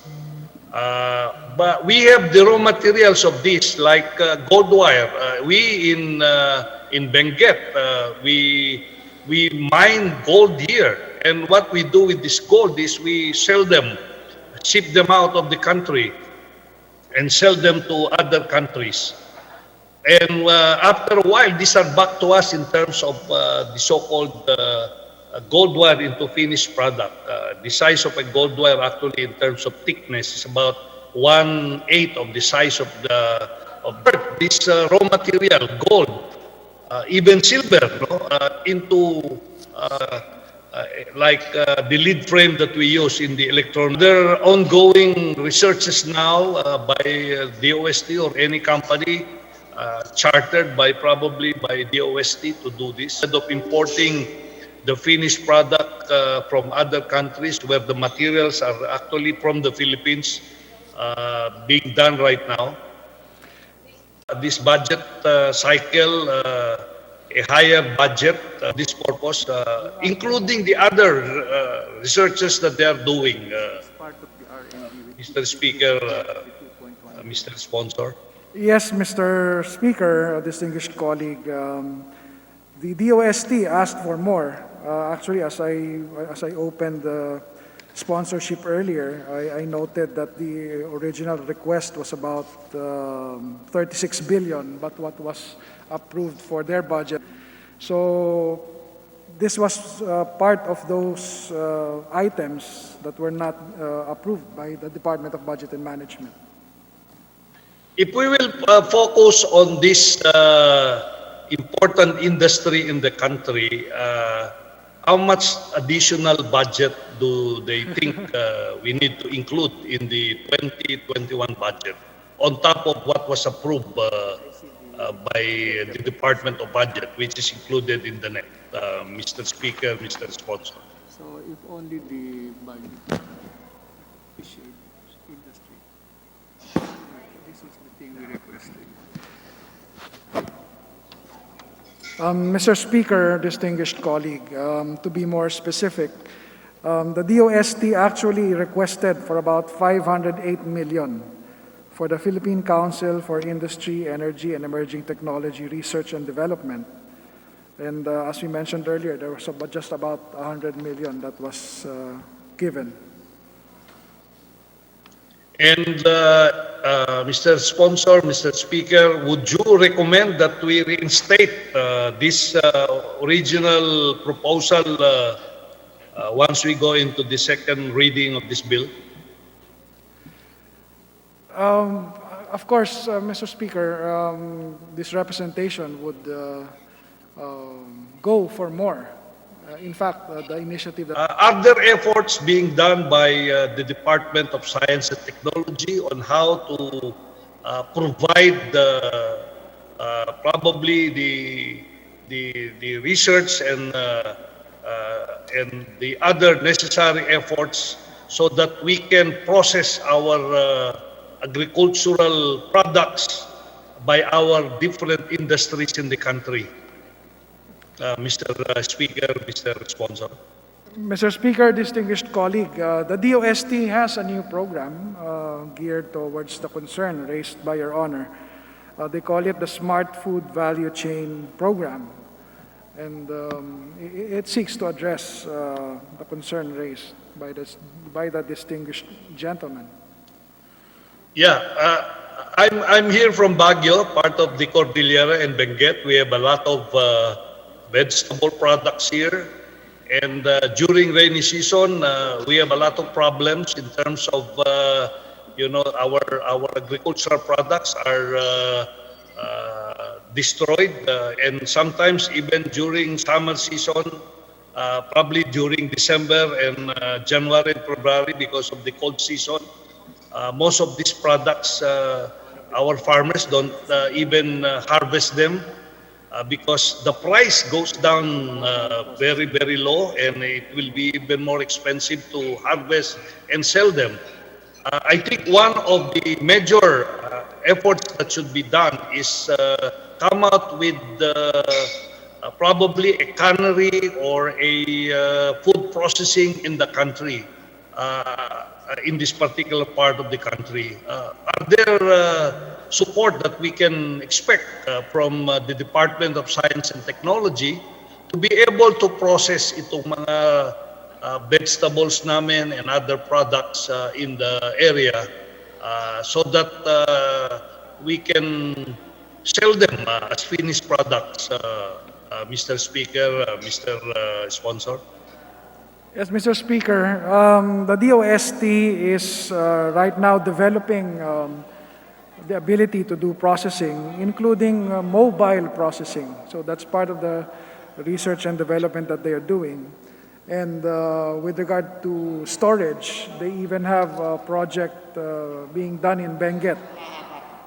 But we have the raw materials of this, like gold wire. We in Benguet, we mine gold here, and what we do with this gold is we sell them, ship them out of the country, and sell them to other countries. And after a while, these are back to us in terms of the so-called gold wire into finished product. The size of a gold wire, actually, in terms of thickness, is about 1/8 of the size of this raw material, gold, even silver, into like the lead frame that we use in the electronic. There are ongoing researches now by DOST or any company chartered probably by DOST to do this. Instead of importing the finished product from other countries where the materials are actually from the Philippines, being done right now. This budget cycle, a higher budget, this purpose, including the other researches that they are doing, Mr. Speaker, Mr. Sponsor. Yes, Mr. Speaker, distinguished colleague, the DOST asked for more. Actually, as I opened the sponsorship earlier, I noted that the original request was about 36 billion, but what was approved for their budget. So this was part of those items that were not approved by the Department of Budget and Management. If we will focus on this important industry in the country, how much additional budget do they think we need to include in the 2021 budget on top of what was approved by the Department of Budget, which is included in the net, Mr. Speaker, Mr. Sponsor? So if only the budget industry, this is the thing we requested. Mr. Speaker, distinguished colleague, to be more specific, the DOST actually requested for about 508 million for the Philippine Council for Industry, Energy, and Emerging Technology Research and Development. And as we mentioned earlier, there was just about 100 million that was given. And Mr. Sponsor, Mr. Speaker, would you recommend that we reinstate this original proposal once we go into the second reading of this bill? Of course, Mr. Speaker, this representation would go for more. In fact, the initiative that... Are there efforts being done by the Department of Science and Technology on how to provide probably the research and the other necessary efforts so that we can process our agricultural products by our different industries in the country? Mr. Speaker, Mr. Sponsor. Mr. Speaker, distinguished colleague, the DOST has a new program geared towards the concern raised by Your Honor. They call it the Smart Food Value Chain Program, and it seeks to address the concern raised by the distinguished gentleman. Yeah, I'm here from Baguio, part of the Cordillera and Benguet. We have a lot of vegetable products here. And during rainy season, we have a lot of problems in terms of, our agricultural products are destroyed. And sometimes even during summer season, probably during December and January and February because of the cold season, most of these products, our farmers don't even harvest them. Because the price goes down very, very low, and it will be even more expensive to harvest and sell them. I think one of the major efforts that should be done is come out with probably a cannery or a food processing in the country, in this particular part of the country. Are there support that we can expect from the Department of Science and Technology to be able to process itong mga vegetables namin and other products in the area so that we can sell them as finished products, Mr. Speaker, Mr. Sponsor? Yes, Mr. Speaker, the DOST is right now developing the ability to do processing, including mobile processing. So that's part of the research and development that they are doing. And with regard to storage, they even have a project being done in Benguet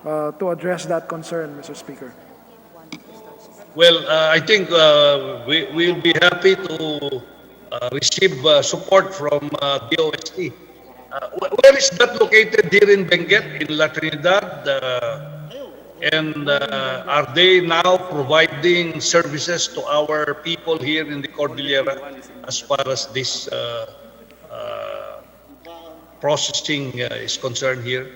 to address that concern, Mr. Speaker. Well, I think we'll be happy to receive support from DOST. Where is that located here in Benguet, in La Trinidad? And are they now providing services to our people here in the Cordillera as far as this processing is concerned here?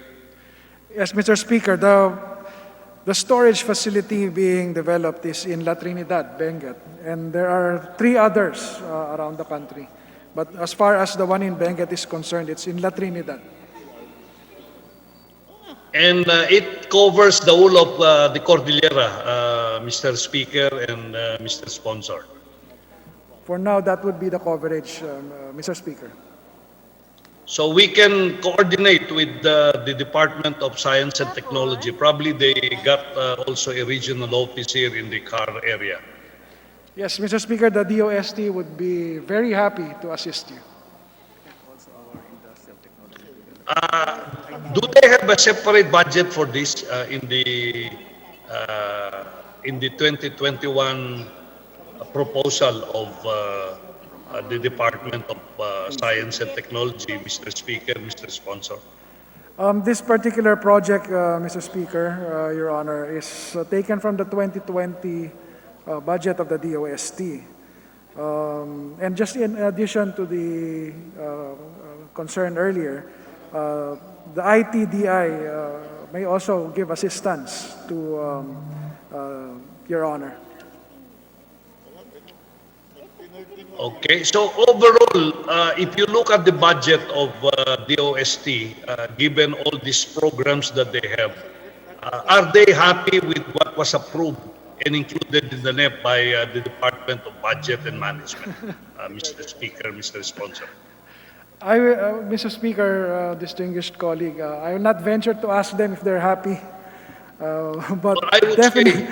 Yes, Mr. Speaker, the storage facility being developed is in La Trinidad, Benguet, and there are 3 others around the country. But as far as the one in Benguet is concerned, it's in La Trinidad. And it covers the whole of the Cordillera, Mr. Speaker and Mr. Sponsor. For now, that would be the coverage, Mr. Speaker. So we can coordinate with the Department of Science and Technology. Probably they got also a regional office here in the Car area. Yes, Mr. Speaker, the DOST would be very happy to assist you. Do they have a separate budget for this in the 2021 proposal of the Department of Science and Technology, Mr. Speaker, Mr. Sponsor? This particular project, Mr. Speaker, Your Honor, is taken from the 2020 budget of the DOST. And just in addition to the concern earlier, the ITDI may also give assistance to Your Honor. Okay, so overall, if you look at the budget of DOST, given all these programs that they have, are they happy with what was approved and included in the NEP by the Department of Budget and Management, Mr. Speaker, Mr. Sponsor? Mr. Speaker, distinguished colleague, I will not venture to ask them if they're happy, but definitely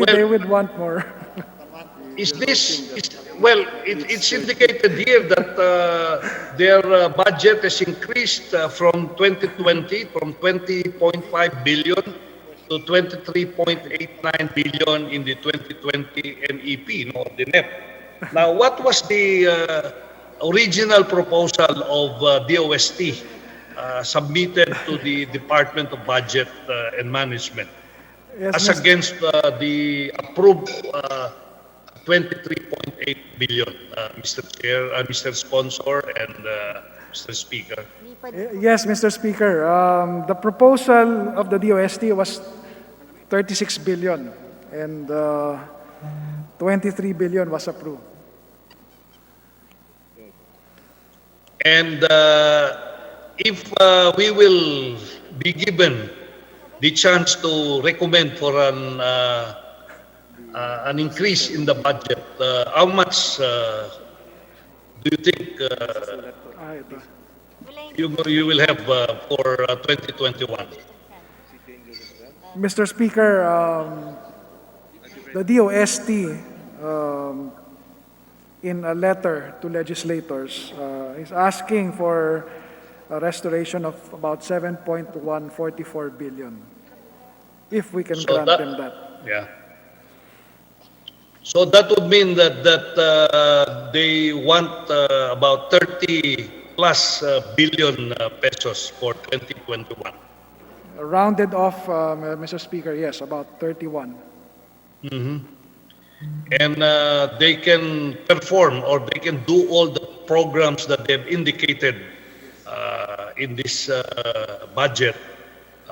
they would want more. It's indicated here that their budget has increased from 2020 from 20.5 billion to 23.89 billion in the 2020 NEP, the NEP. Now, what was the original proposal of DOST submitted to the Department of Budget and Management as against the approved 23.8 billion, Mr. Chair, Mr. Sponsor, and Mr. Speaker. Yes, Mr. Speaker. The proposal of the DOST was 36 billion and 23 billion was approved. And if we will be given the chance to recommend for an increase in the budget, how much do you think you will have for 2021? Mr. Speaker, the DOST, in a letter to legislators, is asking for a restoration of about 7.144 billion, if we can grant them that. Yeah. So that would mean that they want about 30 plus billion pesos for 2021. Rounded off, Mr. Speaker, yes, about 31. Mm-hmm. And they can perform or they can do all the programs that they've indicated in this budget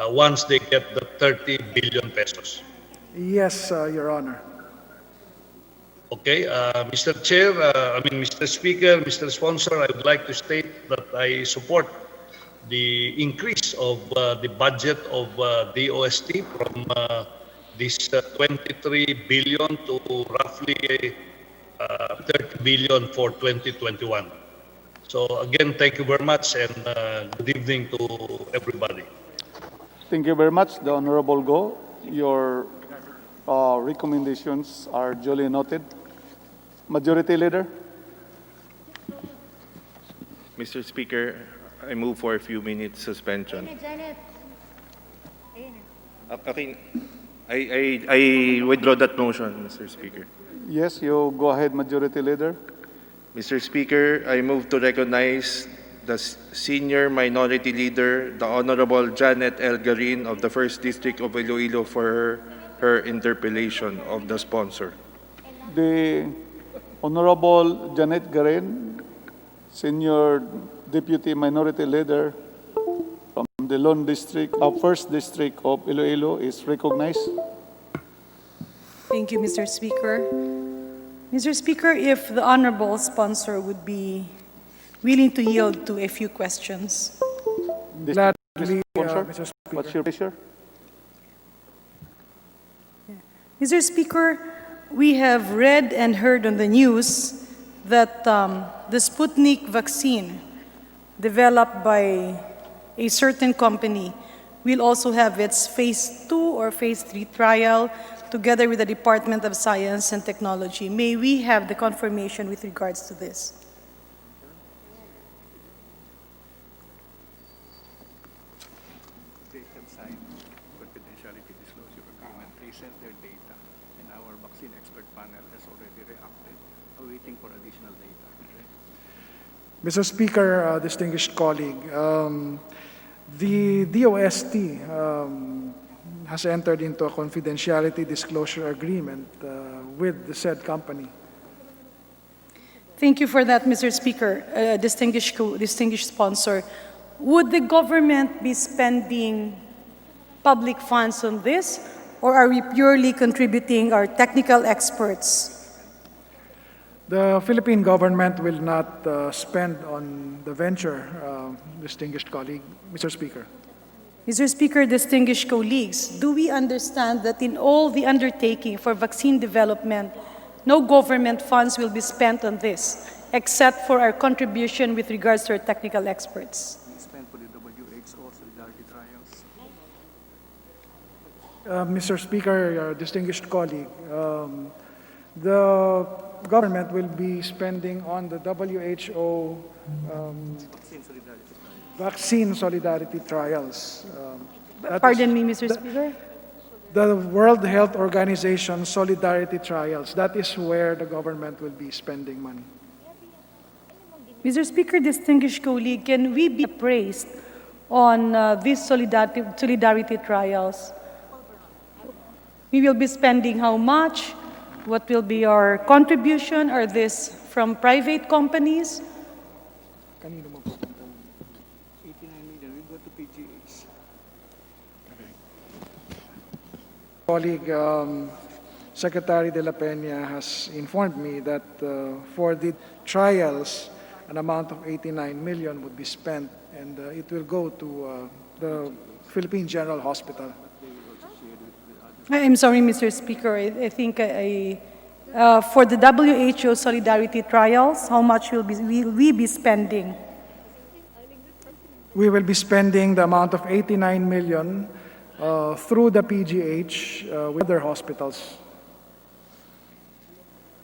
once they get the 30 billion pesos. Yes, Your Honor. Okay, Mr. Chair, Mr. Speaker, Mr. Sponsor, I would like to state that I support the increase of the budget of DOST from this 23 billion to roughly 30 billion for 2021. So again, thank you very much and good evening to everybody. Thank you very much, the Honorable Go. Your recommendations are duly noted. Majority Leader. Mr. Speaker, I move for a few minutes suspension. Janet. Okay. I withdraw that motion, Mr. Speaker. Yes, you go ahead, Majority Leader. Mr. Speaker, I move to recognize the Senior Minority Leader, the Honorable Janet L. Garin of the 1st District of Iloilo for her interpellation of the sponsor. The Honorable Janet Garin, Senior Deputy Minority Leader from the Lone District, 1st District of Iloilo is recognized. Thank you, Mr. Speaker. Mr. Speaker, if the honorable sponsor would be willing to yield to a few questions. Gladly, Sponsor, Mr. Speaker. what's your pleasure? Mr. Speaker, we have read and heard on the news that the Sputnik vaccine developed by a certain company will also have its phase 2 or phase 3 trial together with the Department of Science and Technology. May we have the confirmation with regards to this? They have signed confidentiality disclosure agreement. They sent their data, and our vaccine expert panel has already reacted, awaiting for additional data. Mr. Speaker, distinguished colleague, the DOST has entered into a confidentiality disclosure agreement with the said company. Thank you for that, Mr. Speaker. Distinguished sponsor. Would the government be spending public funds on this, or are we purely contributing our technical experts? The Philippine government will not spend on the venture, distinguished colleague. Mr. Speaker. Mr. Speaker, distinguished colleagues, do we understand that in all the undertaking for vaccine development, no government funds will be spent on this, except for our contribution with regards to our technical experts? Spent for the WHO solidarity trials. Mr. Speaker, distinguished colleague, the government will be spending on the WHO vaccine solidarity trials. Pardon me, Mr. Speaker? The World Health Organization solidarity trials. That is where the government will be spending money. Mr. Speaker, distinguished colleague, can we be appraised on these solidarity trials? We will be spending how much? What will be our contribution? Are this from private companies? Kanino mapupunta? 89 million will go to PGH. Colleague, Secretary de la Peña has informed me that for the trials, an amount of 89 million would be spent, and it will go to the Philippine General Hospital. I'm sorry, Mr. Speaker. I think for the WHO solidarity trials, how much will we be spending? We will be spending the amount of 89 million through the PGH with other hospitals.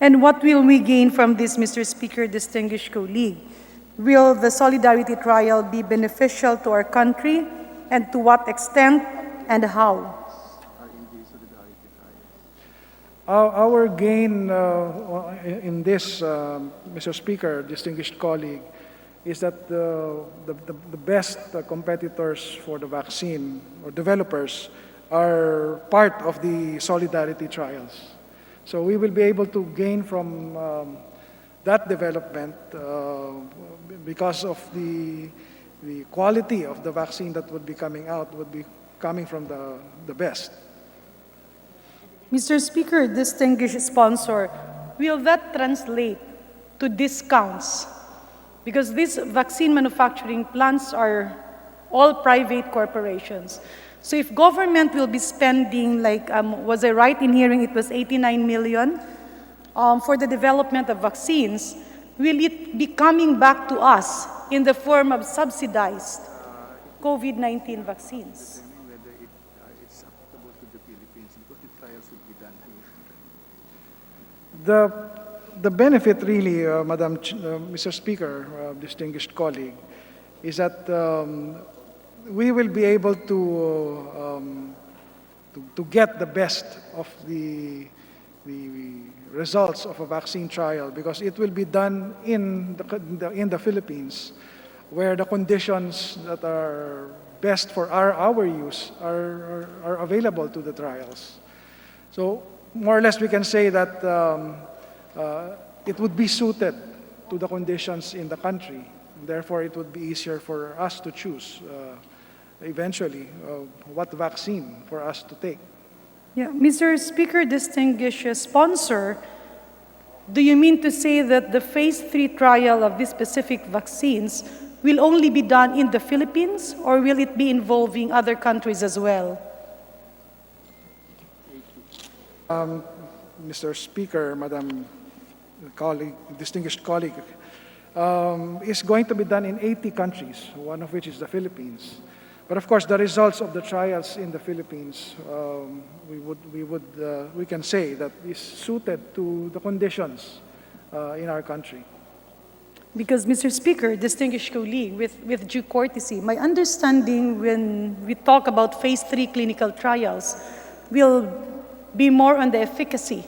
And what will we gain from this, Mr. Speaker, distinguished colleague? Will the solidarity trial be beneficial to our country, and to what extent and how? Our gain in this, Mr. Speaker, distinguished colleague, is that the best competitors for the vaccine or developers are part of the solidarity trials. So we will be able to gain from that development because of the quality of the vaccine that would be coming out would be coming from the best. Mr. Speaker, distinguished sponsor, will that translate to discounts? Because these vaccine manufacturing plants are all private corporations. So if government will be spending, like, was I right in hearing it was 89 million for the development of vaccines, will it be coming back to us in the form of subsidized COVID-19 vaccines? Whether it's applicable to the Philippines because the trials will be done here. The benefit really, Mr. Speaker, distinguished colleague, is that we will be able to get the best of the results of a vaccine trial because it will be done in the Philippines, where the conditions that are best for our use are available to the trials. So more or less we can say that it would be suited to the conditions in the country. Therefore, it would be easier for us to choose eventually what vaccine for us to take. Yeah, Mr. Speaker, distinguished sponsor, do you mean to say that the phase 3 trial of these specific vaccines will only be done in the Philippines, or will it be involving other countries as well? Mr. Speaker, Madam colleague, distinguished colleague, is going to be done in 80 countries, one of which is the Philippines. But of course, the results of the trials in the Philippines, we can say that is suited to the conditions in our country. Because, Mr. Speaker, distinguished colleague, with due courtesy, my understanding when we talk about phase 3 clinical trials will be more on the efficacy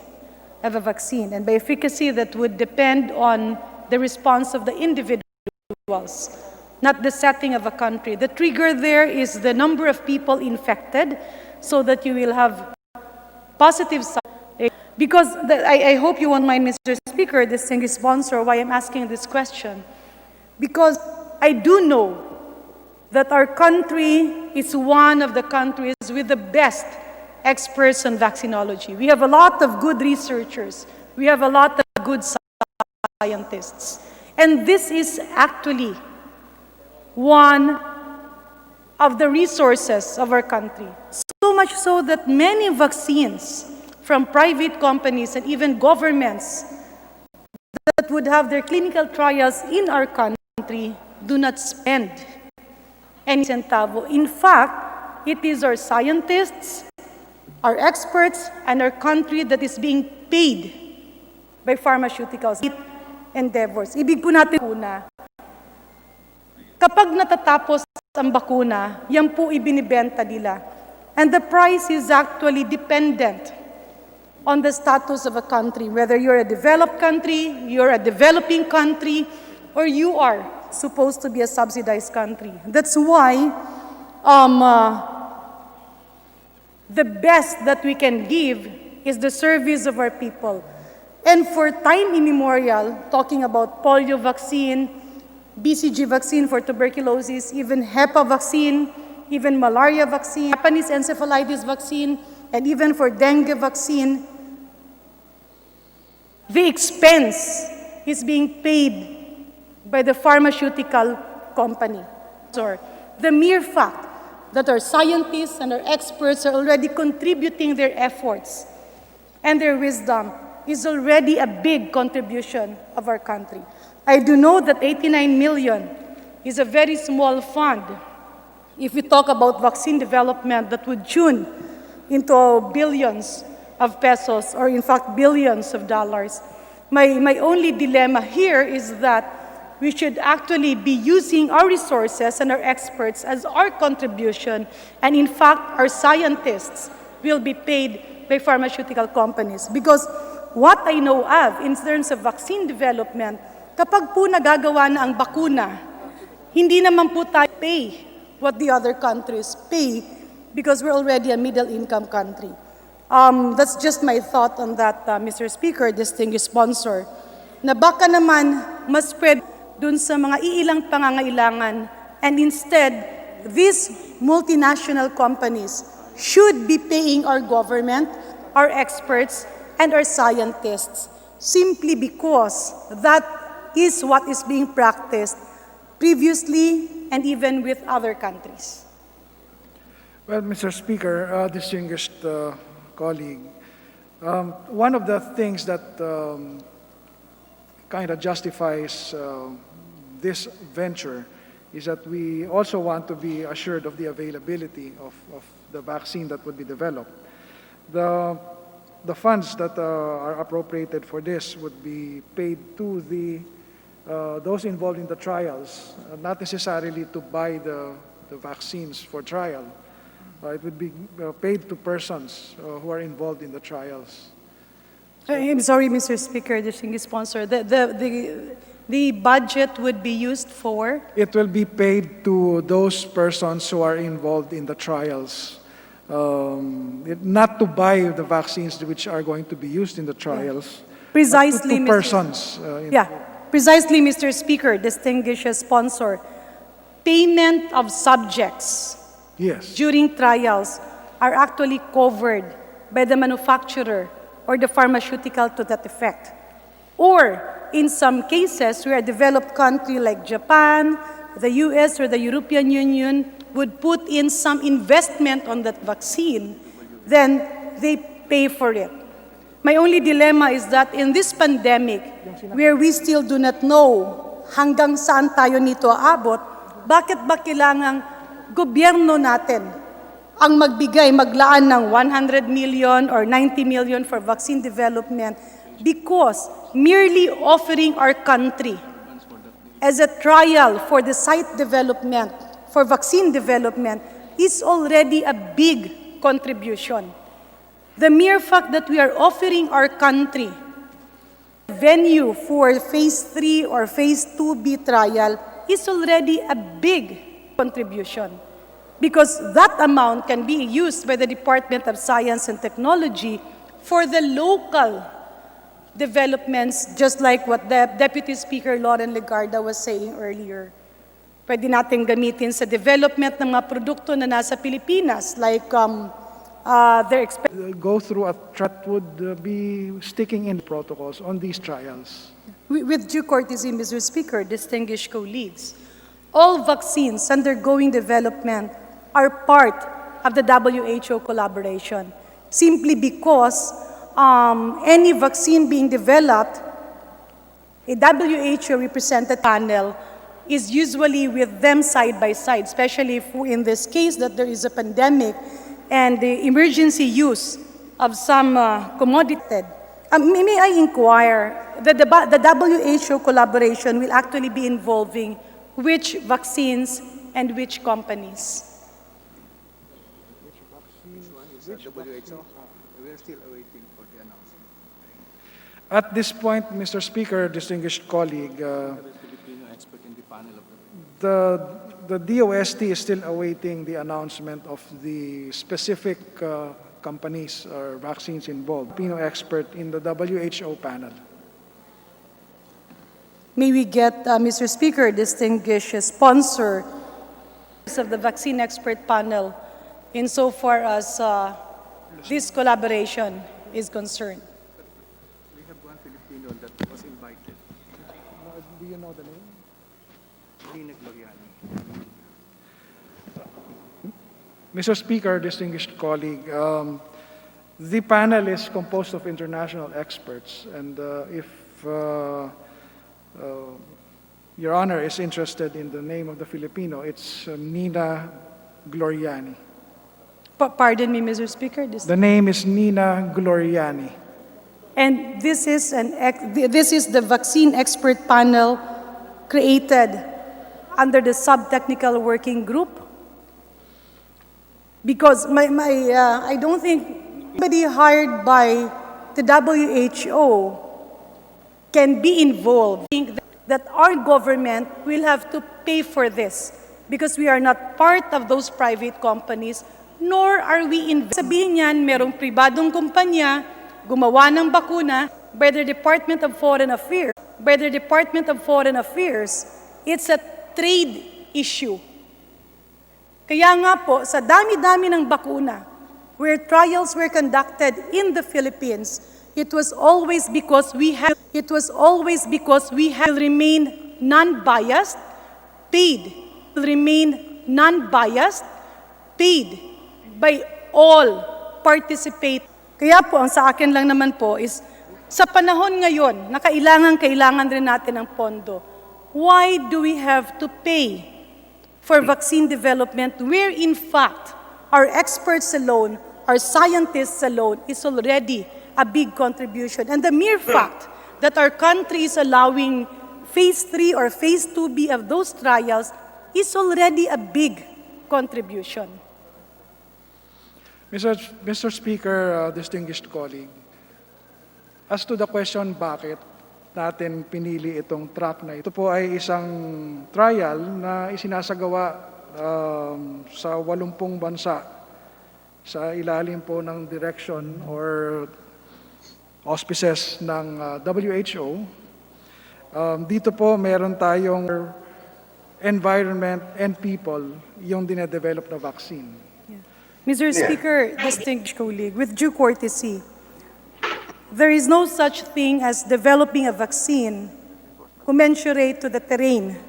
of a vaccine. And by efficacy, that would depend on the response of the individuals, not the setting of a country. The trigger there is the number of people infected, so that you will have positive signs. Because I hope you won't mind, Mr. Speaker, distinguished sponsor, why I'm asking this question. Because I do know that our country is one of the countries with the best experts on vaccinology. We have a lot of good researchers. We have a lot of good scientists. And this is actually one of the resources of our country. So much so that many vaccines from private companies and even governments that would have their clinical trials in our country do not spend any centavo. In fact, it is our scientists, our experts, and our country that is being paid by pharmaceuticals endeavors. Ibig po natin una, kapag natatapos ang bakuna, yan po ibinibenta nila. And the price is actually dependent on the status of a country, whether you're a developed country, you're a developing country, or you are supposed to be a subsidized country. That's why the best that we can give is the service of our people. And for time immemorial, talking about polio vaccine, BCG vaccine for tuberculosis, even HEPA vaccine, even malaria vaccine, Japanese encephalitis vaccine, and even for dengue vaccine, the expense is being paid by the pharmaceutical company. So, the mere fact that our scientists and our experts are already contributing their efforts and their wisdom is already a big contribution of our country. I do know that 89 million is a very small fund. If we talk about vaccine development, that would tune into billions of pesos, or in fact, billions of dollars. My only dilemma here is that we should actually be using our resources and our experts as our contribution, and in fact, our scientists will be paid by pharmaceutical companies. Because what I know of in terms of vaccine development, kapag po nagagawa na ang bakuna, hindi naman po tayo pay what the other countries pay because we're already a middle-income country. That's just my thought on that, Mr. Speaker, distinguished sponsor, na baka naman mas spread dun sa mga iilang pangangailangan, and instead, these multinational companies should be paying our government, our experts, and our scientists, simply because that is what is being practiced previously and even with other countries. Well, Mr. Speaker, distinguished colleague, one of the things that kind of justifies this venture is that we also want to be assured of the availability of the vaccine that would be developed. The funds that are appropriated for this would be paid to those involved in the trials, not necessarily to buy the vaccines for trial. It would be paid to persons who are involved in the trials. I'm sorry, Mr. Speaker, distinguished sponsor. The budget would be used for? It will be paid to those persons who are involved in the trials. Not to buy the vaccines which are going to be used in the trials. Precisely, to persons. Precisely, Mr. Speaker, distinguished sponsor. Payment of subjects during trials are actually covered by the manufacturer or the pharmaceutical to that effect. Or, in some cases, where a developed country like Japan, the US, or the European Union would put in some investment on that vaccine, then they pay for it. My only dilemma is that in this pandemic, where we still do not know hanggang saan tayo nito aabot, bakit ba kailangang gobyerno natin ang maglaan ng 100 million or 90 million for vaccine development, because merely offering our country as a trial for the site development, for vaccine development, is already a big contribution. The mere fact that we are offering our country venue for phase 3 or phase 2B trial is already a big contribution, because that amount can be used by the Department of Science and Technology for the local developments, just like what the Deputy Speaker Lauren Legarda was saying earlier. Pwede natin gamitin sa development ng mga produkto na nasa Pilipinas, like go through that would be sticking in protocols on these trials. With due courtesy, Mr. Speaker, distinguished colleagues, all vaccines undergoing development are part of the WHO collaboration, simply because any vaccine being developed, a WHO represented panel is usually with them side by side, especially if in this case that there is a pandemic and the emergency use of some commodity. May I inquire, the WHO collaboration will actually be involving which vaccines and which companies? We're still awaiting for the announcement. At this point, Mr. Speaker, distinguished colleague, the DOST is still awaiting the announcement of the specific companies or vaccines involved. Filipino expert in the WHO panel. May we get, Mr. Speaker, distinguished sponsor of the vaccine expert panel insofar as this collaboration is concerned. We have one Filipino that was invited. Do you know the name? Lina Gloriani. Mr. Speaker, distinguished colleague, the panel is composed of international experts, and if Your Honor is interested in the name of the Filipino, it's Nina Gloriani. Pardon me, Mr. Speaker. The name is Nina Gloriani. And this is the vaccine expert panel created under the sub-technical working group. Because I don't think anybody hired by the WHO can be involved. I think that our government will have to pay for this because we are not part of those private companies, nor are we sabihin niyan, merong pribadong kumpanya gumawa ng bakuna by the Department of Foreign Affairs. It's a trade issue. Kaya nga po, sa dami-dami ng bakuna, where trials were conducted in the Philippines, it was always because we have remain non-biased, paid by all participate. Kaya po, ang sa akin lang naman po is, sa panahon ngayon na kailangan rin natin ng pondo, why do we have to pay for vaccine development where in fact our experts alone, our scientists alone is already a big contribution? And the mere fact that our country is allowing phase 3 or phase 2B of those trials is already a big contribution. Mr. Speaker, distinguished colleague, as to the question bakit natin pinili itong track na ito po ay isang trial na isinasagawa sa 80 bansa sa ilalim po ng direction or auspices ng WHO. Dito po meron tayong environment and people yung dinedevelop na vaccine. Mr. Speaker, distinguished colleague, with due courtesy, there is no such thing as developing a vaccine commensurate to the terrain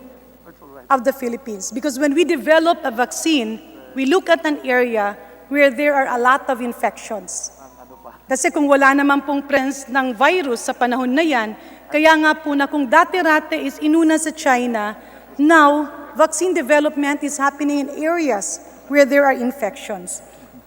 of the Philippines. Because when we develop a vaccine, we look at an area where there are a lot of infections. Kasi kung wala naman pong presence ng virus sa panahon na yan, kaya nga po na kung dati-rate is inuna sa China, now vaccine development is happening in areas where there are infections.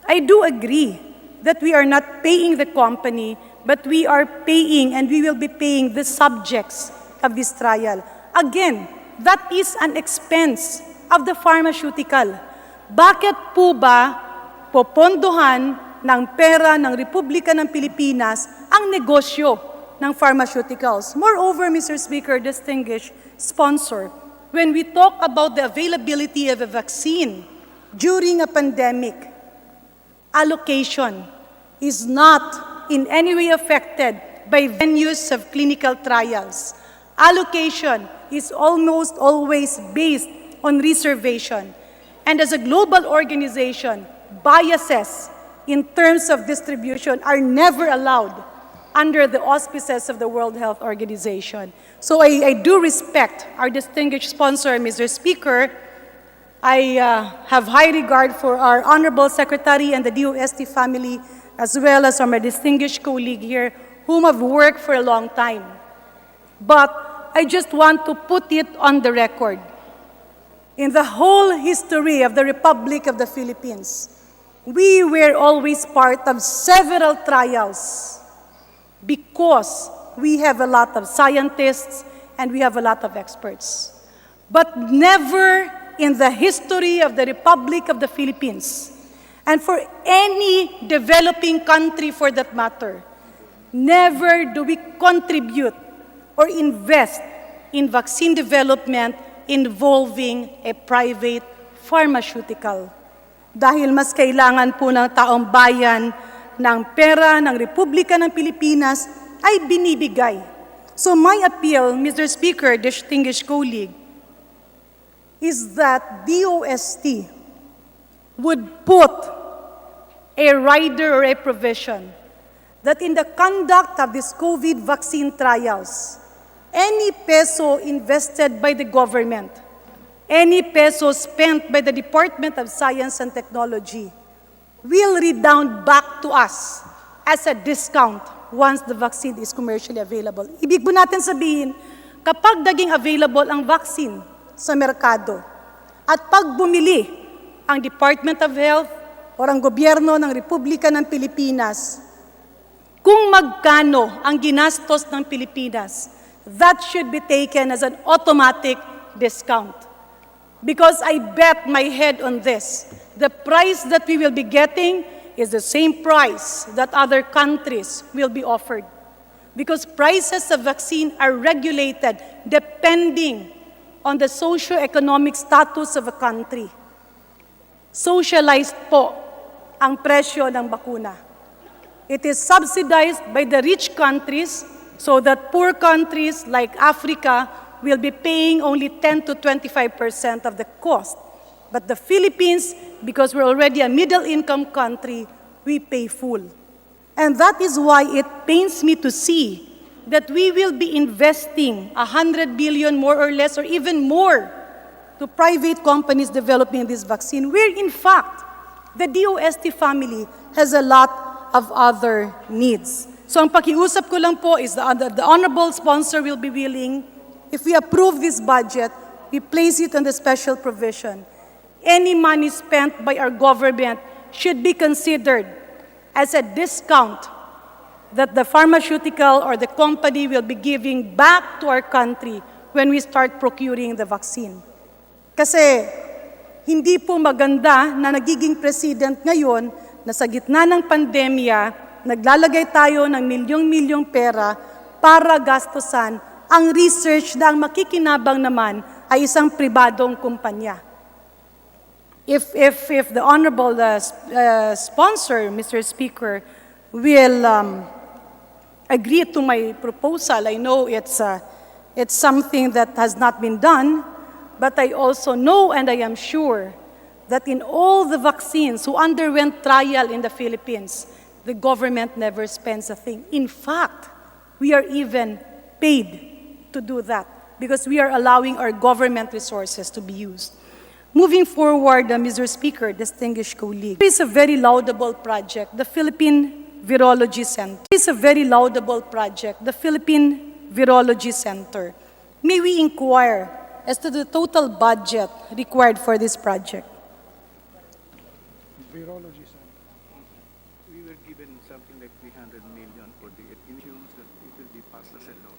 I do agree that we are not paying the company, but we are paying and we will be paying the subjects of this trial. Again, that is an expense of the pharmaceutical. Bakit po ba popondohan ng pera ng Republika ng Pilipinas ang negosyo ng pharmaceuticals? Moreover, Mr. Speaker, distinguished sponsor, when we talk about the availability of a vaccine during a pandemic, allocation is not in any way affected by venues of clinical trials. Allocation is almost always based on reservation. And as a global organization, biases in terms of distribution are never allowed under the auspices of the World Health Organization. So I do respect our distinguished sponsor, Mr. Speaker. I have high regard for our Honorable Secretary and the DOST family, as well as our distinguished colleague here, whom have worked for a long time. But I just want to put it on the record. In the whole history of the Republic of the Philippines, we were always part of several trials because we have a lot of scientists and we have a lot of experts. But never in the history of the Republic of the Philippines, and for any developing country for that matter, never do we contribute or invest in vaccine development involving a private pharmaceutical. Dahil mas kailangan po ng taong bayan na ang pera ng Republika ng Pilipinas ay binibigay. So my appeal, Mr. Speaker, distinguished colleague, is that DOST would put a rider or a provision that in the conduct of this COVID vaccine trials, any peso invested by the government, any peso spent by the Department of Science and Technology will redound back to us as a discount once the vaccine is commercially available. Ibig po natin sabihin, kapag naging available ang vaccine sa merkado at pag bumili ang Department of Health o ang gobyerno ng Republika ng Pilipinas, kung magkano ang ginastos ng Pilipinas, that should be taken as an automatic discount. Because I bet my head on this. The price that we will be getting is the same price that other countries will be offered. Because prices of vaccine are regulated depending on the socio-economic status of a country. Socialized po ang presyo ng bakuna. It is subsidized by the rich countries so that poor countries like Africa will be paying only 10 to 25% of the cost. But the Philippines, because we're already a middle-income country, we pay full. And that is why it pains me to see that we will be investing 100 billion more or less or even more to private companies developing this vaccine, where in fact, the DOST family has a lot of other needs. So ang pakiusap ko lang po is the honorable sponsor will be willing, if we approve this budget, we place it on the special provision. Any money spent by our government should be considered as a discount that the pharmaceutical or the company will be giving back to our country when we start procuring the vaccine. Kasi hindi po maganda na nagiging president ngayon na sa gitna ng pandemya, naglalagay tayo ng milyong-milyong pera para gastusan ang research na ang makikinabang naman ay isang pribadong kumpanya. If the honorable sponsor, Mr. Speaker, will agree to my proposal, I know it's something that has not been done, but I also know and I am sure that in all the vaccines who underwent trial in the Philippines, the government never spends a thing. In fact, we are even paid to do that because we are allowing our government resources to be used. Moving forward, Mr. Speaker, distinguished colleagues, there is a very laudable project, the Philippine Virology Center. There is a very laudable project, the Philippine Virology Center. May we inquire as to the total budget required for this project? Virology Center. We were given something like 300 million for the insurance that it will be passed as a law.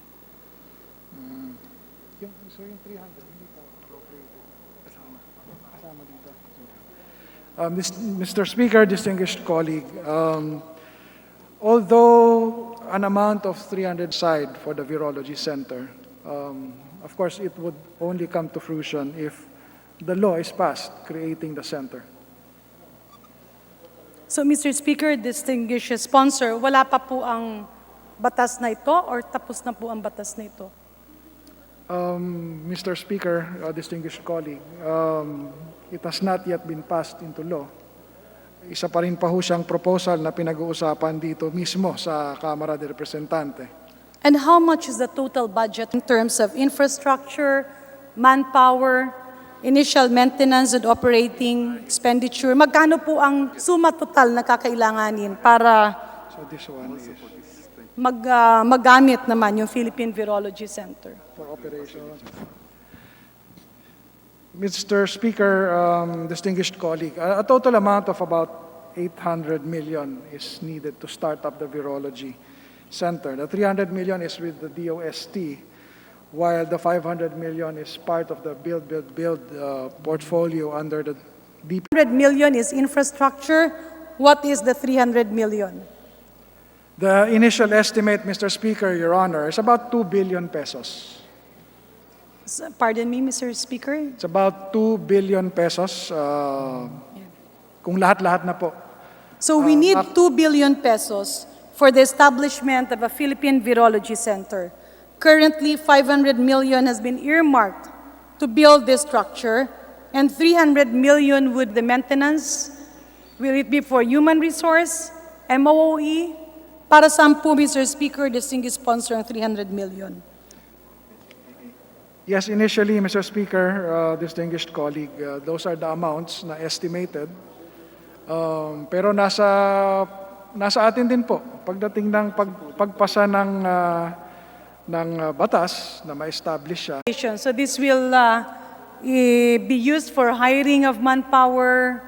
So yung 300, hindi pa appropriated. Kasama dito. Mr. Speaker, distinguished colleague, although an amount of 300 side for the Virology Center, of course, it would only come to fruition if the law is passed creating the center. So, Mr. Speaker, distinguished sponsor, wala pa po ang batas na ito or tapos na po ang batas na ito? Mr. Speaker, distinguished colleague, it has not yet been passed into law. Isa pa rin pa ho siyang proposal na pinag-uusapan dito mismo sa Kamara de Representante. And how much is the total budget in terms of infrastructure, manpower, initial maintenance and operating expenditure? Magkano po ang suma total na kakailanganin para So this one is magamit naman yung Philippine Virology Center? for operation. Mr. Speaker, distinguished colleague, a total amount of about 800 million is needed to start up the Virology Center. The 300 million is with the DOST, while the 500 million is part of the build portfolio under the DP. 100 million is infrastructure. What is the 300 million? The initial estimate, Mr. Speaker, Your Honor, is about 2 billion pesos. Pardon me, Mr. Speaker? It's about 2 billion pesos kung lahat-lahat na po. So we need 2 billion pesos for the establishment of a Philippine Virology Center. Currently, 500 million has been earmarked to build this structure, and 300 million with the maintenance. Will it be for human resource, MOE? Para saan po, Mr. Speaker, distinguished sponsor ang 300 million? Yes, initially, Mr. Speaker, distinguished colleague, those are the amounts na estimated. Pero nasa atin din po pagdating ng pagpasa ng batas na ma-establish siya. So this will be used for hiring of manpower.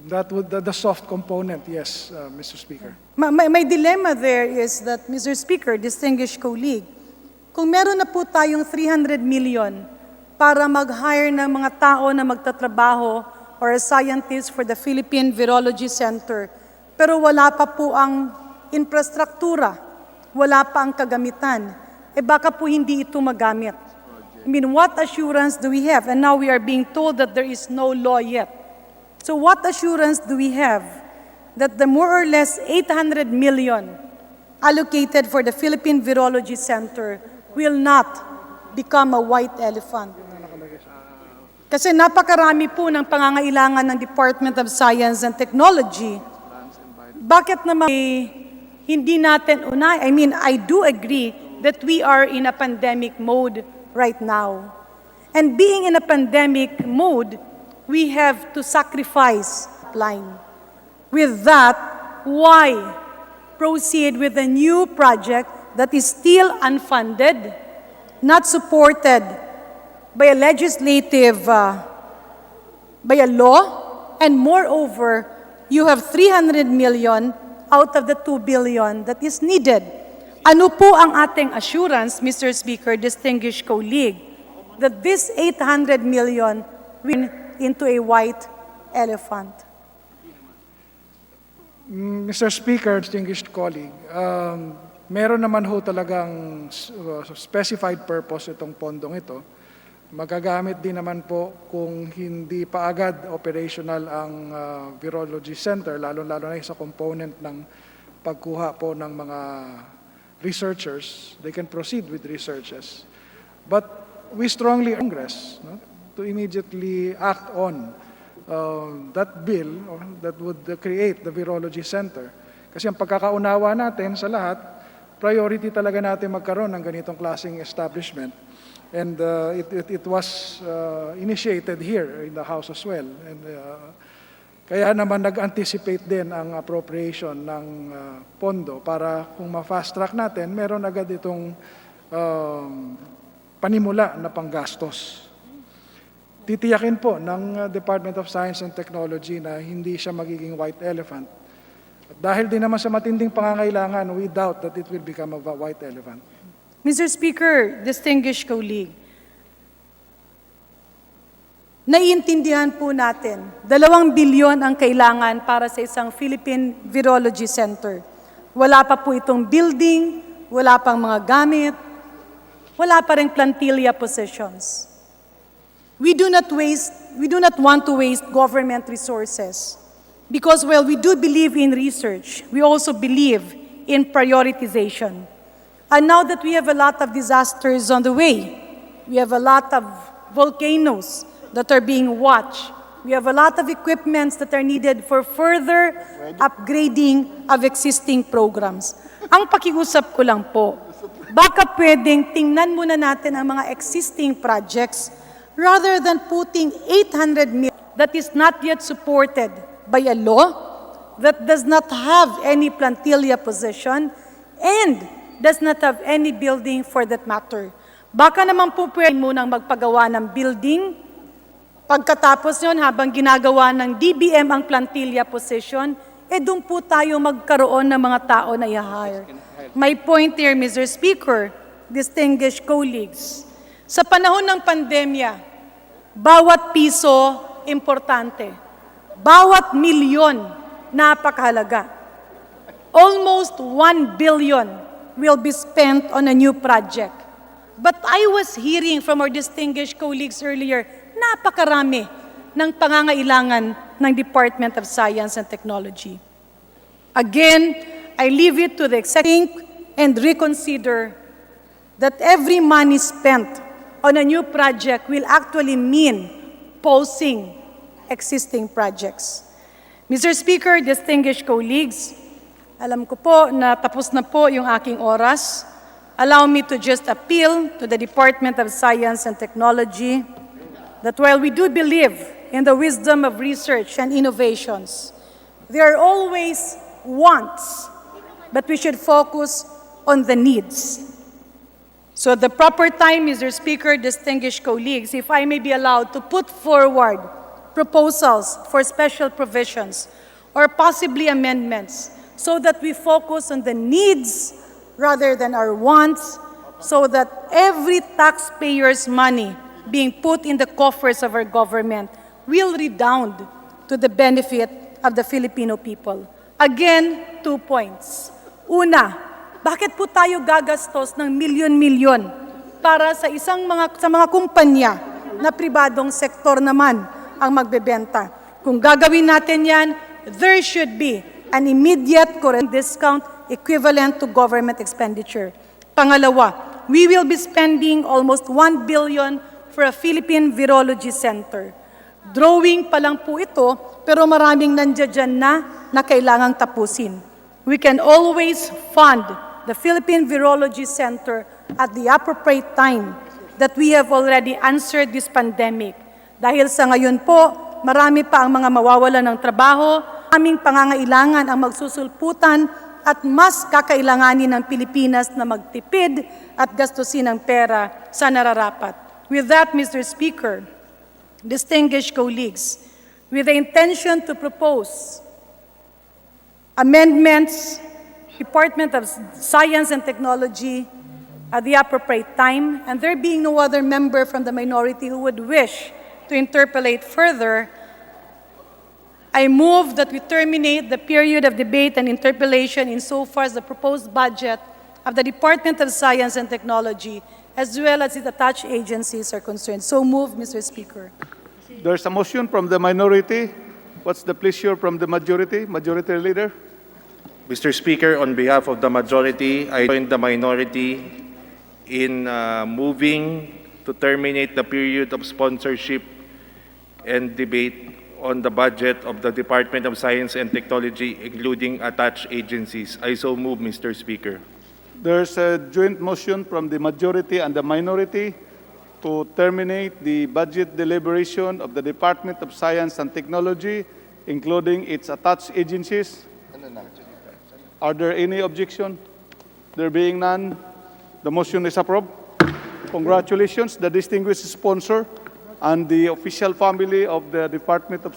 That would the soft component, yes, Mr. Speaker. My dilemma there is that, Mr. Speaker, distinguished colleague, kung meron na po tayong 300 million para mag-hire ng mga tao na magtatrabaho or a scientist for the Philippine Virology Center, pero wala pa po ang infrastruktura, wala pa ang kagamitan, baka po hindi ito magamit. I mean, what assurance do we have? And now we are being told that there is no law yet. So what assurance do we have that the more or less 800 million allocated for the Philippine Virology Center will not become a white elephant? Kasi napakarami po ng pangangailangan ng Department of Science and Technology. Bakit naman hindi natin unay? I mean, I do agree that we are in a pandemic mode right now. And being in a pandemic mode, we have to sacrifice line. With that, why proceed with a new project that is still unfunded, not supported by a legislative, by a law, and moreover, you have 300 million out of the 2 billion that is needed. Ano po ang ating assurance, Mr. Speaker, distinguished colleague, that this 800 million will into a white elephant? Mr. Speaker, distinguished colleague, meron naman ho talagang specified purpose itong pondong ito. Magagamit din naman po kung hindi pa agad operational ang Virology Center, lalo-lalo na sa component ng pagkuha po ng mga researchers. They can proceed with researches. But we strongly urge Congress to immediately act on that bill that would create the Virology Center. Kasi ang pagkakaunawa natin sa lahat, priority talaga natin magkaroon ng ganitong klaseng establishment. And it was initiated here in the House as well. And kaya naman nag-anticipate din ang appropriation ng pondo para kung ma-fast track natin, meron agad itong panimula na panggastos. Titiyakin po ng Department of Science and Technology na hindi siya magiging white elephant. At dahil din naman sa matinding pangangailangan, we doubt that it will become a white elephant. Mr. Speaker, distinguished colleague, naiintindihan po natin, 2 bilyon ang kailangan para sa isang Philippine Virology Center. Wala pa po itong building, wala pang mga gamit, wala pa rin plantilla positions. We do not want to waste government resources because while we do believe in research, we also believe in prioritization. And now that we have a lot of disasters on the way, we have a lot of volcanoes that are being watched, we have a lot of equipments that are needed for further upgrading of existing programs. Ang pakiusap ko lang po, baka pwedeng tingnan muna natin ang mga existing projects rather than putting 800 million that is not yet supported by a law, that does not have any plantilla position, and does not have any building for that matter. Baka naman po pwede munang magpagawa ng building, pagkatapos yun, habang ginagawa ng DBM ang plantilla position, doon po tayo magkaroon ng mga tao na i-hire. My point here, Mr. Speaker, distinguished colleagues, sa panahon ng pandemya, bawat piso importante, bawat milyon napakahalaga. Almost 1 billion will be spent on a new project. But I was hearing from our distinguished colleagues earlier, napakarami ng pangangailangan ng Department of Science and Technology. Again, I leave it to the executive and reconsider that every money spent on a new project will actually mean pausing existing projects. Mr. Speaker, distinguished colleagues, alam ko po na tapos na po yung aking oras. Allow me to just appeal to the Department of Science and Technology that while we do believe in the wisdom of research and innovations, there are always wants, but we should focus on the needs. So at the proper time, Mr. Speaker, distinguished colleagues, if I may be allowed to put forward proposals for special provisions or possibly amendments so that we focus on the needs rather than our wants, so that every taxpayer's money being put in the coffers of our government will redound to the benefit of the Filipino people. Again, 2 points. Una, bakit po tayo gagastos ng milyon-milyon para sa mga kumpanya na pribadong sektor naman ang magbebenta? Kung gagawin natin yan, there should be an immediate current discount equivalent to government expenditure. Pangalawa, we will be spending almost 1 billion for a Philippine Virology Center. Drawing pa lang po ito, pero maraming nandiyan na kailangang tapusin. We can always fund the Philippine Virology Center at the appropriate time that we have already answered this pandemic. Dahil sa ngayon po, marami pa ang mga mawawalan ng trabaho, aming pangangailangan ang magsusulputan at mas kakailanganin ng Pilipinas na magtipid at gastusin ng pera sa nararapat. With that, Mr. Speaker, distinguished colleagues, with the intention to propose amendments, Department of Science and Technology at the appropriate time, and there being no other member from the minority who would wish to interpolate further, I move that we terminate the period of debate and interpellation insofar as the proposed budget of the Department of Science and Technology, as well as its attached agencies, are concerned. So move, Mr. Speaker. There's a motion from the minority. What's the pleasure from the majority? Majority Leader? Mr. Speaker, on behalf of the majority, I join the minority in moving to terminate the period of sponsorship and debate on the budget of the Department of Science and Technology, including attached agencies. I so move, Mr. Speaker. There's a joint motion from the majority and the minority to terminate the budget deliberation of the Department of Science and Technology, including its attached agencies. Are there any objection? There being none, the motion is approved. Congratulations, the distinguished sponsor and the official family of the Department of Science.